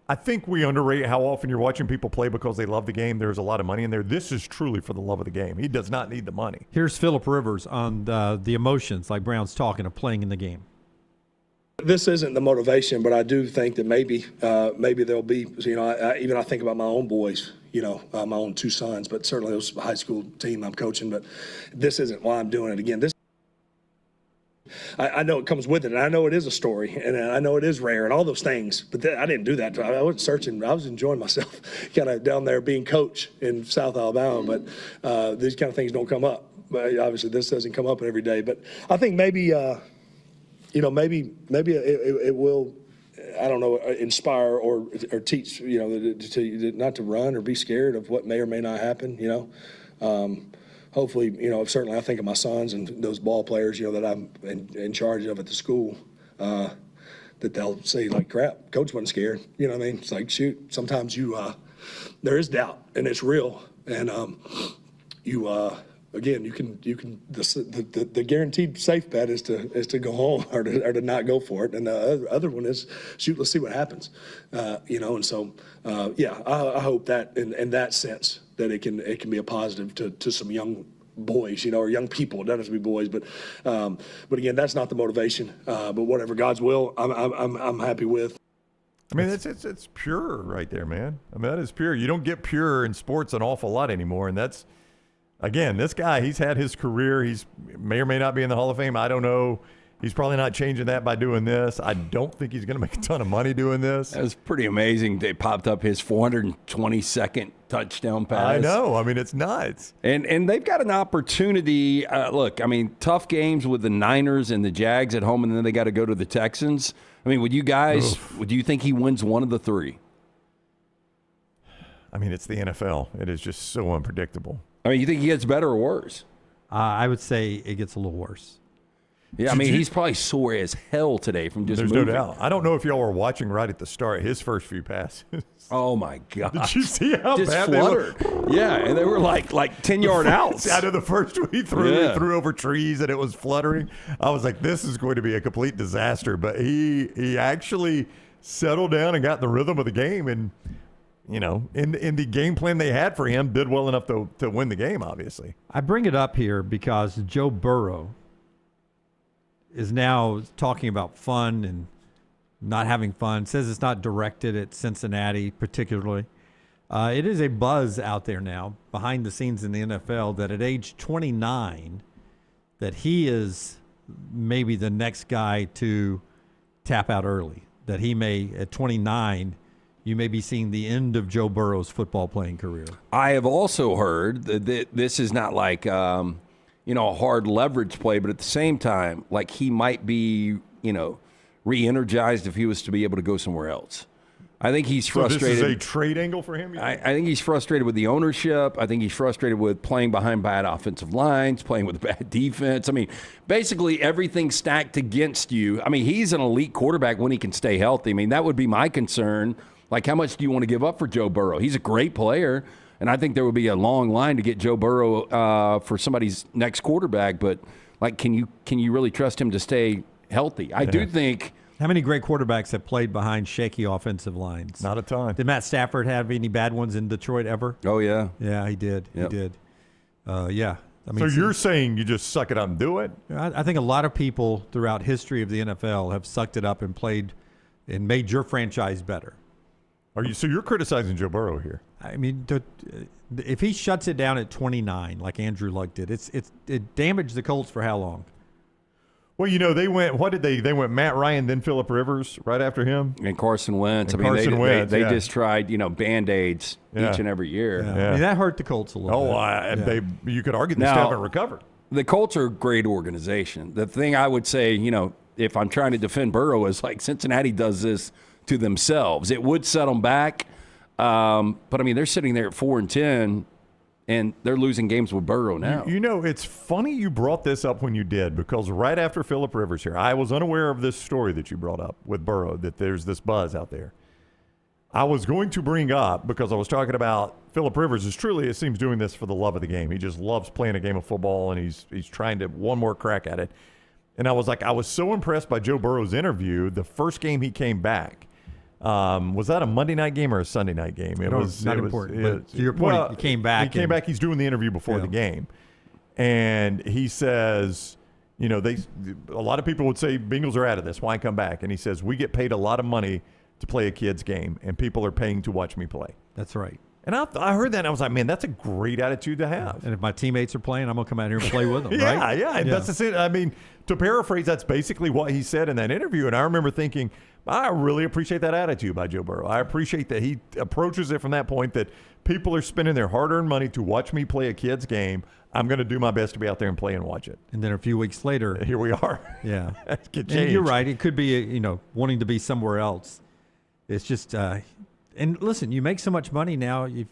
I think we underrate how often you're watching people play because they love the game. There's a lot of money in there. This is truly for the love of the game. He does not need the money. Here's Phillip Rivers on the emotions, like Brown's talking, of playing in the game. This isn't the motivation, but I do think that maybe there'll be, I think about my own boys, my own two sons, but certainly it was a high school team I'm coaching, but this isn't why I'm doing it again. I know it comes with it, and I know it is a story, and I know it is rare, and all those things. But I didn't do that. I wasn't searching. I was enjoying myself, kind of down there being coach in South Alabama. But these kind of things don't come up. But obviously, this doesn't come up every day. But I think maybe it will. I don't know, inspire or teach. To not to run or be scared of what may or may not happen. Hopefully, certainly I think of my sons and those ball players, that I'm in charge of at the school, that they'll say, like, crap, coach wasn't scared. You know what I mean? It's like, shoot, sometimes there is doubt, and it's real. And again, you can the guaranteed safe bet is to go home or to not go for it. And the other one is, shoot, let's see what happens. And so, I hope that in that sense, that it can be a positive to some young boys, or young people. It doesn't have to be boys, but again, that's not the motivation. But whatever God's will, I'm happy with. I mean, it's pure right there, man. I mean, that is pure. You don't get pure in sports an awful lot anymore, and that's, again, this guy. He's had his career. He's may or may not be in the Hall of Fame. I don't know. He's probably not changing that by doing this. I don't think he's going to make a ton of money doing this. That was pretty amazing. They popped up his 422nd touchdown pass. I know. I mean, it's nuts. And they've got an opportunity. Look, I mean, tough games with the Niners and the Jags at home, and then they got to go to the Texans. I mean, would you think he wins one of the three? I mean, it's the NFL. It is just so unpredictable. I mean, you think he gets better or worse? I would say it gets a little worse. Yeah, I mean, he's probably sore as hell today from just moving. There's no doubt. I don't know if y'all were watching right at the start, his first few passes. Oh, my God. Did you see how just bad fluttered. they were? Yeah, and they were like 10-yard outs. Out of the first he threw over trees, and it was fluttering. I was like, this is going to be a complete disaster. But he actually settled down and got in the rhythm of the game, and in the game plan they had for him, did well enough to win the game, obviously. I bring it up here because Joe Burrow is now talking about fun and not having fun. Says it's not directed at Cincinnati particularly. It is a buzz out there now behind the scenes in the NFL that at age 29 that he is maybe the next guy to tap out early. That he may, at 29, you may be seeing the end of Joe Burrow's football playing career. I have also heard that this is not like a hard leverage play, but at the same time, like he might be, re-energized if he was to be able to go somewhere else. I think he's frustrated. So this is a trade angle for him? I think he's frustrated with the ownership. I think he's frustrated with playing behind bad offensive lines, playing with bad defense. I mean, basically everything stacked against you. I mean, he's an elite quarterback when he can stay healthy. I mean, that would be my concern. Like, how much do you want to give up for Joe Burrow? He's a great player. And I think there would be a long line to get Joe Burrow for somebody's next quarterback. But, like, can you really trust him to stay healthy? I do think. How many great quarterbacks have played behind shaky offensive lines? Not a ton. Did Matt Stafford have any bad ones in Detroit ever? Oh, yeah. Yeah, he did. Yep. He did. Yeah. I mean, so you're saying you just suck it up and do it? I think a lot of people throughout history of the NFL have sucked it up and played and made your franchise better. So you're criticizing Joe Burrow here? I mean, if he shuts it down at 29, like Andrew Luck did, it damaged the Colts for how long? Well, they went. What did they? They went Matt Ryan, then Phillip Rivers, right after him, and Carson Wentz. They just tried, Band-Aids each and every year. Yeah. I mean, that hurt the Colts a little bit. You could argue they still haven't recovered. The Colts are a great organization. The thing I would say, if I'm trying to defend Burrow, is like Cincinnati does this to themselves. It would set them back, but I mean, they're sitting there at 4-10. And they're losing games with Burrow now. You know, it's funny you brought this up when you did, because right after Phillip Rivers here, I was unaware of this story that you brought up with Burrow, that there's this buzz out there. I was going to bring up, because I was talking about Phillip Rivers is truly, it seems, doing this for the love of the game. He just loves playing a game of football, and he's trying to one more crack at it. And I was like, I was so impressed by Joe Burrow's interview the first game he came back. Was that a Monday night game or a Sunday night game? It was not important. But to your point, he came back. He came back. He's doing the interview before the game, and he says, you know, a lot of people would say Bengals are out of this. Why come back? And he says, we get paid a lot of money to play a kid's game, and people are paying to watch me play. That's right. And I heard that, and I was like, man, that's a great attitude to have. And if my teammates are playing, I'm going to come out here and play with them, yeah, right? Yeah. That's it. I mean, to paraphrase, that's basically what he said in that interview. And I remember thinking, I really appreciate that attitude by Joe Burrow. I appreciate that he approaches it from that point that people are spending their hard-earned money to watch me play a kid's game. I'm going to do my best to be out there and play and watch it. And then a few weeks later, here we are. Yeah. And you're right. It could be, wanting to be somewhere else. It's just, and listen, you make so much money now, you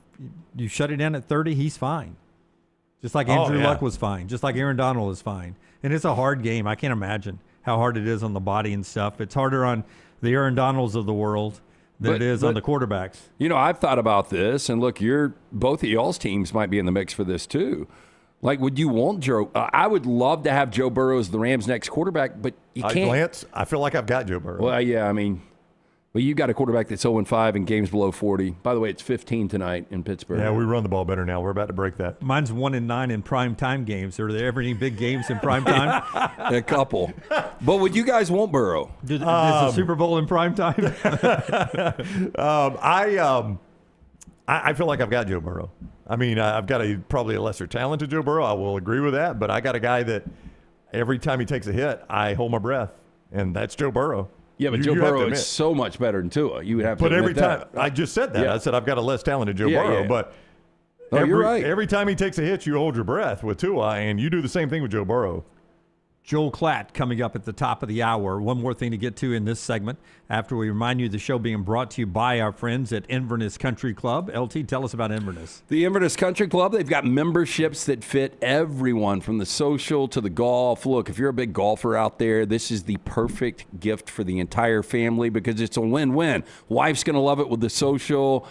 shut it down at 30, he's fine. Just like Andrew Luck was fine. Just like Aaron Donald is fine. And it's a hard game. I can't imagine how hard it is on the body and stuff. It's harder on the Aaron Donalds of the world than it is on the quarterbacks. I've thought about this, and look, both of y'all's teams might be in the mix for this too. Like, would you want Joe? I would love to have Joe Burrow as the Rams' next quarterback, but you can't. Lance, I feel like I've got Joe Burrow. Well, yeah, I mean, you got a quarterback that's 0-5 in games below 40. By the way, it's 15 tonight in Pittsburgh. Yeah, we run the ball better now. We're about to break that. Mine's 1-9 in prime time games. Are there ever any big games in prime time? A couple. But would you guys want Burrow? Is the Super Bowl in prime time? I feel like I've got Joe Burrow. I mean, I've got probably a lesser talented Joe Burrow. I will agree with that. But I got a guy that every time he takes a hit, I hold my breath. And that's Joe Burrow. Yeah, but Joe Burrow is so much better than Tua. You would have to But every admit time, that. I just said that. Yeah. I said I've got a less talented Joe Burrow. Yeah. But you're right. Every time he takes a hit, you hold your breath with Tua, and you do the same thing with Joe Burrow. Joel Klatt coming up at the top of the hour. One more thing to get to in this segment after we remind you the show being brought to you by our friends at Inverness Country Club. LT, tell us about Inverness. The Inverness Country Club, they've got memberships that fit everyone from the social to the golf. Look, if you're a big golfer out there, this is the perfect gift for the entire family because it's a win-win. Wife's going to love it with the social,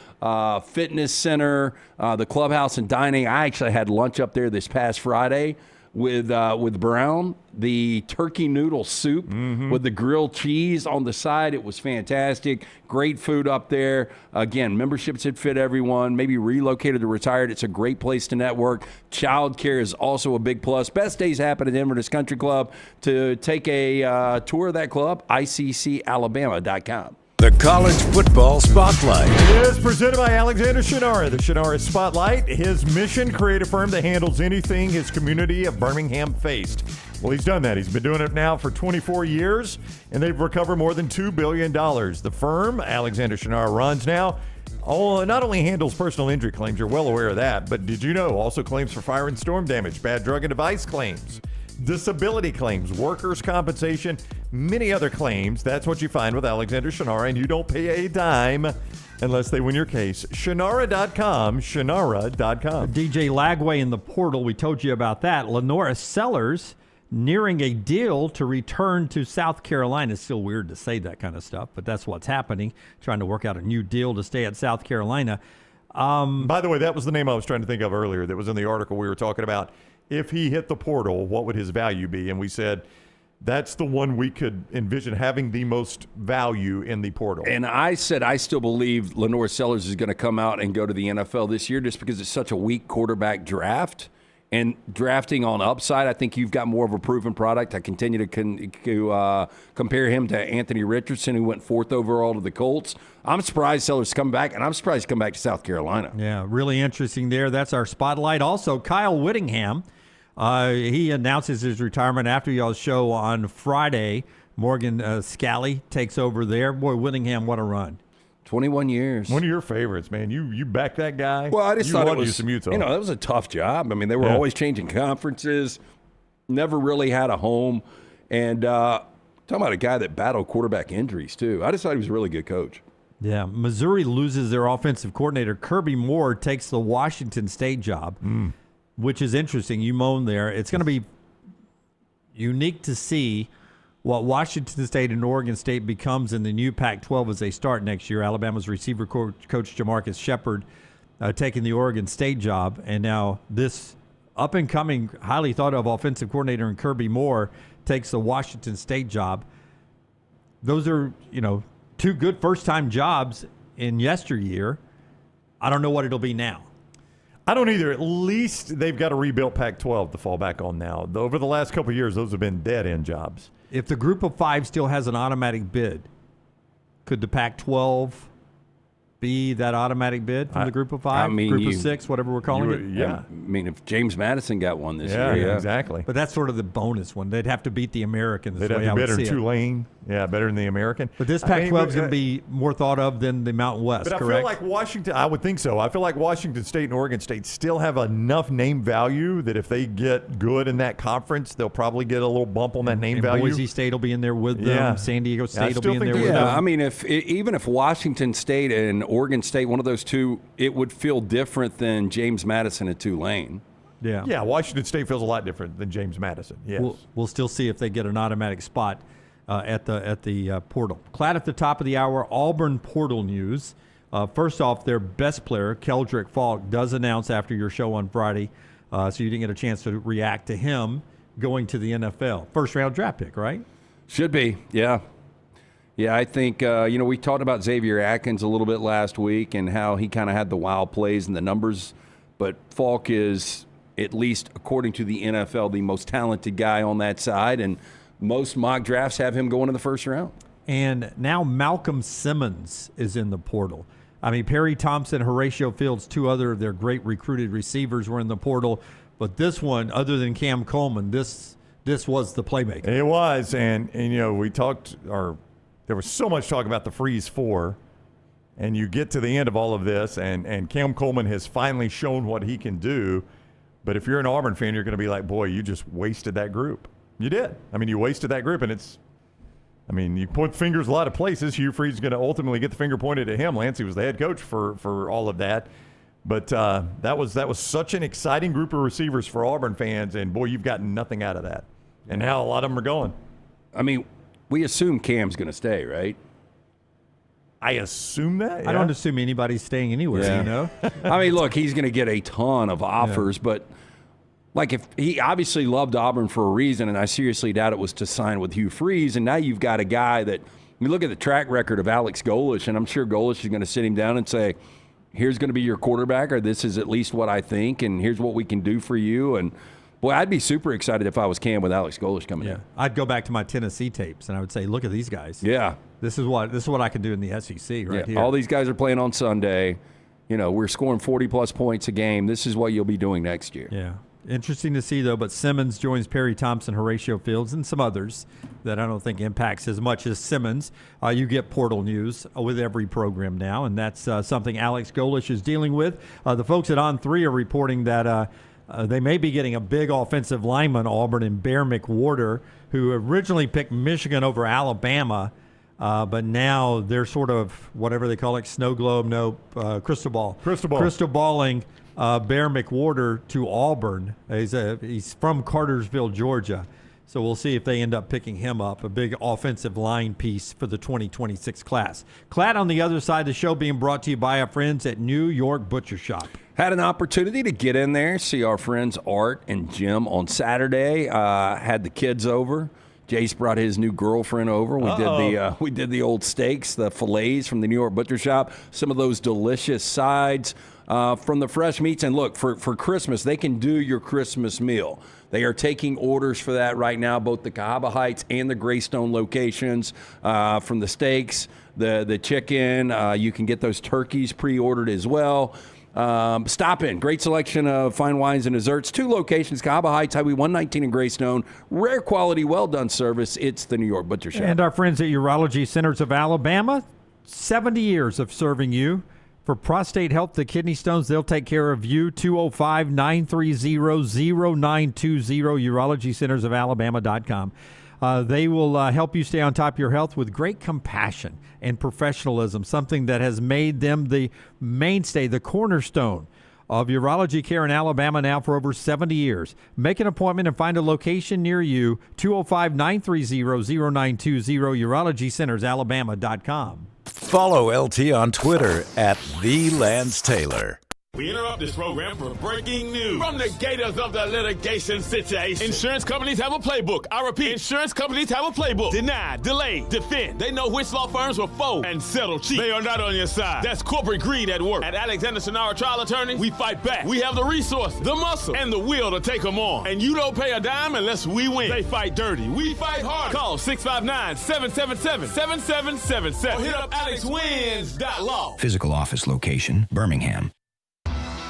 fitness center, the clubhouse and dining. I actually had lunch up there this past Friday with Brown, the turkey noodle soup with the grilled cheese on the side. It was fantastic. Great food up there. Again, memberships that fit everyone. Maybe relocated or retired. It's a great place to network. Child care is also a big plus. Best days happen at Inverness Country Club. To take a tour of that club, ICCAlabama.com. The College Football Spotlight. It is presented by Alexander Shinara. The Shinara Spotlight, his mission, create a firm that handles anything his community of Birmingham faced. Well, he's done that. He's been doing it now for 24 years, and they've recovered more than $2 billion. The firm, Alexander Shinara runs now, not only handles personal injury claims, you're well aware of that, but did you know also claims for fire and storm damage, bad drug and device claims, disability claims, workers' compensation, many other claims. That's what you find with Alexander Shinara, and you don't pay a dime unless they win your case. Shinara.com, Shinara.com. DJ Lagway in the portal, we told you about that. Lenora Sellers nearing a deal to return to South Carolina. It's still weird to say that kind of stuff, but that's what's happening, trying to work out a new deal to stay at South Carolina. By the way, that was the name I was trying to think of earlier that was in the article we were talking about. If he hit the portal, what would his value be? And we said that's the one we could envision having the most value in the portal. And I said I still believe Lenore Sellers is going to come out and go to the NFL this year just because it's such a weak quarterback draft. And drafting on upside, I think you've got more of a proven product. I continue to compare him to Anthony Richardson, who went 4th overall to the Colts. I'm surprised Sellers come back, and I'm surprised he come back to South Carolina. Yeah, really interesting there. That's our spotlight. Also, Kyle Whittingham, he announces his retirement after y'all's show on Friday. Morgan Scally takes over there. Boy, Whittingham, what a run. 21 years. One of your favorites, man. You back that guy. Well, I just thought it was, some Utah. that was a tough job. I mean, they were always changing conferences, never really had a home. And tell Talking about a guy that battled quarterback injuries, too. I just thought he was a really good coach. Yeah, Missouri loses their offensive coordinator. Kirby Moore takes the Washington State job, which is interesting. You moan there. It's going to be unique to see what Washington State and Oregon State becomes in the new Pac-12 as they start next year. Alabama's receiver coach Jamarcus Shepard taking the Oregon State job, and now this up-and-coming, highly thought-of offensive coordinator in Kirby Moore takes the Washington State job. Those are, two good first-time jobs in yesteryear. I don't know what it'll be now. I don't either. At least they've got a rebuilt Pac-12 to fall back on now. Over the last couple of years, those have been dead-end jobs. If the group of five still has an automatic bid, could the Pac-12 be that automatic bid from the group of five? Group of six, whatever we're calling it? Yeah. I mean, if James Madison got one this year. Yeah, exactly. But that's sort of the bonus one. They'd have to beat the Americans. They'd have to be better than Tulane. Yeah, better than the American. But this Pac-12 is going to be more thought of than the Mountain West, but correct? I feel like Washington, I would think so. I feel like Washington State and Oregon State still have enough name value that if they get good in that conference, they'll probably get a little bump on that name value. Boise State will be in there with them. Yeah. San Diego State will be in there with them. Yeah, I mean, even if Washington State and Oregon State, one of those two, it would feel different than James Madison at Tulane. Yeah. Yeah, Washington State feels a lot different than James Madison. Yes. We'll still see if they get an automatic spot at the portal. Klatt at the top of the hour, Auburn portal news. First off, their best player, Keldrick Falk, does announce after your show on Friday, so you didn't get a chance to react to him going to the NFL. First-round draft pick, right? Should be, yeah. Yeah, I think, we talked about Xavier Atkins a little bit last week and how he kind of had the wild plays and the numbers, but Falk is, at least according to the NFL, the most talented guy on that side, and most mock drafts have him going in the first round. And now Malcolm Simmons is in the portal. I mean, Perry Thompson, Horatio Fields, two other of their great recruited receivers were in the portal, but this one, other than Cam Coleman, this was the playmaker. It was, and we talked, or there was so much talk about the Freeze 4, and you get to the end of all of this, and Cam Coleman has finally shown what he can do, but if you're an Auburn fan, you're going to be like, boy, you just wasted that group. You did. I mean, you wasted that group, and you point fingers a lot of places. Hugh Freeze is going to ultimately get the finger pointed at him. Lancey was the head coach for all of that. But that was such an exciting group of receivers for Auburn fans, and, boy, you've gotten nothing out of that. And now a lot of them are going. I mean, we assume Cam's going to stay, right? I assume that. Yeah. I don't assume anybody's staying anywhere, I mean, look, he's going to get a ton of offers, but if he obviously loved Auburn for a reason, and I seriously doubt it was to sign with Hugh Freeze, and now you've got a guy that, you look at the track record of Alex Golesh, and I'm sure Golesh is going to sit him down and say, here's going to be your quarterback, or this is at least what I think, and here's what we can do for you. And, boy, I'd be super excited if I was Cam with Alex Golesh coming in. I'd go back to my Tennessee tapes, and I would say, look at these guys. Yeah. This is what I can do in the SEC right here. All these guys are playing on Sunday. We're scoring 40-plus points a game. This is what you'll be doing next year. Yeah. Interesting to see, though, but Simmons joins Perry Thompson, Horatio Fields, and some others that I don't think impacts as much as Simmons. You get portal news with every program now, and that's something Alex Golesh is dealing with. The folks at On3 are reporting that they may be getting a big offensive lineman, Auburn, and Bear McWhorter, who originally picked Michigan over Alabama, but now they're sort of, whatever they call it, snow globe, crystal ball. Crystal balling Bear McWhorter to Auburn. He's from Cartersville, Georgia. So we'll see if they end up picking him up, a big offensive line piece for the 2026 class. Klatt on the other side of the show, being brought to you by our friends at New York Butcher Shop. Had an opportunity to get in there, see our friends Art and Jim on Saturday. Had the kids over. Jace brought his new girlfriend over. We did the old steaks, the fillets from the New York Butcher Shop. Some of those delicious sides from the fresh meats. And look, for Christmas, they can do your Christmas meal. They are taking orders for that right now, both the Cahaba Heights and the Greystone locations, from the steaks, the chicken. You can get those turkeys pre-ordered as well. Stop in. Great selection of fine wines and desserts. 2 locations, Cahaba Heights, Highway 119 in Greystone. Rare quality, well-done service. It's the New York Butcher Shop. And our friends at Urology Centers of Alabama, 70 years of serving you. For prostate health, the kidney stones, they'll take care of you. 205-930-0920, urologycentersofalabama.com. They will help you stay on top of your health with great compassion and professionalism, something that has made them the mainstay, the cornerstone of urology care in Alabama now for over 70 years. Make an appointment and find a location near you. 205-930-0920, urologycentersalabama.com. Follow LT on Twitter at @TheLanceTaylor. We interrupt this program for breaking news from the gators of the litigation situation. Insurance companies have a playbook. I repeat, insurance companies have a playbook. Deny, delay, defend. They know which law firms will fold and settle cheap. They are not on your side. That's corporate greed at work. At Alexander Sonara Trial Attorneys, we fight back. We have the resources, the muscle, and the will to take them on. And you don't pay a dime unless we win. They fight dirty. We fight hard. Call 659-777-7777 or hit up alexwins.law. Physical office location, Birmingham.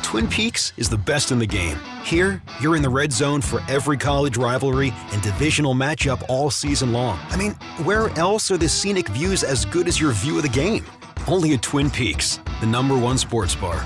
Twin Peaks is the best in the game. Here, you're in the red zone for every college rivalry and divisional matchup all season long. I mean, where else are the scenic views as good as your view of the game? Only at Twin Peaks, the #1 sports bar.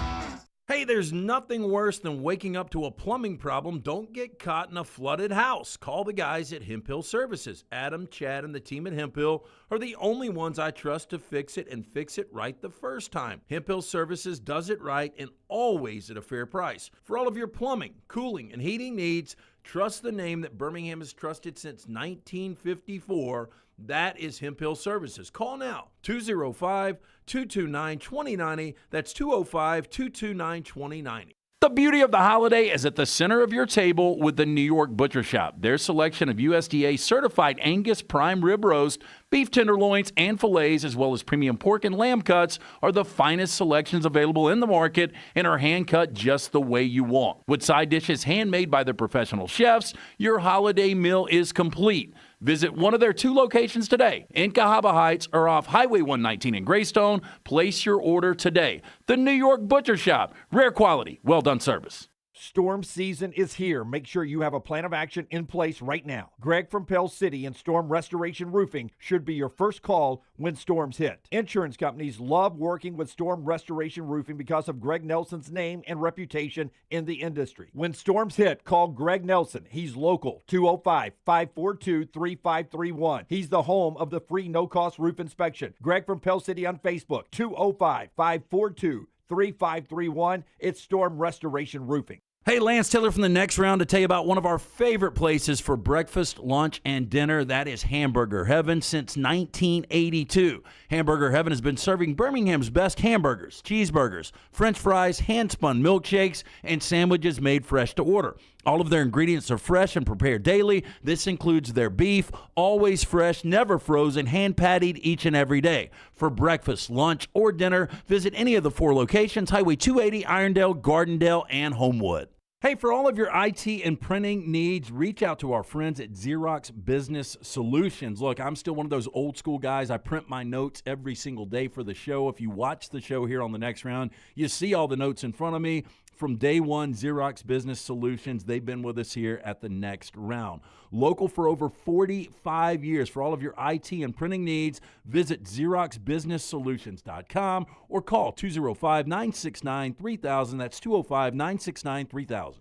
Hey, there's nothing worse than waking up to a plumbing problem. Don't get caught in a flooded house. Call the guys at Hemphill Services. Adam, Chad, and the team at Hemphill are the only ones I trust to fix it and fix it right the first time. Hemphill Services does it right and always at a fair price. For all of your plumbing, cooling, and heating needs, trust the name that Birmingham has trusted since 1954. That is Hemphill Services. Call now, 205-229-2090. That's 205-229-2090. The beauty of the holiday is at the center of your table with the New York Butcher Shop. Their selection of USDA certified Angus prime rib roast, beef tenderloins, and fillets, as well as premium pork and lamb cuts, are the finest selections available in the market and are hand-cut just the way you want. With side dishes handmade by their professional chefs, your holiday meal is complete. Visit one of their 2 locations today in Cahaba Heights or off Highway 119 in Greystone. Place your order today. The New York Butcher Shop. Rare quality, well done service. Storm season is here. Make sure you have a plan of action in place right now. Greg from Pell City and Storm Restoration Roofing should be your first call when storms hit. Insurance companies love working with Storm Restoration Roofing because of Greg Nelson's name and reputation in the industry. When storms hit, call Greg Nelson. He's local, 205-542-3531. He's the home of the free no-cost roof inspection. Greg from Pell City on Facebook, 205-542-3531. It's Storm Restoration Roofing. Hey, Lance Taylor from the Next Round to tell you about one of our favorite places for breakfast, lunch, and dinner. That is Hamburger Heaven since 1982. Hamburger Heaven has been serving Birmingham's best hamburgers, cheeseburgers, French fries, hand-spun milkshakes, and sandwiches made fresh to order. All of their ingredients are fresh and prepared daily. This includes their beef, always fresh, never frozen, hand-pattied each and every day. For breakfast, lunch, or dinner, visit any of the 4 locations, Highway 280, Irondale, Gardendale, and Homewood. Hey, for all of your IT and printing needs, reach out to our friends at Xerox Business Solutions. Look, I'm still one of those old school guys. I print my notes every single day for the show. If you watch the show here on the Next Round, you see all the notes in front of me. From day one, Xerox Business Solutions, they've been with us here at the Next Round. Local for over 45 years. For all of your IT and printing needs, visit XeroxBusinessSolutions.com or call 205-969-3000. That's 205-969-3000.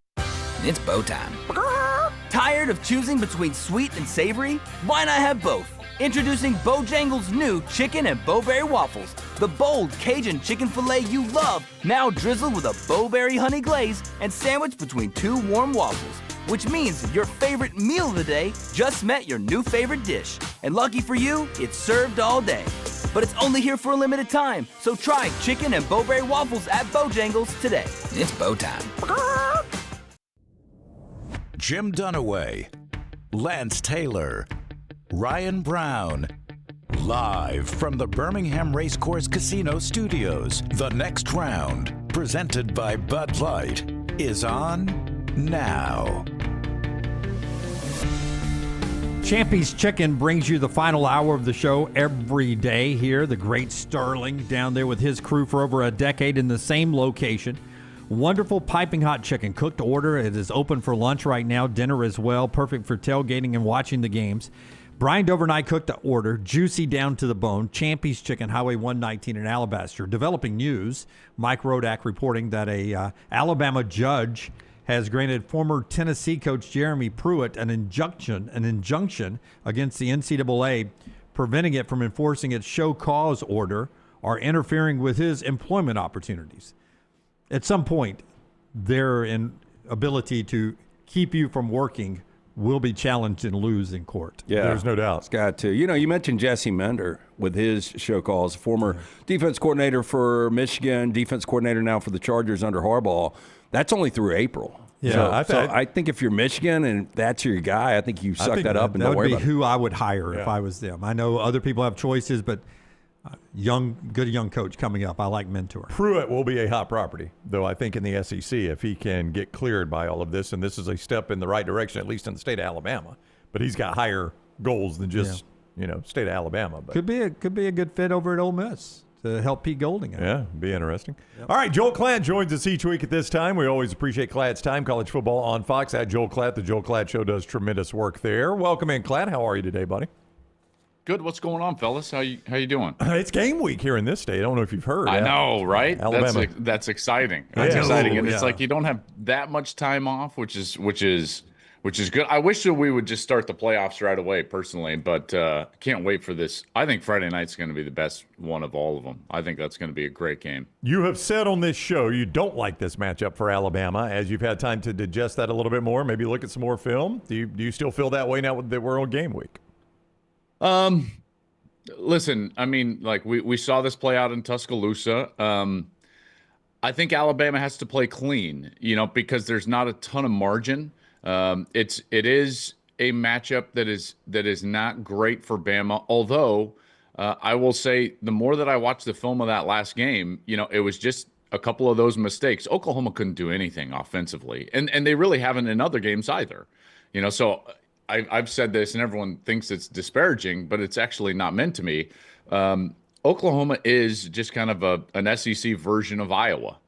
It's bow time. Tired of choosing between sweet and savory? Why not have both? Introducing Bojangles' new chicken and bowberry waffles. The bold Cajun chicken filet you love, now drizzled with a bowberry honey glaze and sandwiched between 2 warm waffles. Which means your favorite meal of the day just met your new favorite dish. And lucky for you, it's served all day. But it's only here for a limited time, so try chicken and bowberry waffles at Bojangles today. It's bow time. Jim Dunaway, Lance Taylor, Ryan Brown. Live from the Birmingham Racecourse Casino Studios, the Next Round, presented by Bud Light, is on now. Champy's Chicken brings you the final hour of the show every day here. The great Sterling down there with his crew for over a decade in the same location. Wonderful piping hot chicken cooked to order. It is open for lunch right now, dinner as well. Perfect for tailgating and watching the games. Brian Dover and I cooked to order, juicy down to the bone. Champy's Chicken, Highway 119 in Alabaster. Developing news, Mike Rodak reporting that a Alabama judge has granted former Tennessee coach Jeremy Pruitt an injunction against the NCAA, preventing it from enforcing its show cause order or interfering with his employment opportunities. At some point, their ability to keep you from working will be challenged and lose in court. Yeah, there's no doubt. It's got to. You mentioned Jesse Mender with his show calls, former defense coordinator for Michigan, defense coordinator now for the Chargers under Harbaugh. That's only through April. Yeah, so I think if you're Michigan and that's your guy, I think you suck that up and don't worry about it. That would be who I would hire if I was them. I know other people have choices, but good young coach coming up. I like mentor. Pruitt will be a hot property, though, I think, in the SEC if he can get cleared by all of this. And this is a step in the right direction, at least in the state of Alabama. But he's got higher goals than just, state of Alabama. But could be a good fit over at Ole Miss to help Pete Golding. Yeah, be interesting. Yep. All right, Joel Klatt joins us each week at this time. We always appreciate Klatt's time. College football on Fox at Joel Klatt. The Joel Klatt Show does tremendous work there. Welcome in, Klatt. How are you today, buddy? Good. What's going on, fellas? How you doing? It's game week here in this state. I don't know if you've heard. I know, right? Alabama. That's exciting. That's exciting, and it's like you don't have that much time off, which is good. I wish that we would just start the playoffs right away, personally, but can't wait for this. I think Friday night's going to be the best one of all of them. I think that's going to be a great game. You have said on this show you don't like this matchup for Alabama. As you've had time to digest that a little bit more, maybe look at some more film. Do you still feel that way now that we're on game week? Listen, I mean, like we saw this play out in Tuscaloosa. I think Alabama has to play clean, because there's not a ton of margin. It is a matchup that is not great for Bama. Although I will say, the more that I watched the film of that last game, it was just a couple of those mistakes. Oklahoma couldn't do anything offensively, and they really haven't in other games either. So I've said this, and everyone thinks it's disparaging, but it's actually not meant to me. Oklahoma is just kind of an SEC version of Iowa.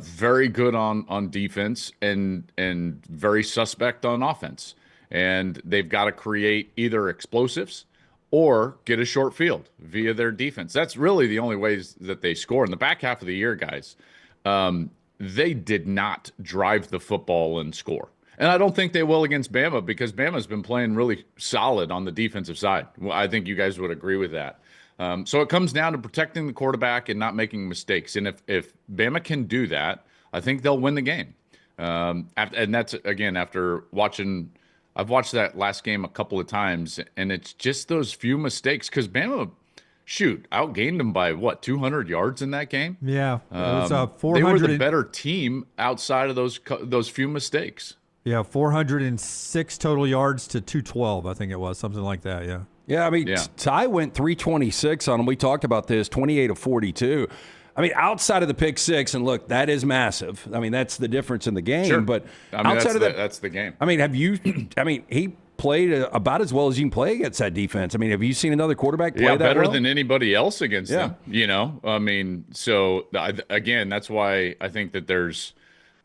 Very good on defense and very suspect on offense. And they've got to create either explosives or get a short field via their defense. That's really the only ways that they score. In the back half of the year, guys, they did not drive the football and score. And I don't think they will against Bama, because Bama's been playing really solid on the defensive side. Well, I think you guys would agree with that. So it comes down to protecting the quarterback and not making mistakes. And if Bama can do that, I think they'll win the game. And that's, again, after watching – I've watched that last game a couple of times, and it's just those few mistakes, because Bama – outgained them by 200 yards in that game? Yeah. It was 400. They were the better team outside of those few mistakes. Yeah, 406 total yards to 212, I think it was, something like that, yeah. Yeah, I mean, Ty went 326 on them. We talked about this, 28 of 42. I mean, outside of the pick six, and look, that is massive. I mean, that's the difference in the game. Sure. But outside of that, that's the game. I mean, he played about as well as you can play against that defense. I mean, have you seen another quarterback play that better well? than anybody else against them, I mean, so again, that's why I think that there's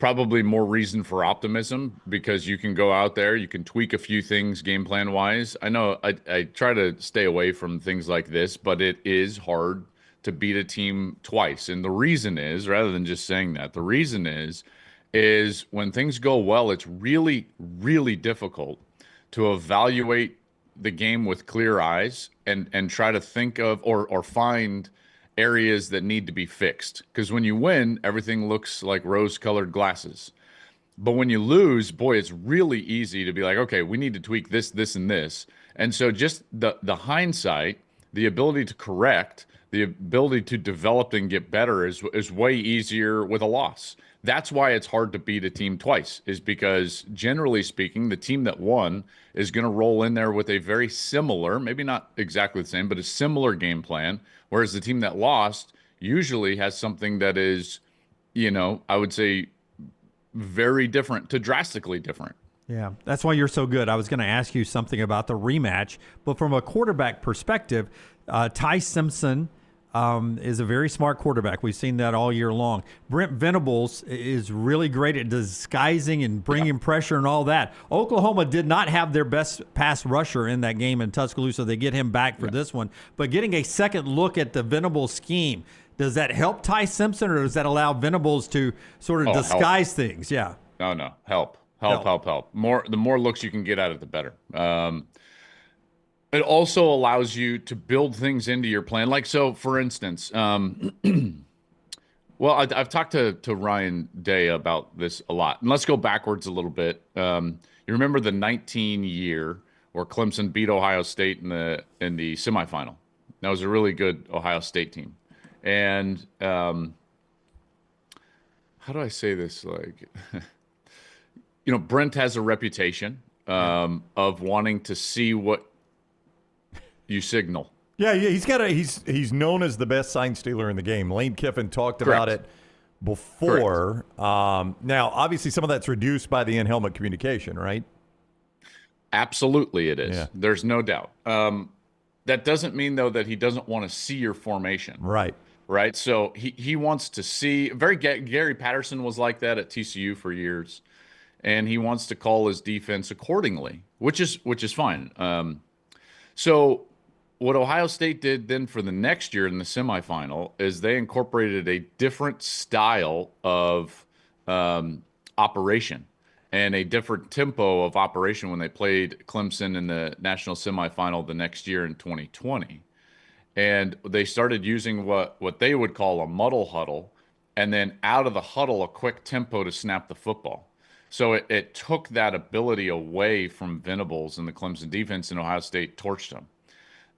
probably more reason for optimism, because you can go out there, you can tweak a few things game plan wise. I know I try to stay away from things like this, but it is hard to beat a team twice. And the reason is, rather than just saying that, the reason is when things go well, it's really, really difficult to evaluate the game with clear eyes and try to think of or find areas that need to be fixed. Because when you win, everything looks like rose-colored glasses. But when you lose, boy, it's really easy to be like, okay, we need to tweak this, this, and this. And so just the hindsight, the ability to correct, the ability to develop and get better is way easier with a loss. That's why it's hard to beat a team twice, is because generally speaking, the team that won is going to roll in there with a very similar, maybe not exactly the same, but a similar game plan. Whereas the team that lost usually has something that is, I would say very different to drastically different. Yeah, that's why you're so good. I was going to ask you something about the rematch, but from a quarterback perspective, Ty Simpson is a very smart quarterback. We've seen that all year long. Brent Venables is really great at disguising and bringing pressure and all that. Oklahoma did not have their best pass rusher in that game in Tuscaloosa. They get him back for this one. But getting a second look at the Venables scheme, does that help Ty Simpson, or does that allow Venables to sort of disguise things? Yeah. Oh no, help. The more looks you can get at it, the better. It also allows you to build things into your plan. Like, so for instance, well, I've talked to Ryan Day about this a lot. And let's go backwards a little bit. You remember the 19 year where Clemson beat Ohio State in the semifinal. That was a really good Ohio State team. And how do I say this? Like, Brent has a reputation of wanting to see what you signal. Yeah, he's known as the best sign stealer in the game. Lane Kiffin talked about it before. Now, obviously, some of that's reduced by the in-helmet communication, right? Absolutely, it is. Yeah. There's no doubt. That doesn't mean, though, that he doesn't want to see your formation. Right. Right. So he wants to see. Gary Patterson was like that at TCU for years, and he wants to call his defense accordingly, which is fine. So what Ohio State did then for the next year in the semifinal is they incorporated a different style of operation and a different tempo of operation when they played Clemson in the national semifinal the next year in 2020. And they started using what they would call a muddle huddle, and then out of the huddle, a quick tempo to snap the football. So it took that ability away from Venables and the Clemson defense, and Ohio State torched them.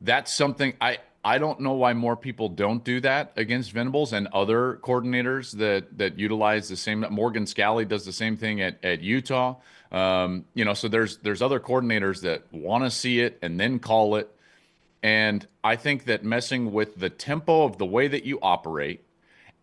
That's something I don't know why more people don't do that against Venables and other coordinators that utilize the same. Morgan Scalley does the same thing at Utah. So there's other coordinators that want to see it and then call it. And I think that messing with the tempo of the way that you operate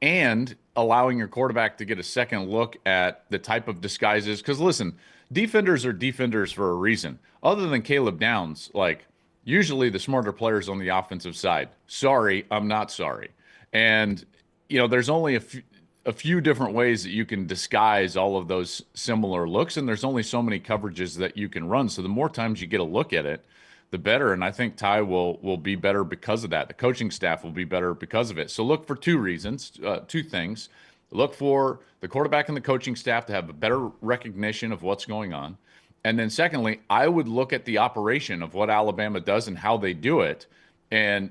and allowing your quarterback to get a second look at the type of disguises. Because listen, defenders are defenders for a reason. Other than Caleb Downs, like usually the smarter players on the offensive side. Sorry, I'm not sorry. And, there's only a few different ways that you can disguise all of those similar looks. And there's only so many coverages that you can run. So the more times you get a look at it, the better. And I think Ty will be better because of that. The coaching staff will be better because of it. So look for two things. Look for the quarterback and the coaching staff to have a better recognition of what's going on. And then secondly, I would look at the operation of what Alabama does and how they do it and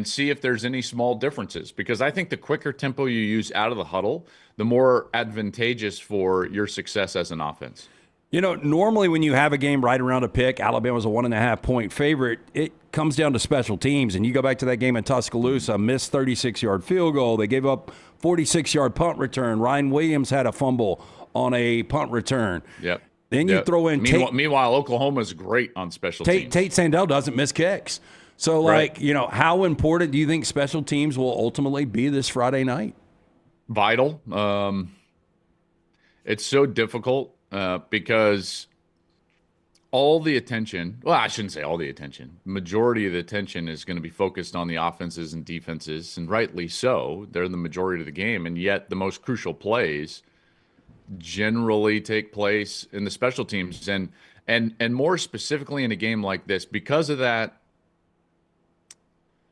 see if there's any small differences. Because I think the quicker tempo you use out of the huddle, the more advantageous for your success as an offense. Normally when you have a game right around a pick, Alabama's a 1.5-point favorite. It comes down to special teams. And you go back to that game in Tuscaloosa, missed 36-yard field goal. They gave up 46-yard punt return. Ryan Williams had a fumble on a punt return. Yep. Then you throw in Meanwhile, Oklahoma's great on special teams. Tate Sandell doesn't miss kicks. So, how important do you think special teams will ultimately be this Friday night? Vital. It's so difficult. Because all the attention, well, I shouldn't say all the attention, majority of the attention is going to be focused on the offenses and defenses, and rightly so. They're the majority of the game, and yet the most crucial plays generally take place in the special teams. And more specifically in a game like this, because of that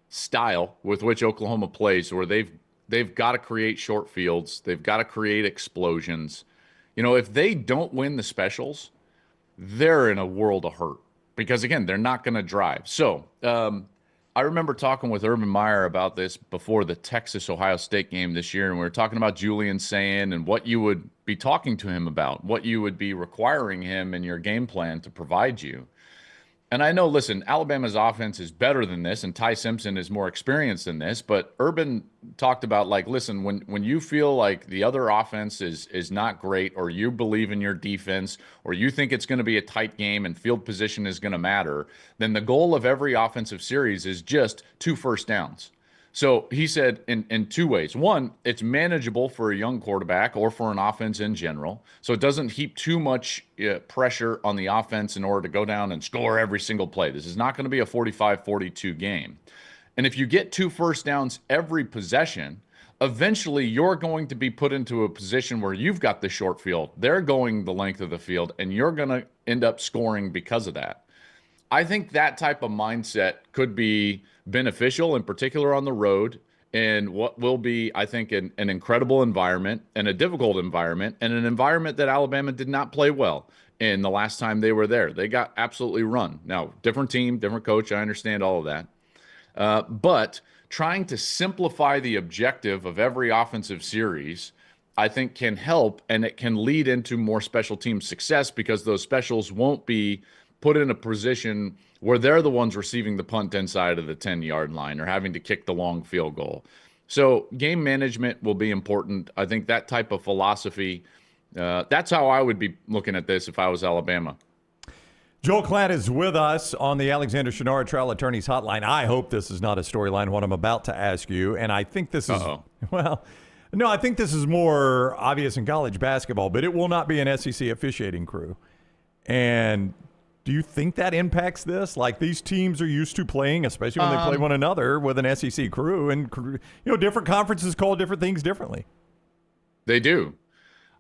style with which Oklahoma plays, where they've got to create short fields, they've got to create explosions. If they don't win the specials, they're in a world of hurt because, again, they're not going to drive. So I remember talking with Urban Meyer about this before the Texas-Ohio State game this year, and we were talking about Julian Sayin and what you would be talking to him about, what you would be requiring him in your game plan to provide you. And I know, listen, Alabama's offense is better than this, and Ty Simpson is more experienced than this. But Urban talked about, listen, when you feel like the other offense is not great, or you believe in your defense, or you think it's going to be a tight game and field position is going to matter, then the goal of every offensive series is just 2 first downs. So he said in 2 ways. One, it's manageable for a young quarterback or for an offense in general. So it doesn't heap too much pressure on the offense in order to go down and score every single play. This is not going to be a 45-42 game. And if you get 2 first downs every possession, eventually you're going to be put into a position where you've got the short field. They're going the length of the field, and you're going to end up scoring because of that. I think that type of mindset could be beneficial, in particular on the road, in what will be, I think, an incredible environment and a difficult environment, and an environment that Alabama did not play well in the last time they were there. They got absolutely run. Now, different team, different coach. I understand all of that. But trying to simplify the objective of every offensive series, I think, can help, and it can lead into more special team success, because those specials won't be put in a position where they're the ones receiving the punt inside of the 10-yard line or having to kick the long field goal. So game management will be important. I think that type of philosophy, that's how I would be looking at this if I was Alabama. Joel Klatt is with us on the Alexander Shunnarah Trial Attorneys Hotline. I hope this is not a storyline, what I'm about to ask you, and I think this is, well, no, I think this is more obvious in college basketball, but it will not be an SEC officiating crew. And do you think that impacts this? Like, these teams are used to playing, especially when they play one another, with an SEC crew, and different conferences call different things differently. They do.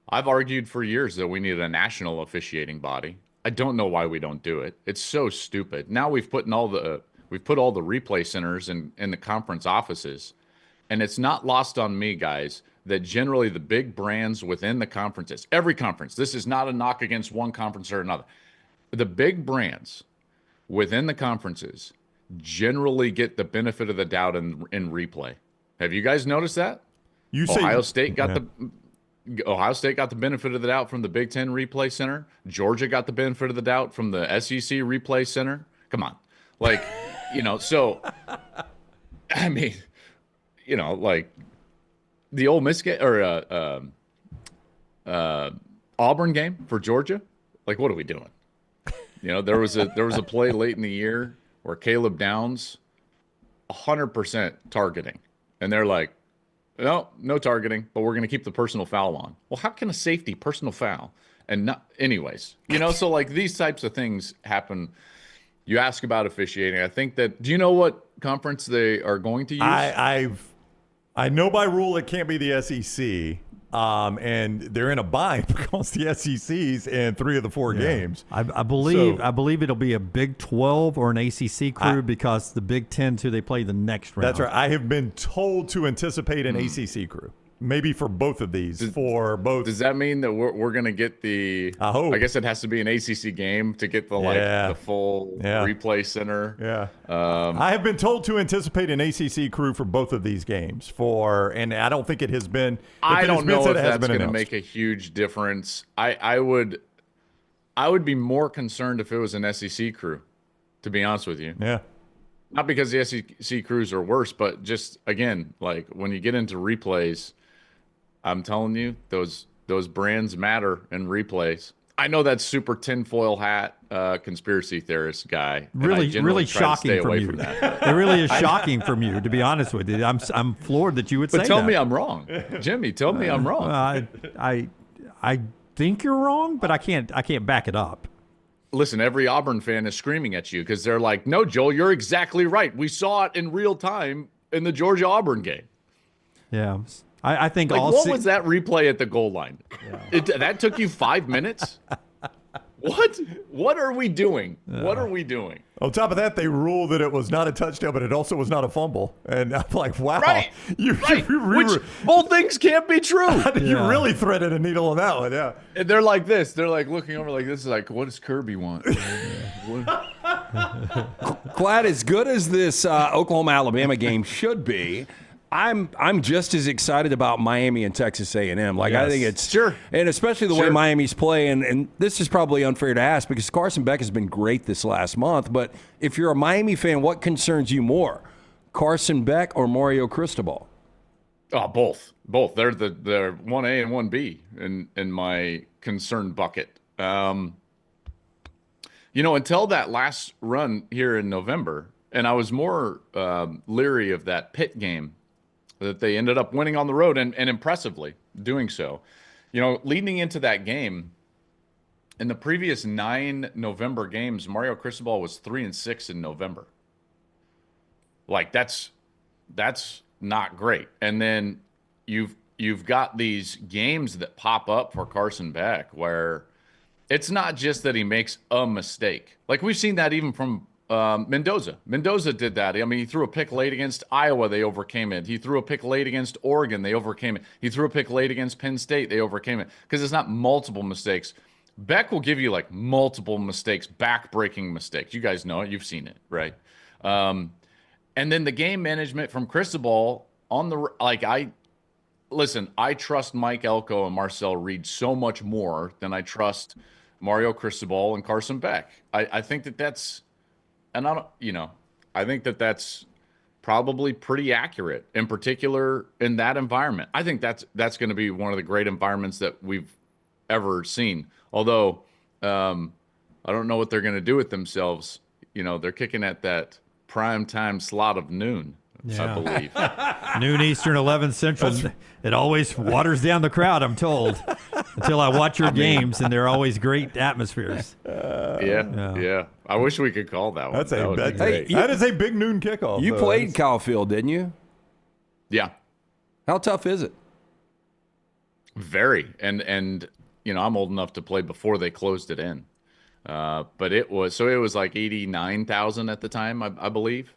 I've argued for years that we need a national officiating body. I don't know why we don't do it. It's so stupid. Now we've put all the replay centers in the conference offices, and it's not lost on me, guys, that generally the big brands within the conferences, every conference, this is not a knock against one conference or another. The big brands within the conferences generally get the benefit of the doubt in replay. Have you guys noticed that? Ohio State got the benefit of the doubt from the Big Ten Replay Center. Georgia got the benefit of the doubt from the SEC Replay Center. Come on. Like, so, I mean, like the Ole Miss game or Auburn game for Georgia. Like, what are we doing? There was a play late in the year where Caleb Downs 100% targeting, and they're like, no targeting, but we're going to keep the personal foul on. Well, how can a safety personal foul and not, anyways? So like these types of things happen. You ask about officiating. I think that, do you know what conference they are going to use? I know by rule it can't be the SEC. And they're in a bind because the SEC's in 3 of the 4 games. I believe it'll be a Big 12 or an ACC crew, because the Big 10 too, they play the next round. That's right. I have been told to anticipate an ACC crew. Maybe for both of these. Does that mean that we're going to get the? I guess it has to be an ACC game to get the full replay center. Yeah. I have been told to anticipate an ACC crew for both of these games. And I don't think it has been. I don't know if that's going to make a huge difference. I would be more concerned if it was an SEC crew, to be honest with you. Yeah. Not because the SEC crews are worse, but just, again, like when you get into replays, I'm telling you, those brands matter in replays. I know that's super tinfoil hat conspiracy theorist guy. Really shocking from you. It really is shocking from you, to be honest with you. I'm floored that you would say that. But tell me I'm wrong, Jimmy. Tell me I'm wrong. I think you're wrong, but I can't back it up. Listen, every Auburn fan is screaming at you because they're like, "No, Joel, you're exactly right. We saw it in real time in the Georgia Auburn game." Yeah. I think what was that replay at the goal line? Yeah. That took you 5 minutes? What are we doing? What are we doing? On top of that, they ruled that it was not a touchdown, but it also was not a fumble. And I'm like, wow. Right. Which both things can't be true. You really threaded a needle on that one, yeah. And they're like this. They're like looking over like this. Is like, what does Kirby want? Klatt, as good as this Oklahoma-Alabama game should be, I'm just as excited about Miami and Texas A&M. Like, yes. I think it's and especially the way Miami's playing. And this is probably unfair to ask because Carson Beck has been great this last month. But if you're a Miami fan, what concerns you more, Carson Beck or Mario Cristobal? Oh, both. They're 1A and 1B in my concern bucket. Until that last run here in November, and I was more leery of that Pitt game that they ended up winning on the road and impressively doing so. Leading into that game, in the previous 9 November games, Mario Cristobal was 3-6 in November. Like, that's not great. And then you've got these games that pop up for Carson Beck where it's not just that he makes a mistake. Like, we've seen that even from Mendoza. Mendoza did that. I mean, he threw a pick late against Iowa. They overcame it. He threw a pick late against Oregon. They overcame it. He threw a pick late against Penn State. They overcame it because it's not multiple mistakes. Beck will give you like multiple mistakes, back-breaking mistakes. You guys know it. You've seen it, right? And then the game management from Cristobal on the I trust Mike Elko and Marcel Reed so much more than I trust Mario Cristobal and Carson Beck. I think that's, and I think that's probably pretty accurate, in particular in that environment. I think that's going to be one of the great environments that we've ever seen. Although I don't know what they're going to do with themselves. They're kicking at that prime time slot of noon, I believe. Noon Eastern, 11 Central. It always waters down the crowd, I'm told, until I watch your games, and they're always great atmospheres. Yeah. I wish we could call that one. That is a big noon kickoff. You played Kyle Field, didn't you? Yeah. How tough is it? Very. And I'm old enough to play before they closed it in. But it was like 89,000 at the time, I believe.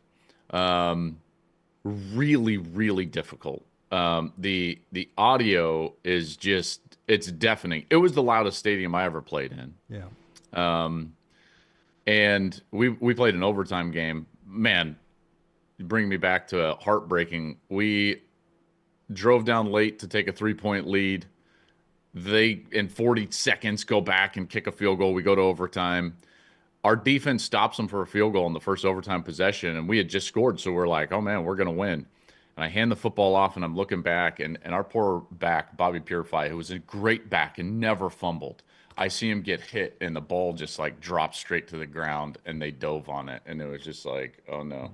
Really, really difficult. The audio is it's deafening. It was the loudest stadium I ever played in. Yeah. And we played an overtime game. Man, you bring me back to heartbreaking. We drove down late to take a 3-point lead. They, in 40 seconds, go back and kick a field goal. We go to overtime. Our defense stops them for a field goal in the first overtime possession, and we had just scored, so we're like, oh, man, we're going to win. And I hand the football off, and I'm looking back, and our poor back, Bobby Purify, who was a great back and never fumbled, I see him get hit, and the ball just, dropped straight to the ground, and they dove on it. And it was just like, oh, no.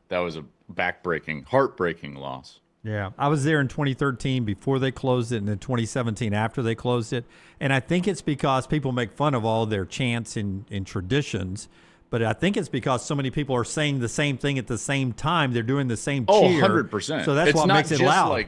That was a back-breaking, heartbreaking loss. Yeah, I was there in 2013 before they closed it, and in 2017 after they closed it. And I think it's because people make fun of all their chants and traditions, but I think it's because so many people are saying the same thing at the same time. They're doing the same cheer. 100%. So that's what makes it loud.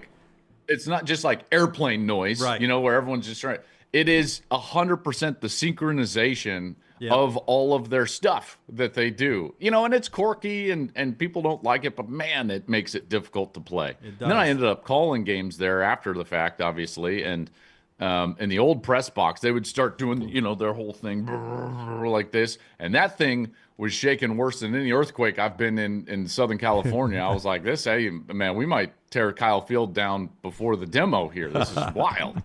It's not just like airplane noise, right, where everyone's just trying. It is 100% the synchronization of all of their stuff that they do. And it's quirky and people don't like it, but man, it makes it difficult to play. And then I ended up calling games there after the fact, obviously, and in the old press box, they would start doing, their whole thing like this, and that thing was shaking worse than any earthquake I've been in Southern California. I was like, hey, man, we might tear Kyle Field down before the demo here. This is wild.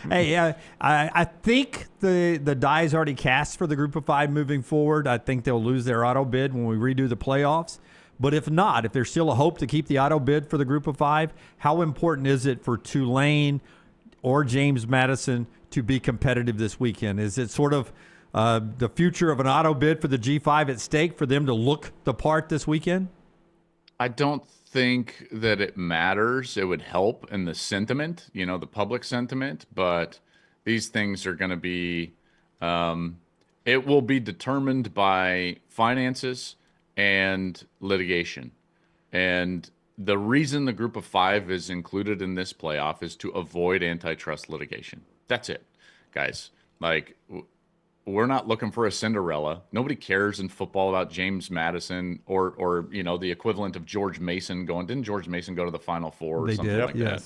Hey, I think the die is already cast for the Group of Five moving forward. I think they'll lose their auto bid when we redo the playoffs. But if not, if there's still a hope to keep the auto bid for the Group of Five, how important is it for Tulane or James Madison to be competitive this weekend? Is it sort of the future of an auto bid for the G5 at stake for them to look the part this weekend? I don't think that it matters. It would help in the sentiment, the public sentiment, but these things are going to be, it will be determined by finances and litigation. And the reason the Group of Five is included in this playoff is to avoid antitrust litigation. That's it, guys. We're not looking for a Cinderella. Nobody cares in football about James Madison or the equivalent of George Mason going. Didn't George Mason go to the Final Four or something like that?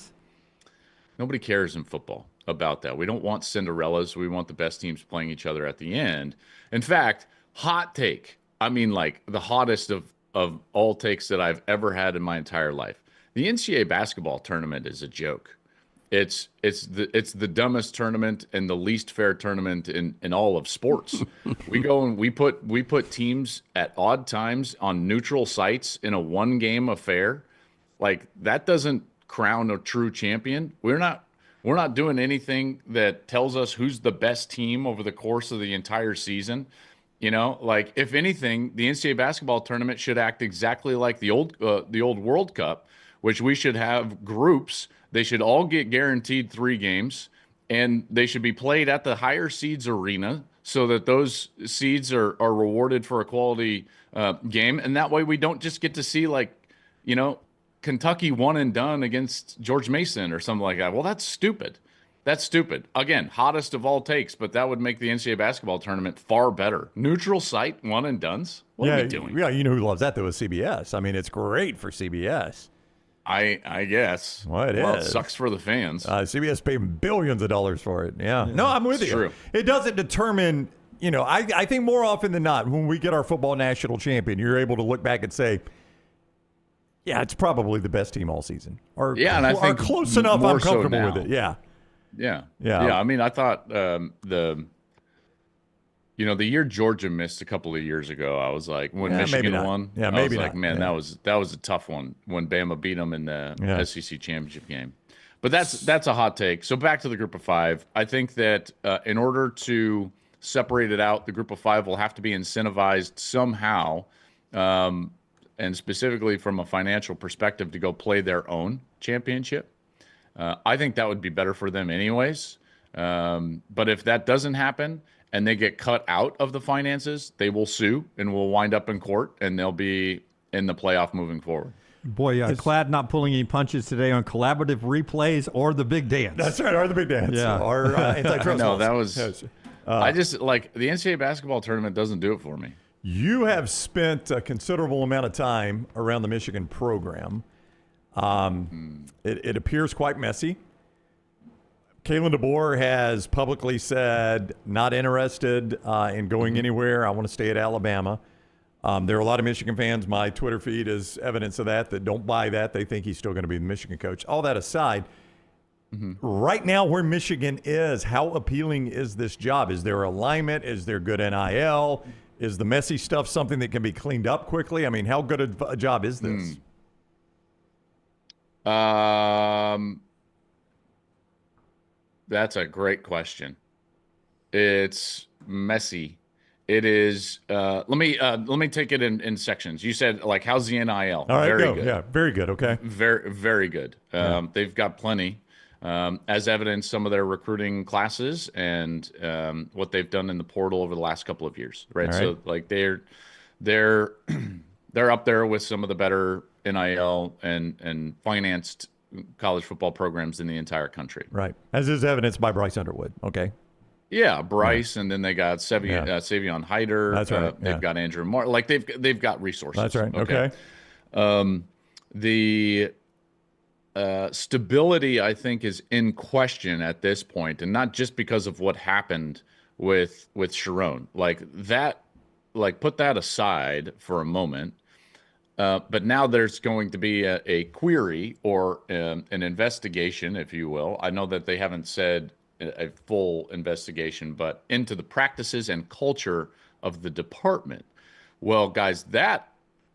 Nobody cares in football about that. We don't want Cinderellas. We want the best teams playing each other at the end. In fact, hot take. I mean, the hottest of all takes that I've ever had in my entire life. The NCAA basketball tournament is a joke. It's the dumbest tournament and the least fair tournament in all of sports. We go and we put teams at odd times on neutral sites in a one-game affair. That doesn't crown a true champion. We're not doing anything that tells us who's the best team over the course of the entire season. If anything, the NCAA basketball tournament should act exactly like the old World Cup, which we should have groups. They should all get guaranteed 3 games, and they should be played at the higher seeds arena so that those seeds are rewarded for a quality game. And that way we don't just get to see Kentucky one and done against George Mason or something like that. Well, that's stupid. That's stupid. Again, hottest of all takes, but that would make the NCAA basketball tournament far better. Neutral site, one and dones. What are we doing? Yeah, you know who loves that though is CBS. I mean, it's great for CBS. I guess. Well, it It sucks for the fans. CBS paid billions of dollars for it. Yeah. No, I'm with you. True. It doesn't determine, I think more often than not, when we get our football national champion, you're able to look back and say, yeah, it's probably the best team all season. Or, and I think close enough more I'm comfortable so now. with it. Yeah. Yeah. Yeah. I mean, I thought the year Georgia missed a couple of years ago, I was like, when Michigan won, Yeah, I maybe was like, not. man, Yeah. that was a tough one when Bama beat them in the SEC championship game. But that's a hot take. So back to the group of five. I think that in order to separate it out, the group of five will have to be incentivized somehow, and specifically from a financial perspective, to go play their own championship. I think that would be better for them anyways. But if that doesn't happen and they get cut out of the finances, they will sue and will wind up in court, and they'll be in the playoff moving forward. Boy, Klatt not pulling any punches today on collaborative replays or the big dance. That's right, or the big dance. Yeah. Or antitrust No, laws. that was. Yes. I just like the NCAA basketball tournament doesn't do it for me. You have spent a considerable amount of time around the Michigan program. It appears quite messy. Kalen DeBoer has publicly said not interested in going anywhere. I want to stay at Alabama. There are a lot of Michigan fans. My Twitter feed is evidence of that don't buy that. They think he's still going to be the Michigan coach. All that aside, right now where Michigan is, how appealing is this job? Is there alignment? Is there good NIL? Is the messy stuff something that can be cleaned up quickly? I mean, how good a job is this? That's a great question. It's messy. It is. Let me take it in sections. You said like, how's the NIL? All right, very go. good. Yeah, very good. Okay. Very good. They've got plenty. As evidence, some of their recruiting classes and what they've done in the portal over the last couple of years, right? All right. So like they're up there with some of the better NIL and financed college football programs in the entire country. Right. As is evidenced by Bryce Underwood. Okay. Yeah, Bryce, and then they got Savion Hyder. That's right. They've got Andrew Moore. Like they've got resources. That's right. Okay. The stability, I think, is in question at this point, and not just because of what happened with Sherrone. Like that, put that aside for a moment. But now there's going to be a query or an investigation, if you will. I know that they haven't said a full investigation, but into the practices and culture of the department. Well, guys,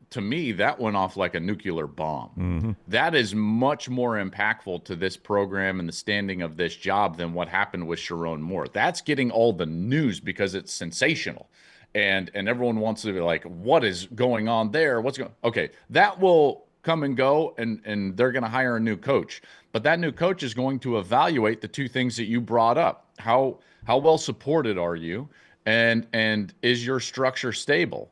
to me, that went off like a nuclear bomb. Mm-hmm. That is much more impactful to this program and the standing of this job than what happened with Sherrone Moore. That's getting all the news because it's sensational. And everyone wants to be like, what is going on there? Okay, that will come and go, and they're going to hire a new coach. But that new coach is going to evaluate the two things that you brought up. How well supported are you? And is your structure stable?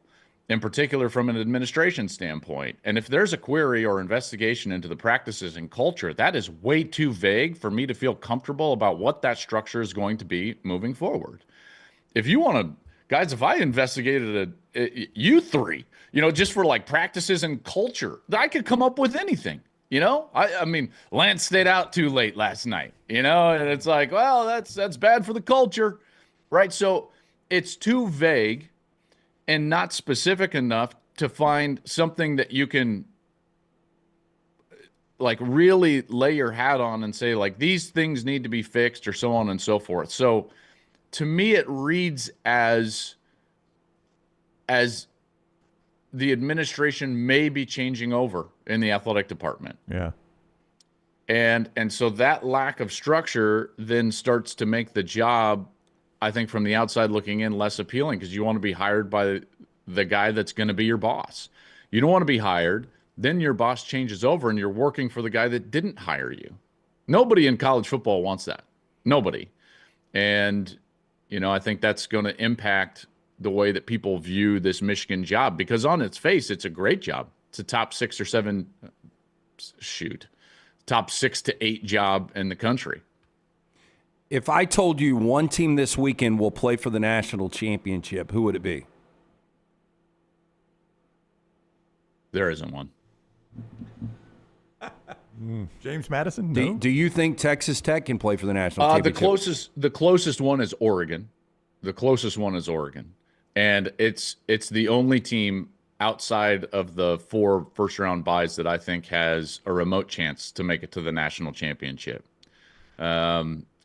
In particular, from an administration standpoint. And if there's a query or investigation into the practices and culture, that is way too vague for me to feel comfortable about what that structure is going to be moving forward. If you want to, guys, if I investigated you three, just for like practices and culture, I could come up with anything. I mean, Lance stayed out too late last night, and it's like, well, that's bad for the culture, right? So it's too vague and not specific enough to find something that you can like really lay your hat on and say like these things need to be fixed or so on and so forth. So to me, it reads as the administration may be changing over in the athletic department. Yeah. And so that lack of structure then starts to make the job, I think, from the outside looking in, less appealing, because you want to be hired by the guy that's going to be your boss. You don't want to be hired, then your boss changes over and you're working for the guy that didn't hire you. Nobody in college football wants that. Nobody. And, I think that's going to impact the way that people view this Michigan job, because on its face, it's a great job. It's a top 6 to 8 job in the country. If I told you one team this weekend will play for the national championship, who would it be? There isn't one. James Madison? No. Do you think Texas Tech can play for the national championship? The closest one is Oregon. And it's the only team outside of the 4 first-round byes that I think has a remote chance to make it to the national championship.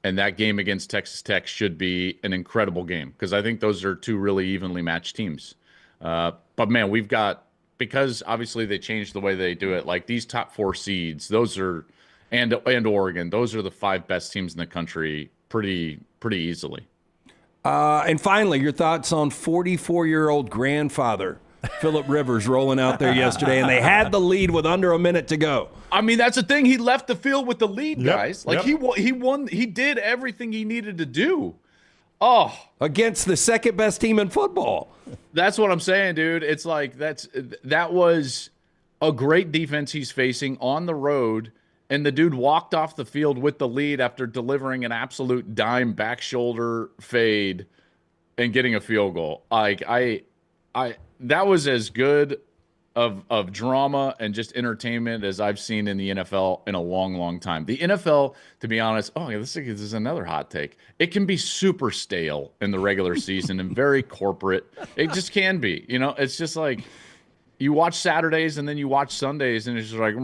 And that game against Texas Tech should be an incredible game because I think those are 2 really evenly matched teams. But, man, we've got – because obviously they changed the way they do it, like these top 4 seeds, those are – and Oregon, those are the 5 best teams in the country pretty easily. And finally, your thoughts on 44-year-old grandfather Phillip Rivers rolling out there yesterday, and they had the lead with under a minute to go. I mean, that's the thing. He left the field with the lead, guys. Like yep. he won. He did everything he needed to do. Oh, against the second best team in football. That's what I'm saying, dude. It's like that was a great defense he's facing on the road, and the dude walked off the field with the lead after delivering an absolute dime back shoulder fade and getting a field goal. Like that was as good of drama and just entertainment as I've seen in the NFL in a long, long time. The NFL, to be honest, this is another hot take. It can be super stale in the regular season and very corporate. It just can be. You know, it's just like you watch Saturdays and then you watch Sundays and it's just like,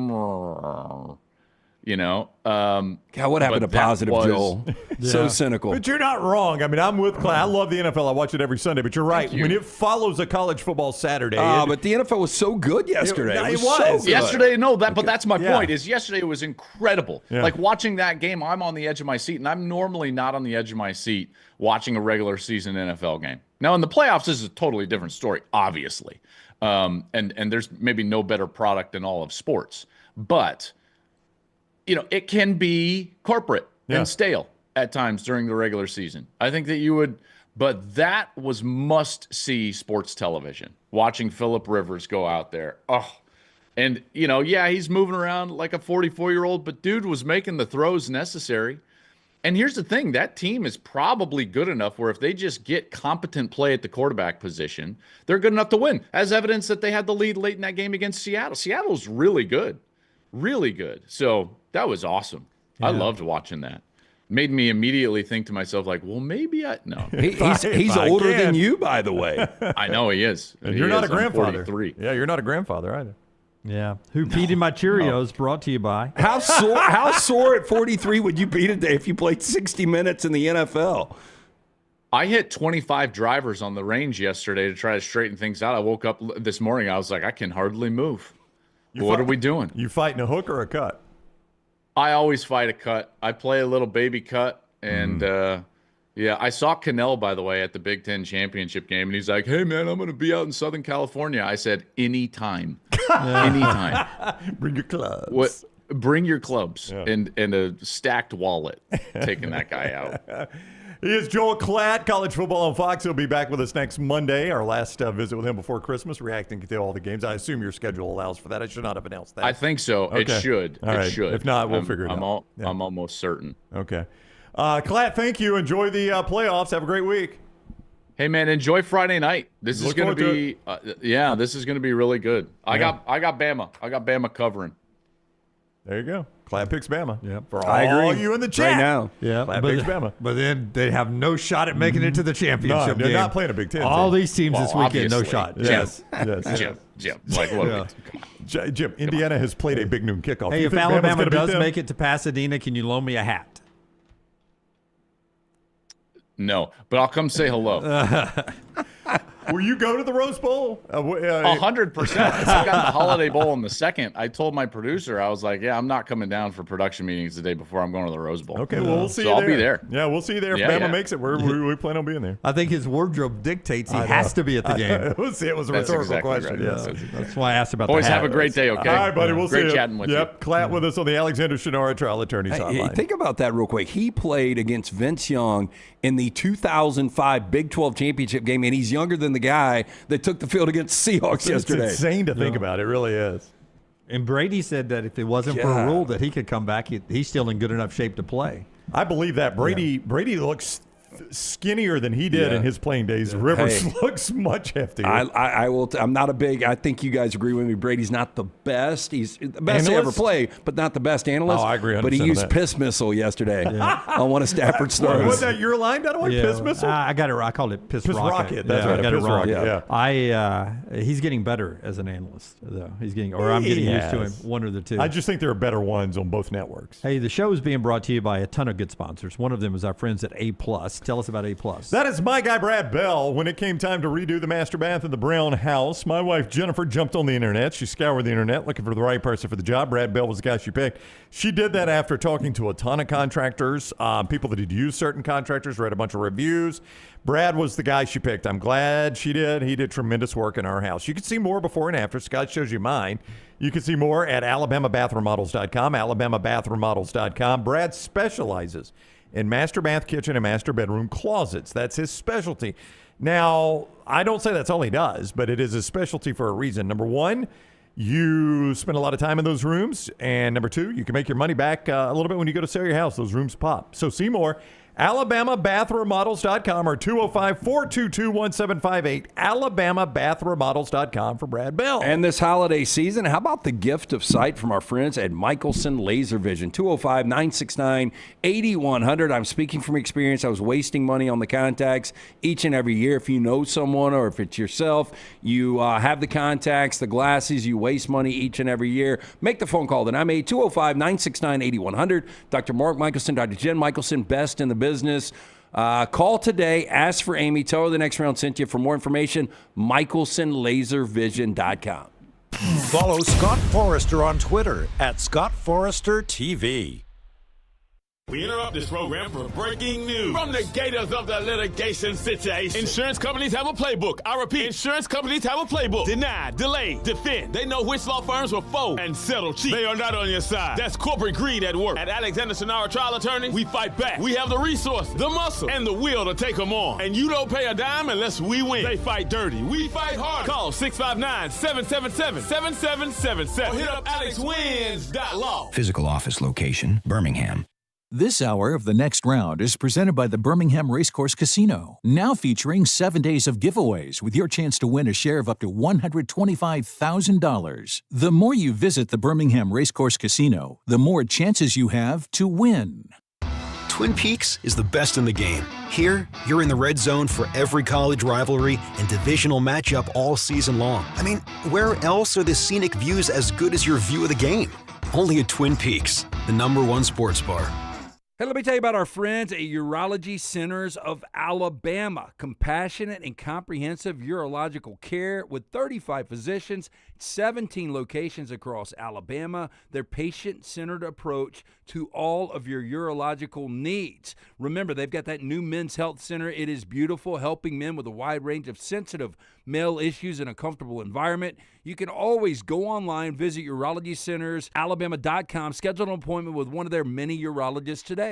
you know. God, what happened to positive Joel? So cynical. But you're not wrong. I mean, I'm with Klatt. I love the NFL. I watch it every Sunday. But you're right. When it follows a college football Saturday. But the NFL was so good yesterday. It was. So good. Yesterday, but that's my point, is yesterday was incredible. Yeah. Like watching that game, I'm on the edge of my seat, and I'm normally not on the edge of my seat watching a regular season NFL game. Now, in the playoffs, this is a totally different story, obviously. And there's maybe no better product in all of sports. But you know, it can be corporate and stale at times during the regular season. I think that you would, but that was must-see sports television, watching Phillip Rivers go out there. Oh, and, you know, he's moving around like a 44-year-old, but dude was making the throws necessary. And here's the thing, that team is probably good enough where if they just get competent play at the quarterback position, they're good enough to win, as evidence that they had the lead late in that game against Seattle. Seattle's really good. Really good. So that was awesome. I loved watching that. Made me immediately think to myself, like, well, maybe no. He's older than you, by the way. I know he is. And you're not a grandfather. I'm 43. Yeah, you're not a grandfather either. Yeah. Who peed in my Cheerios? Brought to you by. How sore at 43 would you be today if you played 60 minutes in the NFL? I hit 25 drivers on the range yesterday to try to straighten things out. I woke up this morning. I was like, I can hardly move. What are we doing? You fighting a hook or a cut? I always fight a cut. I play a little baby cut. And, I saw Cannell, by the way, at the Big Ten championship game. And he's like, hey, man, I'm going to be out in Southern California. I said, anytime. Anytime. Bring your clubs. Bring your clubs and a stacked wallet. Taking that guy out. He is Joel Klatt, college football on Fox. He'll be back with us next Monday, our last visit with him before Christmas, reacting to all the games. I assume your schedule allows for that. I should not have announced that. I think so. Okay. It should. All right. It should. If not, we'll figure it out. I'm almost certain. Okay. Klatt, thank you. Enjoy the playoffs. Have a great week. Hey, man, enjoy Friday night. This is going to be this is going to be really good. I got Bama. I got Bama covering. There you go. Klatt picks Bama. Yep. For I agree. all you in the chat. Right now. Yeah. Klatt picks Bama. But then they have no shot at making it to the championship they're game. not playing a Big Ten. All these teams this weekend, no obviously. shot. Jim. Like, look. Jim, Indiana has played a big noon kickoff. Hey, if Alabama does make it to Pasadena, can you loan me a hat? No, but I'll come say hello. Will you go to the Rose Bowl? 100%. I got the Holiday Bowl in the second. I told my producer, I was like, I'm not coming down for production meetings the day before I'm going to the Rose Bowl. Okay, well, we'll see you there. there. I'll be there. Yeah, we'll see you there. If Bama makes it, we plan on being there. I think his wardrobe dictates he has to be at the game. We'll see. It was a That's retorical exactly question. right. Yes. That's why I asked about Boys, the hat. have a great day, okay? All right, buddy. We'll see you. Great chatting with you. Klatt with us on the Alexander Shinara Trial Attorneys Hotline. Think about that real quick. He played against Vince Young in the 2005 Big 12 championship game, and he's younger than the guy that took the field against Seahawks yesterday. It's insane to think about. It really is. And Brady said that if it wasn't for a rule that he could come back, he's still in good enough shape to play. I believe that. Brady looks skinnier than he did in his playing days. Rivers looks much heftier. I will. I'm not a big. I think you guys agree with me. Brady's not the best. He's the best to ever play, but not the best analyst. Oh, I agree 100% But he on used that. piss missile yesterday on one of Stafford's throws. Was that your line, by the way? Piss missile? I got it. I called it piss rocket. That's right. I got it Piss wrong. rocket, He's getting better as an analyst, though. I'm getting used to him. One of the two. I just think there are better ones on both networks. Hey, the show is being brought to you by a ton of good sponsors. One of them is our friends at A+. Tell us about A+. That is my guy, Brad Bell. When it came time to redo the master bath in the Brown house, my wife, Jennifer, jumped on the internet. She scoured the internet looking for the right person for the job. Brad Bell was the guy she picked. She did that after talking to a ton of contractors, people that had used certain contractors, read a bunch of reviews. Brad was the guy she picked. I'm glad she did. He did tremendous work in our house. You can see more before and after. Scott shows you mine. You can see more at alabamabathroommodels.com, alabamabathroommodels.com. Brad specializes in master bath, kitchen, and master bedroom closets. That's his specialty. Now, I don't say that's all he does, but it is his specialty for a reason. Number one, you spend a lot of time in those rooms. And number two, you can make your money back a little bit when you go to sell your house. Those rooms pop. So see more. alabamabathroommodels.com or 205-422-1758. alabamabathroommodels.com for Brad Bell. And this holiday season, how about the gift of sight from our friends at Michelson Laser Vision? 205-969-8100. I'm speaking from experience. I was wasting money on the contacts each and every year. If you know someone or if it's yourself, you have the contacts, the glasses, you waste money each and every year. Make the phone call that I made, 205-969-8100. Dr. Mark Michelson, Dr. Jen Michelson, best in the business. Call today. Ask for Amy. Tell her the next round sent you. For more information, michelsonlaservision.com. Follow Scott Forrester on Twitter at ScottForresterTV. We interrupt this program for breaking news from the gators of the litigation situation. Insurance companies have a playbook. I repeat, insurance companies have a playbook. Deny, delay, defend. They know which law firms will fold and settle cheap. They are not on your side. That's corporate greed at work. At Alexander Sonara Trial Attorney, we fight back. We have the resource, the muscle, and the will to take them on. And you don't pay a dime unless we win. They fight dirty. We fight hard. Call 659-777-7777 or hit up alexwins.law. Physical office location, Birmingham. This hour of The Next Round is presented by the Birmingham Racecourse Casino, now featuring 7 days of giveaways with your chance to win a share of up to $125,000. The more you visit the Birmingham Racecourse Casino, the more chances you have to win. Twin Peaks is the best in the game. Here, you're in the red zone for every college rivalry and divisional matchup all season long. I mean, where else are the scenic views as good as your view of the game? Only at Twin Peaks, the #1 sports bar. Hey, let me tell you about our friends at Urology Centers of Alabama. Compassionate and comprehensive urological care with 35 physicians, 17 locations across Alabama. Their patient-centered approach to all of your urological needs. Remember, they've got that new men's health center. It is beautiful, helping men with a wide range of sensitive male issues in a comfortable environment. You can always go online, visit urologycentersalabama.com, schedule an appointment with one of their many urologists today.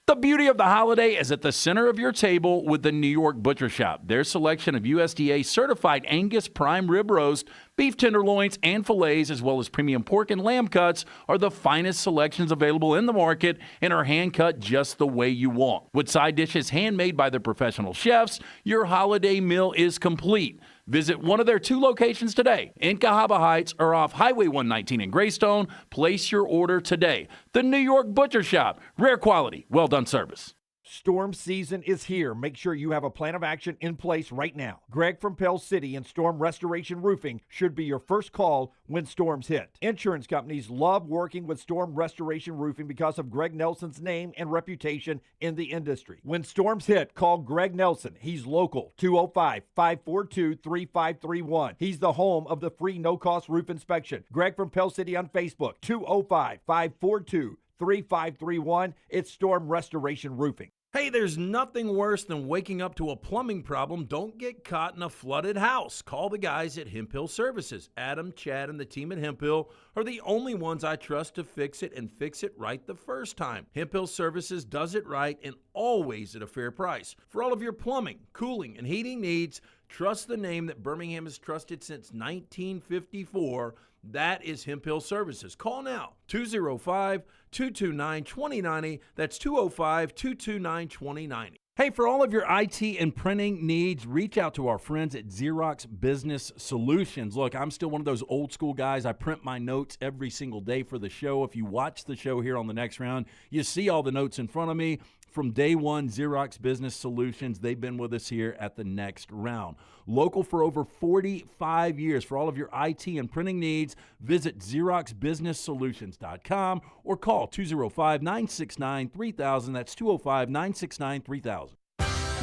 The beauty of the holiday is at the center of your table with the New York Butcher Shop. Their selection of USDA certified Angus prime rib roast, beef tenderloins, and fillets, as well as premium pork and lamb cuts, are the finest selections available in the market and are hand-cut just the way you want. With side dishes handmade by their professional chefs, your holiday meal is complete. Visit one of their 2 locations today, in Cahaba Heights or off Highway 119 in Greystone. Place your order today. The New York Butcher Shop. Rare quality, well-done service. Storm season is here. Make sure you have a plan of action in place right now. Greg from Pell City and Storm Restoration Roofing should be your first call when storms hit. Insurance companies love working with Storm Restoration Roofing because of Greg Nelson's name and reputation in the industry. When storms hit, call Greg Nelson. He's local, 205-542-3531. He's the home of the free no-cost roof inspection. Greg from Pell City on Facebook, 205-542-3531. It's Storm Restoration Roofing. Hey, there's nothing worse than waking up to a plumbing problem. Don't get caught in a flooded house. Call the guys at Hemphill Services. Adam, Chad, and the team at Hemphill are the only ones I trust to fix it and fix it right the first time. Hemphill Services does it right and always at a fair price. For all of your plumbing, cooling, and heating needs, trust the name that Birmingham has trusted since 1954. That is Hemp Hill Services. Call now, 205-229-2090. That's 205-229-2090. Hey, for all of your IT and printing needs, reach out to our friends at Xerox Business Solutions. Look, I'm still one of those old school guys. I print my notes every single day for the show. If you watch the show here on The Next Round, you see all the notes in front of me. From day one, Xerox Business Solutions, they've been with us here at The Next Round. Local for over 45 years. For all of your IT and printing needs, visit XeroxBusinessSolutions.com or call 205-969-3000. That's 205-969-3000.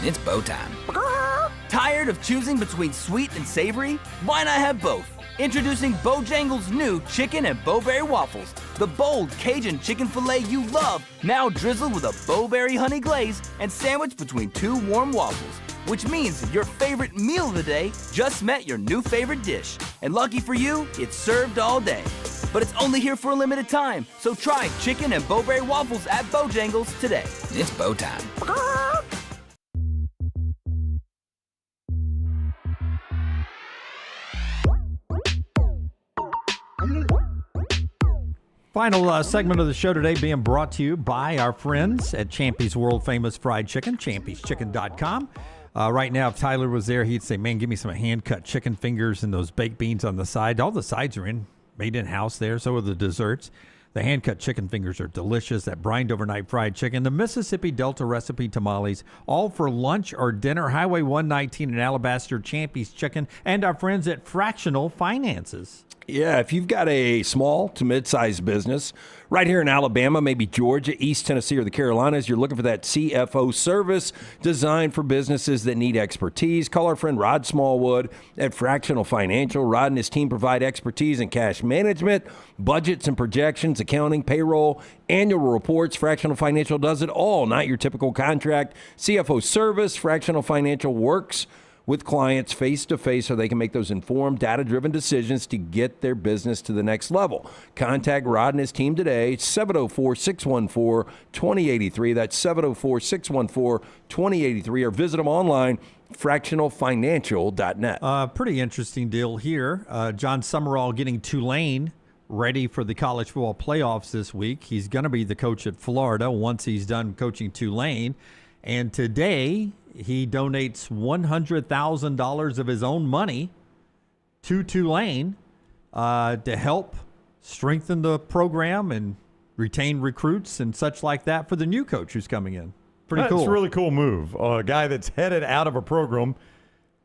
It's bow time. Tired of choosing between sweet and savory? Why not have both? Introducing Bojangles' new chicken and bowberry waffles. The bold Cajun chicken filet you love, now drizzled with a bowberry honey glaze and sandwiched between two warm waffles. Which means your favorite meal of the day just met your new favorite dish. And lucky for you, it's served all day. But it's only here for a limited time, so try chicken and bowberry waffles at Bojangles today. It's bow time. Final segment of the show today being brought to you by our friends at Champy's World Famous Fried Chicken, champyschicken.com. Right now, if Tyler was there, he'd say, man, give me some hand-cut chicken fingers and those baked beans on the side. All the sides are made in-house there, so are the desserts. The hand-cut chicken fingers are delicious. That brined overnight fried chicken, the Mississippi Delta recipe tamales, all for lunch or dinner. Highway 119 in Alabaster, Champy's Chicken, and our friends at Fractional Finances. Yeah, if you've got a small to mid-sized business right here in Alabama, maybe Georgia, East Tennessee, or the Carolinas, you're looking for that CFO service designed for businesses that need expertise, call our friend Rod Smallwood at Fractional Financial. Rod and his team provide expertise in cash management, budgets and projections, accounting, payroll, annual reports. Fractional Financial does it all, not your typical contract CFO service. Fractional Financial works with clients face-to-face so they can make those informed, data-driven decisions to get their business to the next level. Contact Rod and his team today, 704-614-2083. That's 704-614-2083, or visit them online, fractionalfinancial.net. Pretty interesting deal here. John Summerall getting Tulane ready for the college football playoffs this week. He's going to be the coach at Florida once he's done coaching Tulane. And today, he donates $100,000 of his own money to Tulane to help strengthen the program and retain recruits and such like that for the new coach who's coming in. Pretty cool. It's a really cool move. A guy that's headed out of a program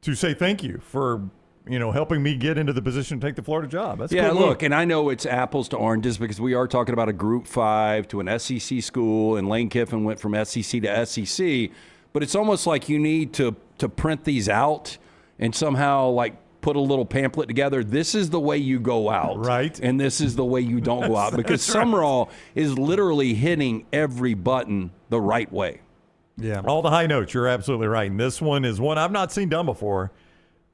to say thank you for helping me get into the position to take the Florida job. That's yeah, cool look, and I know it's apples to oranges because we are talking about a Group 5 to an SEC school, and Lane Kiffin went from SEC to SEC. But it's almost like you need to print these out and somehow like put a little pamphlet together. This is the way you go out. Right. And this is the way you don't go out. Because Summerall is literally hitting every button the right way. Yeah. All the high notes. You're absolutely right. And this one is one I've not seen done before.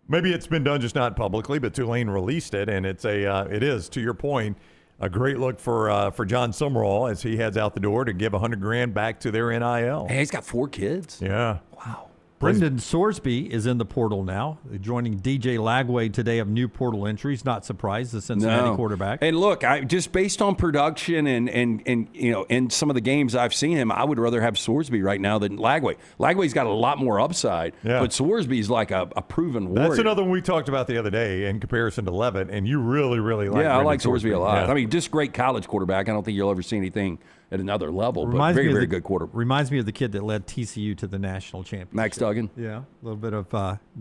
Maybe it's been done just not publicly, but Tulane released it, and it is, to your point, a great look for John Summerall as he heads out the door to give $100,000 back to their NIL. Hey, he's got 4 kids. Yeah. Wow. Brendan Sorsby is in the portal now, joining DJ Lagway today of new portal entries. Not surprised, the Cincinnati quarterback. And look, just based on production and some of the games I've seen him, I would rather have Sorsby right now than Lagway. Lagway's got a lot more upside, but Sorsby's like a proven warrior. That's another one we talked about the other day in comparison to Levitt, and you really, really like I like Sorsby a lot. Yeah. I mean, just great college quarterback. I don't think you'll ever see anything at another level, but very, very good quarterback. Reminds me of the kid that led TCU to the national championship. Max Duggan. Yeah, a little bit of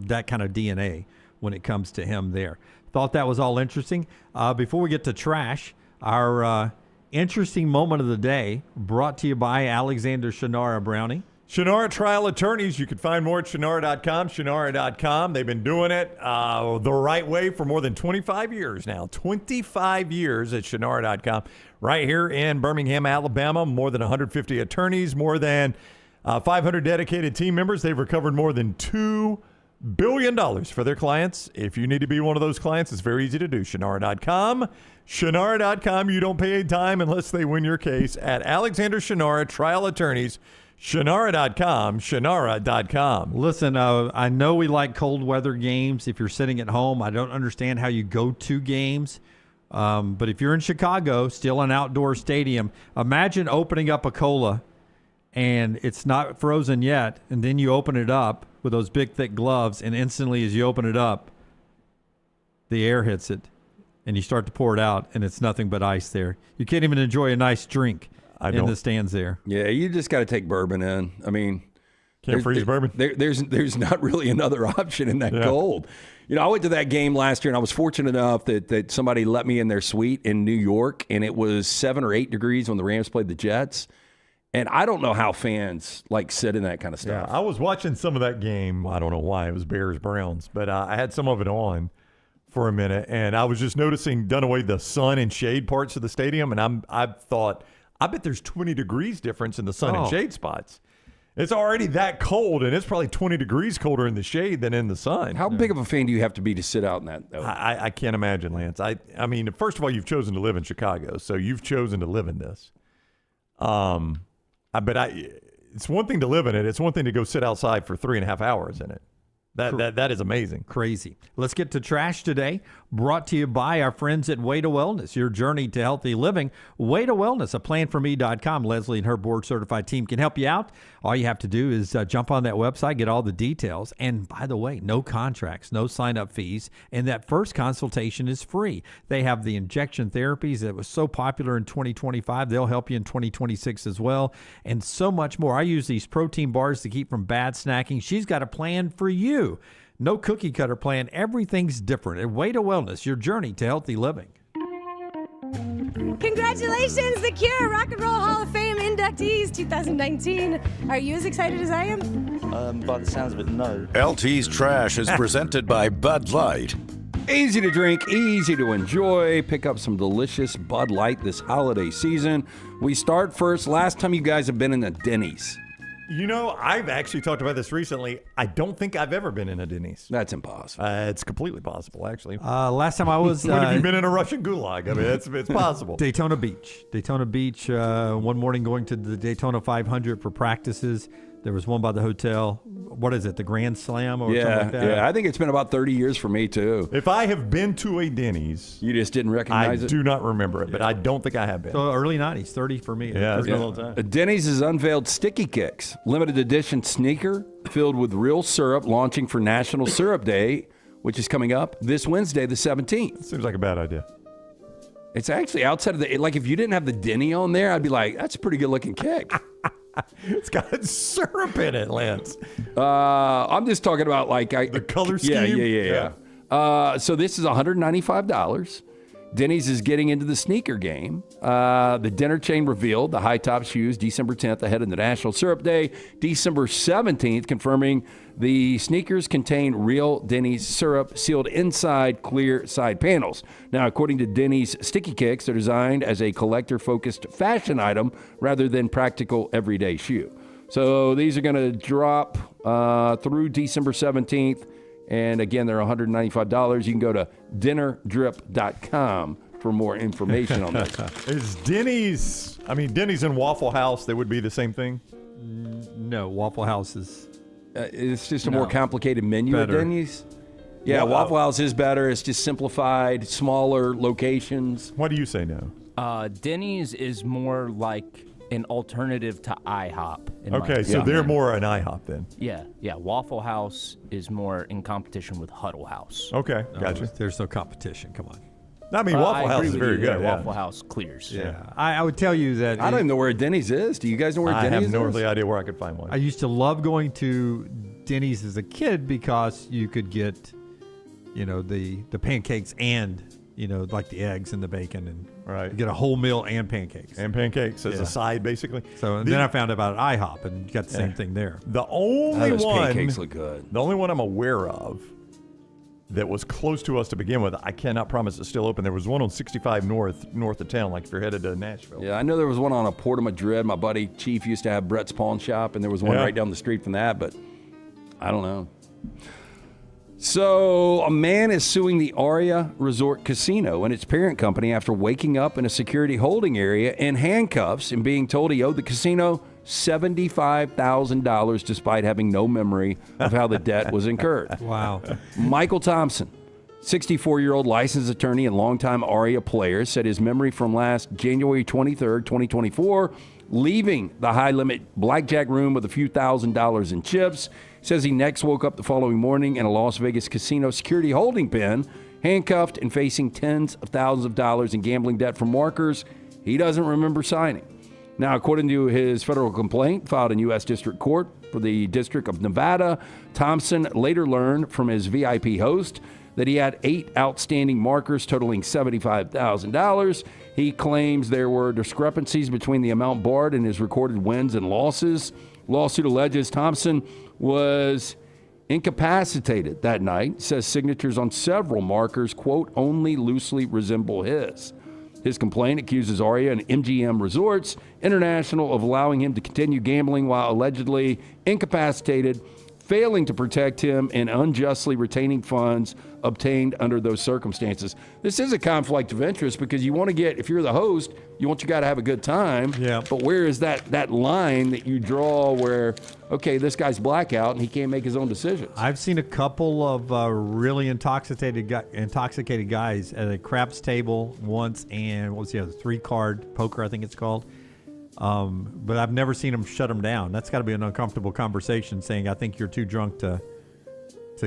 that kind of DNA when it comes to him there. Thought that was all interesting. Before we get to trash, our interesting moment of the day brought to you by Alexander Shannara Brownie. Shannara Trial Attorneys. You can find more at Shannara.com, Shannara.com. They've been doing it the right way for more than 25 years now. 25 years at Shannara.com. Right here in Birmingham, Alabama. More than 150 attorneys, more than 500 dedicated team members. They've recovered more than $2 billion for their clients. If you need to be one of those clients, it's very easy to do. Shannara.com. Shannara.com. You don't pay a dime unless they win your case at Alexander Shannara Trial Attorneys. Shannara.com. Listen, I know we like cold weather games. If you're sitting at home, I don't understand how you go to games. But if you're in Chicago, still an outdoor stadium, imagine opening up a cola and it's not frozen yet, and then you open it up with those big, thick gloves, and instantly as you open it up, the air hits it, and you start to pour it out, and it's nothing but ice there. You can't even enjoy a nice drink in the stands there. Yeah, you just got to take bourbon in. I mean, can't freeze bourbon. There's not really another option in that cold. You know, I went to that game last year, and I was fortunate enough that somebody let me in their suite in New York, and it was 7 or 8 degrees when the Rams played the Jets. And I don't know how fans sit in that kind of stuff. Yeah, I was watching some of that game. I don't know why. It was Bears-Browns. But I had some of it on for a minute, and I was just noticing Dunaway, the sun and shade parts of the stadium, and I thought, I bet there's 20 degrees difference in the sun and shade spots. It's already that cold, and it's probably 20 degrees colder in the shade than in the sun. How big of a fan do you have to be to sit out in that? I can't imagine, Lance. I mean, first of all, you've chosen to live in Chicago, so you've chosen to live in this. It's one thing to live in it. It's one thing to go sit outside for 3.5 hours in it. That is amazing. Crazy. Let's get to trash today. Brought to you by our friends at Way to Wellness, your journey to healthy living. Way to Wellness, aplanforme.com. Leslie and her board-certified team can help you out. All you have to do is jump on that website, get all the details. And by the way, no contracts, no sign-up fees, and that first consultation is free. They have the injection therapies that was so popular in 2025. They'll help you in 2026 as well, and so much more. I use these protein bars to keep from bad snacking. She's got a plan for you. No cookie cutter plan. Everything's different. At Way to Wellness, your journey to healthy living. Congratulations, The Cure Rock and Roll Hall of Fame inductees 2019. Are you as excited as I am? By the sounds of it, no. LT's Trash is presented by Bud Light. Easy to drink, easy to enjoy. Pick up some delicious Bud Light this holiday season. We start first. Last time you guys have been in a Denny's. You know, I've actually talked about this recently. I don't think I've ever been in a Denny's. That's impossible. It's completely possible, actually. Last time I was... When have you been in a Russian gulag? I mean, it's possible. Daytona Beach. One morning going to the Daytona 500 for practices. There was one by the hotel. What is it, the Grand Slam or something like that? Yeah, I think it's been about 30 years for me, too. If I have been to a Denny's... You just didn't recognize it? I do not remember it, but I don't think I have been. So early 90s, 30 for me. Yeah, it's been a little time. Denny's has unveiled Sticky Kicks, limited edition sneaker filled with real syrup, launching for National Syrup Day, which is coming up this Wednesday, the 17th. Seems like a bad idea. It's actually outside of if you didn't have the Denny on there, I'd be like, that's a pretty good looking kick. It's got syrup in it, Lance. I'm just talking about the color scheme. Yeah. So this is $195. Denny's is getting into the sneaker game. The dinner chain revealed the high top shoes December 10th ahead of the National Syrup Day. December 17th, confirming the sneakers contain real Denny's syrup sealed inside clear side panels. Now, according to Denny's, Sticky Kicks are designed as a collector-focused fashion item rather than practical everyday shoe. So these are going to drop through December 17th. And again, they're $195. You can go to dinnerdrip.com for more information on this. Is Denny's and Waffle House, they would be the same thing? No, Waffle House is... it's just a more complicated menu at Denny's. Yeah, Waffle House is better. It's just simplified, smaller locations. What do you say now? Denny's is more like an alternative to IHOP. Okay, so they're more an IHOP then. Yeah. Waffle House is more in competition with Huddle House. Okay, gotcha. There's no competition. Come on. I mean, Waffle House is very good. Waffle House clears. Yeah. I would tell you that... I don't even know where Denny's is. Do you guys know where Denny's is? I have no idea where I could find one. I used to love going to Denny's as a kid because you could get, the pancakes and... like the eggs and the bacon, and you get a whole meal and pancakes. And pancakes as a side, basically. So then I found out about IHOP and got the same thing there. The only those one pancakes look good. The only one I'm aware of that was close to us to begin with, I cannot promise it's still open. There was one on 65 north of town, like if you're headed to Nashville. Yeah, I know there was one on a Port of Madrid. My buddy Chief used to have Brett's Pawn Shop, and there was one right down the street from that, but I don't know. So, a man is suing the Aria Resort Casino and its parent company after waking up in a security holding area in handcuffs and being told he owed the casino $75,000 despite having no memory of how the debt was incurred. Wow. Michael Thompson, 64-year-old licensed attorney and longtime ARIA player, said his memory from last January 23rd, 2024, leaving the high-limit blackjack room with a few $1,000s in chips. Says he next woke up the following morning in a Las Vegas casino security holding pen, handcuffed and facing tens of thousands of dollars in gambling debt from markers he doesn't remember signing. Now, according to his federal complaint filed in U.S. District Court for the District of Nevada, Thompson later learned from his VIP host that he had 8 outstanding markers totaling $75,000. He claims there were discrepancies between the amount barred and his recorded wins and losses. Lawsuit alleges Thompson was incapacitated that night, says signatures on several markers, quote, only loosely resemble his. His complaint accuses ARIA and MGM Resorts International of allowing him to continue gambling while allegedly incapacitated, failing to protect him, and unjustly retaining funds obtained under those circumstances. This is a conflict of interest because you want to get, if you're the host, you want your guy to have a good time. Yeah. But where is that line that you draw where, okay, this guy's blackout and he can't make his own decisions? I've seen a couple of really intoxicated guys at a craps table once, and what was the other, 3-card poker, I think it's called. But I've never seen them shut them down. That's got to be an uncomfortable conversation, saying, I think you're too drunk to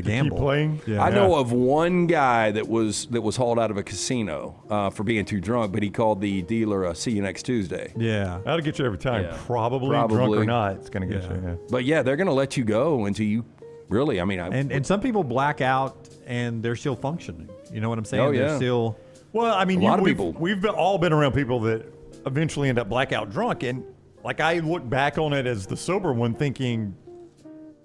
gamble. Keep playing? Yeah. I know of one guy that was hauled out of a casino for being too drunk, but he called the dealer, see you next Tuesday. Yeah. That'll get you every time. Yeah. Probably drunk or not, it's going to get you. Yeah. But yeah, they're going to let you go until you really, I mean. And some people black out and they're still functioning. You know what I'm saying? Oh, yeah. They're still. Well, I mean, A lot of people. We've all been around people that eventually end up blackout drunk. And like, I look back on it as the sober one thinking,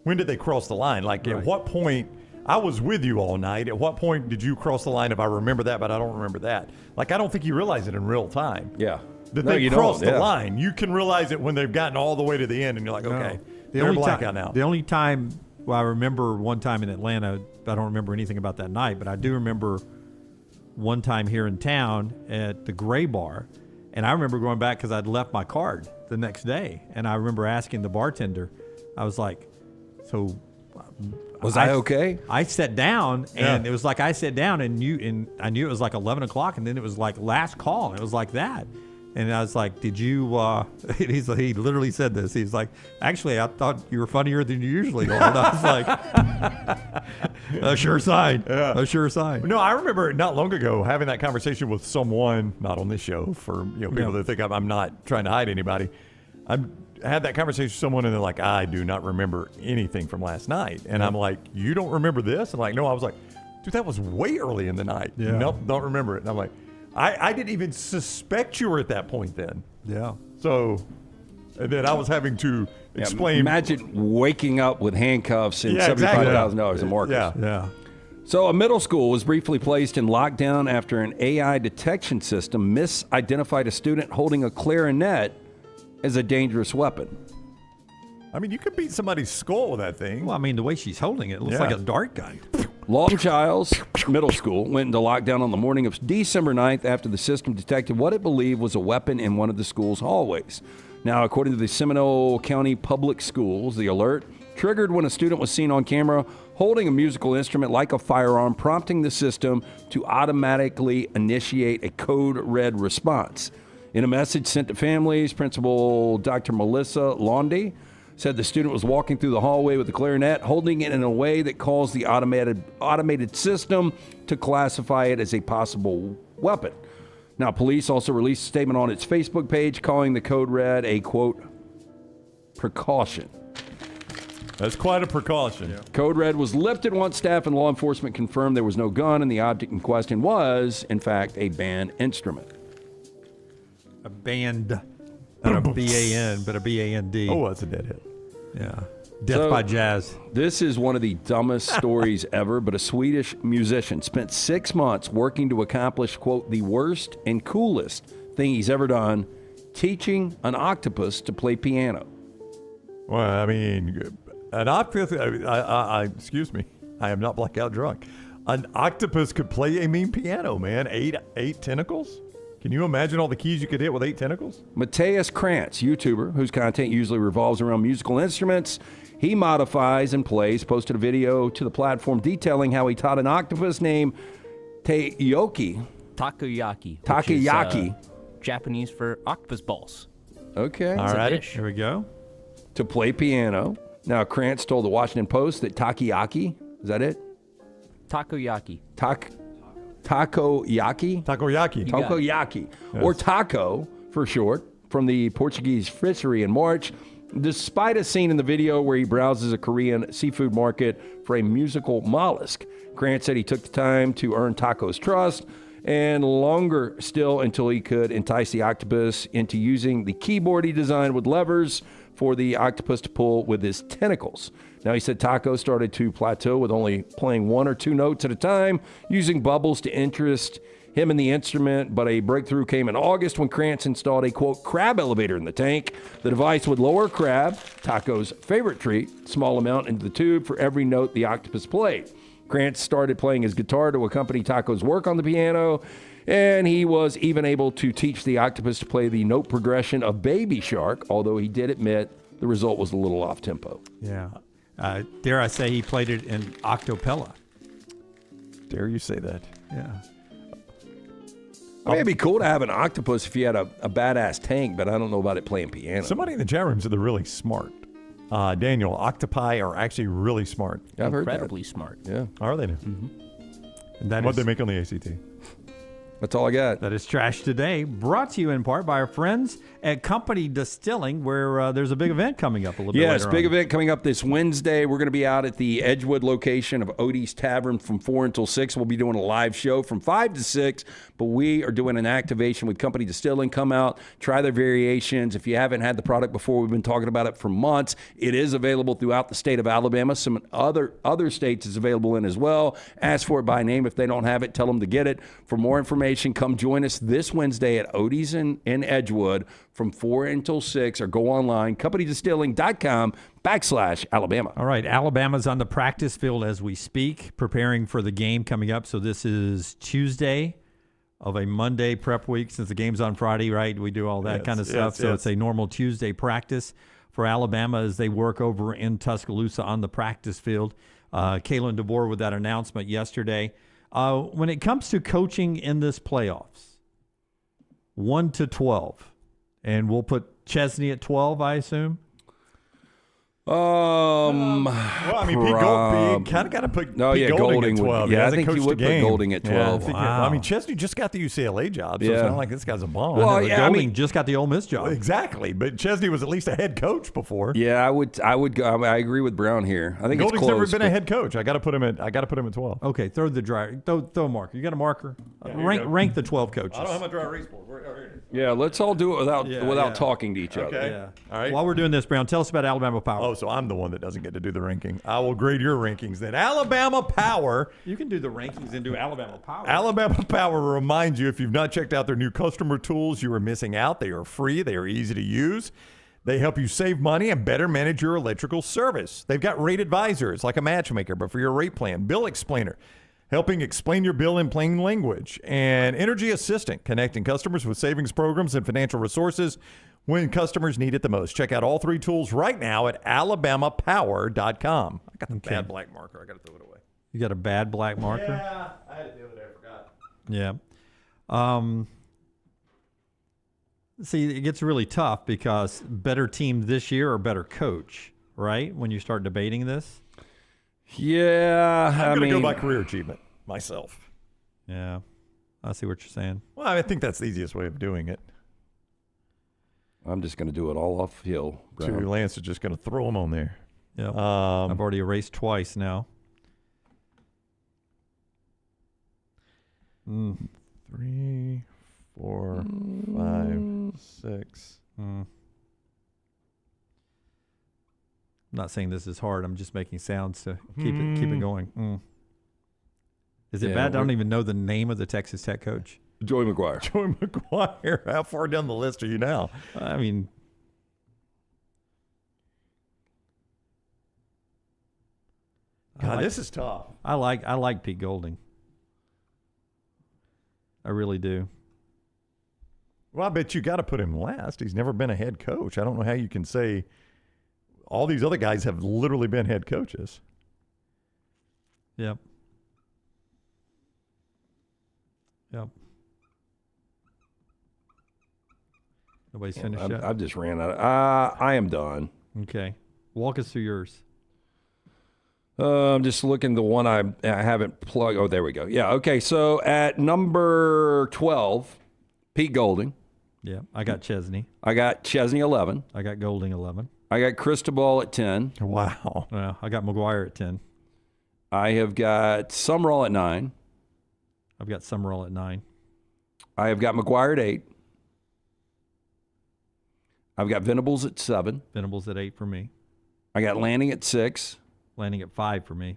when did they cross the line? Like, at what point? I was with you all night. At what point did you cross the line? If I remember that, but I don't remember that. Like, I don't think you realize it in real time. Yeah. That they crossed the line. You can realize it when they've gotten all the way to the end, and you're like, okay, they're blackout now. The only time, well, I remember one time in Atlanta, I don't remember anything about that night, but I do remember one time here in town at the Gray Bar, and I remember going back because I'd left my card the next day, and I remember asking the bartender, I was like, so... Was I okay? I sat down, and it was like I sat down, and I knew it was like 11 o'clock, and then it was like last call, and it was like that. And I was like, did you, he literally said this. He's like, actually, I thought you were funnier than you usually are. And I was like, a sure sign. Yeah. A sure sign. No, I remember not long ago having that conversation with someone, not on this show, for people that think I'm not trying to hide anybody. I had that conversation with someone, and they're like, I do not remember anything from last night. And I'm like, you don't remember this? And like, no, I was like, dude, that was way early in the night. Yeah. Nope, don't remember it. And I'm like, I didn't even suspect you were at that point then. Yeah. So, and then I was having to explain. Imagine waking up with handcuffs and $75,000 in markers. Yeah. So a middle school was briefly placed in lockdown after an AI detection system misidentified a student holding a clarinet as a dangerous weapon. I mean, you could beat somebody's skull with that thing. Well, I mean, the way she's holding it looks like a dart gun. Long Childs Middle School went into lockdown on the morning of December 9th after the system detected what it believed was a weapon in one of the school's hallways. Now, according to the Seminole County Public Schools, the alert triggered when a student was seen on camera holding a musical instrument like a firearm, prompting the system to automatically initiate a code red response. In a message sent to families, Principal Dr. Melissa Laundy said the student was walking through the hallway with the clarinet, holding it in a way that caused the automated system to classify it as a possible weapon. Now, police also released a statement on its Facebook page calling the code red a, quote, precaution. That's quite a precaution. Yeah. Code red was lifted once staff and law enforcement confirmed there was no gun and the object in question was, in fact, a banned instrument. A band, not a B-A-N, but a B-A-N-D. Oh, that's a dead hit. Yeah. Death by Jazz. This is one of the dumbest stories ever, but a Swedish musician spent 6 months working to accomplish, quote, the worst and coolest thing he's ever done, teaching an octopus to play piano. Well, I mean, an octopus, excuse me, I am not blackout drunk. An octopus could play a mean piano, man. Eight tentacles? Can you imagine all the keys you could hit with 8 tentacles? Mateus Krantz, YouTuber, whose content usually revolves around musical instruments. He modifies and plays, posted a video to the platform detailing how he taught an octopus named Takoyaki. Takoyaki. Japanese for octopus balls. Okay. All right. Here we go. To play piano. Now, Krantz told the Washington Post that takoyaki, is that it? Takoyaki. Takoyaki? Takoyaki. Or taco, for short, from the Portuguese fishery in March, despite a scene in the video where he browses a Korean seafood market for a musical mollusk. Krantz said he took the time to earn Taco's trust, and longer still until he could entice the octopus into using the keyboard he designed with levers for the octopus to pull with his tentacles. Now, he said Taco started to plateau with only playing 1 or 2 notes at a time, using bubbles to interest him in the instrument, but a breakthrough came in August when Krantz installed a, quote, crab elevator in the tank. The device would lower crab, Taco's favorite treat, small amount into the tube for every note the octopus played. Krantz started playing his guitar to accompany Taco's work on the piano, and he was even able to teach the octopus to play the note progression of Baby Shark, although he did admit the result was a little off-tempo. Yeah. Dare I say he played it in acapella. Dare you say that? Yeah. I mean, it'd be cool to have an octopus if you had a badass tank, but I don't know about it playing piano. Somebody in the chat room said they're really smart. Daniel, octopi are actually really smart. Yeah, I've heard Incredibly smart. Yeah. Are they? Mm-hmm. And that What'd is- they make on the ACT? That's all I got. That is Trash Today, brought to you in part by our friends at Company Distilling, where there's a big event coming up a little bit later. Yes, big event coming up this Wednesday. We're going to be out at the Edgewood location of Odie's Tavern from 4 until 6. We'll be doing a live show from 5 to 6, but we are doing an activation with Company Distilling. Come out, try their variations. If you haven't had the product before, we've been talking about it for months. It is available throughout the state of Alabama. Some other states is available in as well. Ask for it by name. If they don't have it, tell them to get it. For more information, come join us this Wednesday at Odie's in Edgewood from 4 until 6, or go online, companydistilling.com/Alabama. All right, Alabama's on the practice field as we speak, preparing for the game coming up. So this is Tuesday of a Monday prep week, since the game's on Friday, right? We do all that kind of stuff. So it's a normal Tuesday practice for Alabama as they work over in Tuscaloosa on the practice field. Kalen DeBoer with that announcement yesterday. When it comes to coaching in this playoffs, 1 to 12, and we'll put Chesney at 12, I assume. Well, I mean, Pete Golding kind of got to put Pete Golding at 12. I think you would put Golding at 12. I mean, Chesney just got the UCLA job, so it's not like this guy's a bum. Well, Golding just got the Ole Miss job. Exactly, but Chesney was at least a head coach before. Yeah, I would go. I mean, I agree with Brown here. I think Golding's it's close, never been a head coach. I got to put him at 12. Okay, throw a marker. You got a marker? Rank the 12 coaches. I don't have my dry erase board. Yeah, let's all do it without talking to each other. Okay. Yeah. All right. While we're doing this, Brown, tell us about Alabama Power. Oh, so I'm the one that doesn't get to do the ranking. I will grade your rankings then. Alabama Power. You can do the rankings and do Alabama Power. Alabama Power reminds you, if you've not checked out their new customer tools, you are missing out. They are free. They are easy to use. They help you save money and better manage your electrical service. They've got Rate Advisor. It's like a matchmaker, but for your rate plan. Bill Explainer, helping explain your bill in plain language. And Energy Assistant, connecting customers with savings programs and financial resources when customers need it the most. Check out all 3 tools right now at alabamapower.com. I got the bad black marker. I got to throw it away. You got a bad black marker? Yeah, I had it the other day. I forgot. Yeah. See, it gets really tough because better team this year or better coach, right? When you start debating this. Yeah, I'm going to go by career achievement myself. Yeah, I see what you're saying. Well, I think that's the easiest way of doing it. I'm just going to do it all off hill. Lance is just going to throw them on there. Yeah, I've already erased twice now. 3, 4, 5, 6. I'm not saying this is hard. I'm just making sounds to keep it going. Is it bad? I don't even know the name of the Texas Tech coach. Joey McGuire. Joey McGuire. How far down the list are you now? I mean, God, this is tough. I like Pete Golding. I really do. Well, I bet you got to put him last. He's never been a head coach. I don't know how you can say all these other guys have literally been head coaches. Yep. Nobody's finished yet? I've just ran out. I am done. Okay. Walk us through yours. I'm just looking the one I haven't plugged. Oh, there we go. Yeah, okay. So at number 12, Pete Golding. Yeah, I got Chesney. I got Chesney 11. I got Golding 11. I got Cristobal at 10. Wow. Well, I got McGuire at 10. I have got Summerall at 9. I've got Summerall at 9. I have got McGuire at 8. I've got Venables at 7. Venables at 8 for me. I got Lanning at 6. Landing at 5 for me.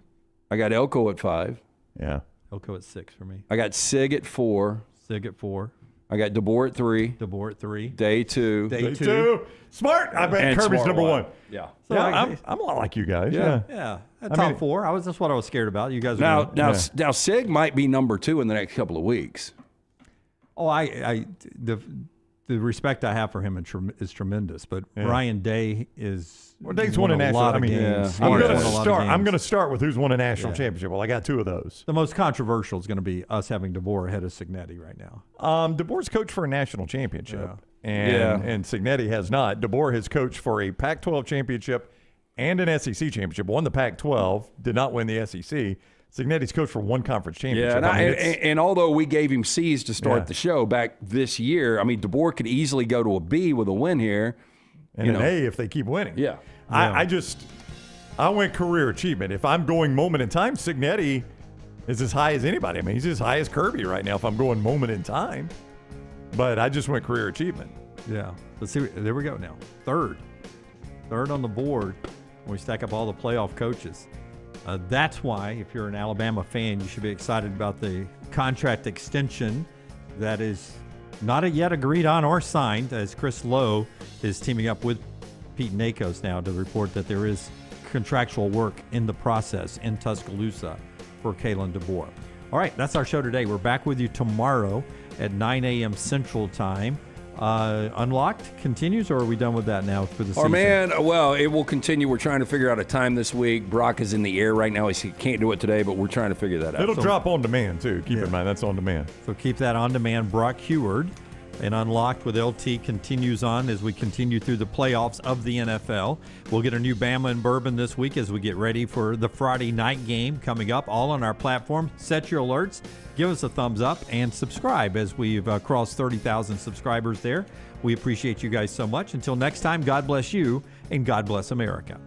I got Elko at 5. Yeah. Elko at 6 for me. I got Sig at 4. Sig at 4. I got DeBoer at 3. DeBoer at 3. Day 2. Day 2. Smart. I bet And Kirby's Smart number 1. Yeah. So yeah, I'm a lot like you guys. Yeah. Yeah. Top 4. That's what I was scared about. You guys are now Sig might be number 2 in the next couple of weeks. Oh, the respect I have for him is tremendous, but Ryan Day is Day's won a national. lot of games. I'm going to start with who's won a national championship. Well, I got 2 of those. The most controversial is going to be us having DeBoer ahead of Cignetti right now. DeBoer's coached for a national championship, and Cignetti has not. DeBoer has coached for a Pac-12 championship and an SEC championship. Won the Pac-12, did not win the SEC. Cignetti's coached for 1 conference championship. Yeah, and although we gave him C's to start the show back this year, I mean, DeBoer could easily go to a B with a win here. And an A if they keep winning. Yeah. I went career achievement. If I'm going moment in time, Cignetti is as high as anybody. I mean, he's as high as Kirby right now if I'm going moment in time. But I just went career achievement. Yeah. Let's see. There we go now. Third on the board when we stack up all the playoff coaches. That's why, if you're an Alabama fan, you should be excited about the contract extension that is not yet agreed on or signed, as Chris Lowe is teaming up with Pete Nakos now to report that there is contractual work in the process in Tuscaloosa for Kalen DeBoer. All right, that's our show today. We're back with you tomorrow at 9 a.m. Central Time. Unlocked continues, or are we done with that now for the season? Well, it will continue. We're trying to figure out a time this week. Brock is in the air right now. He can't do it today, but we're trying to figure that out. It'll drop on demand, too. Keep in mind, that's on demand. So keep that on demand. Brock Heward and Unlocked with LT continues on as we continue through the playoffs of the NFL. We'll get a new Bama and Bourbon this week as we get ready for the Friday night game coming up, all on our platform. Set your alerts, give us a thumbs up, and subscribe as we've crossed 30,000 subscribers there. We appreciate you guys so much. Until next time, God bless you, and God bless America.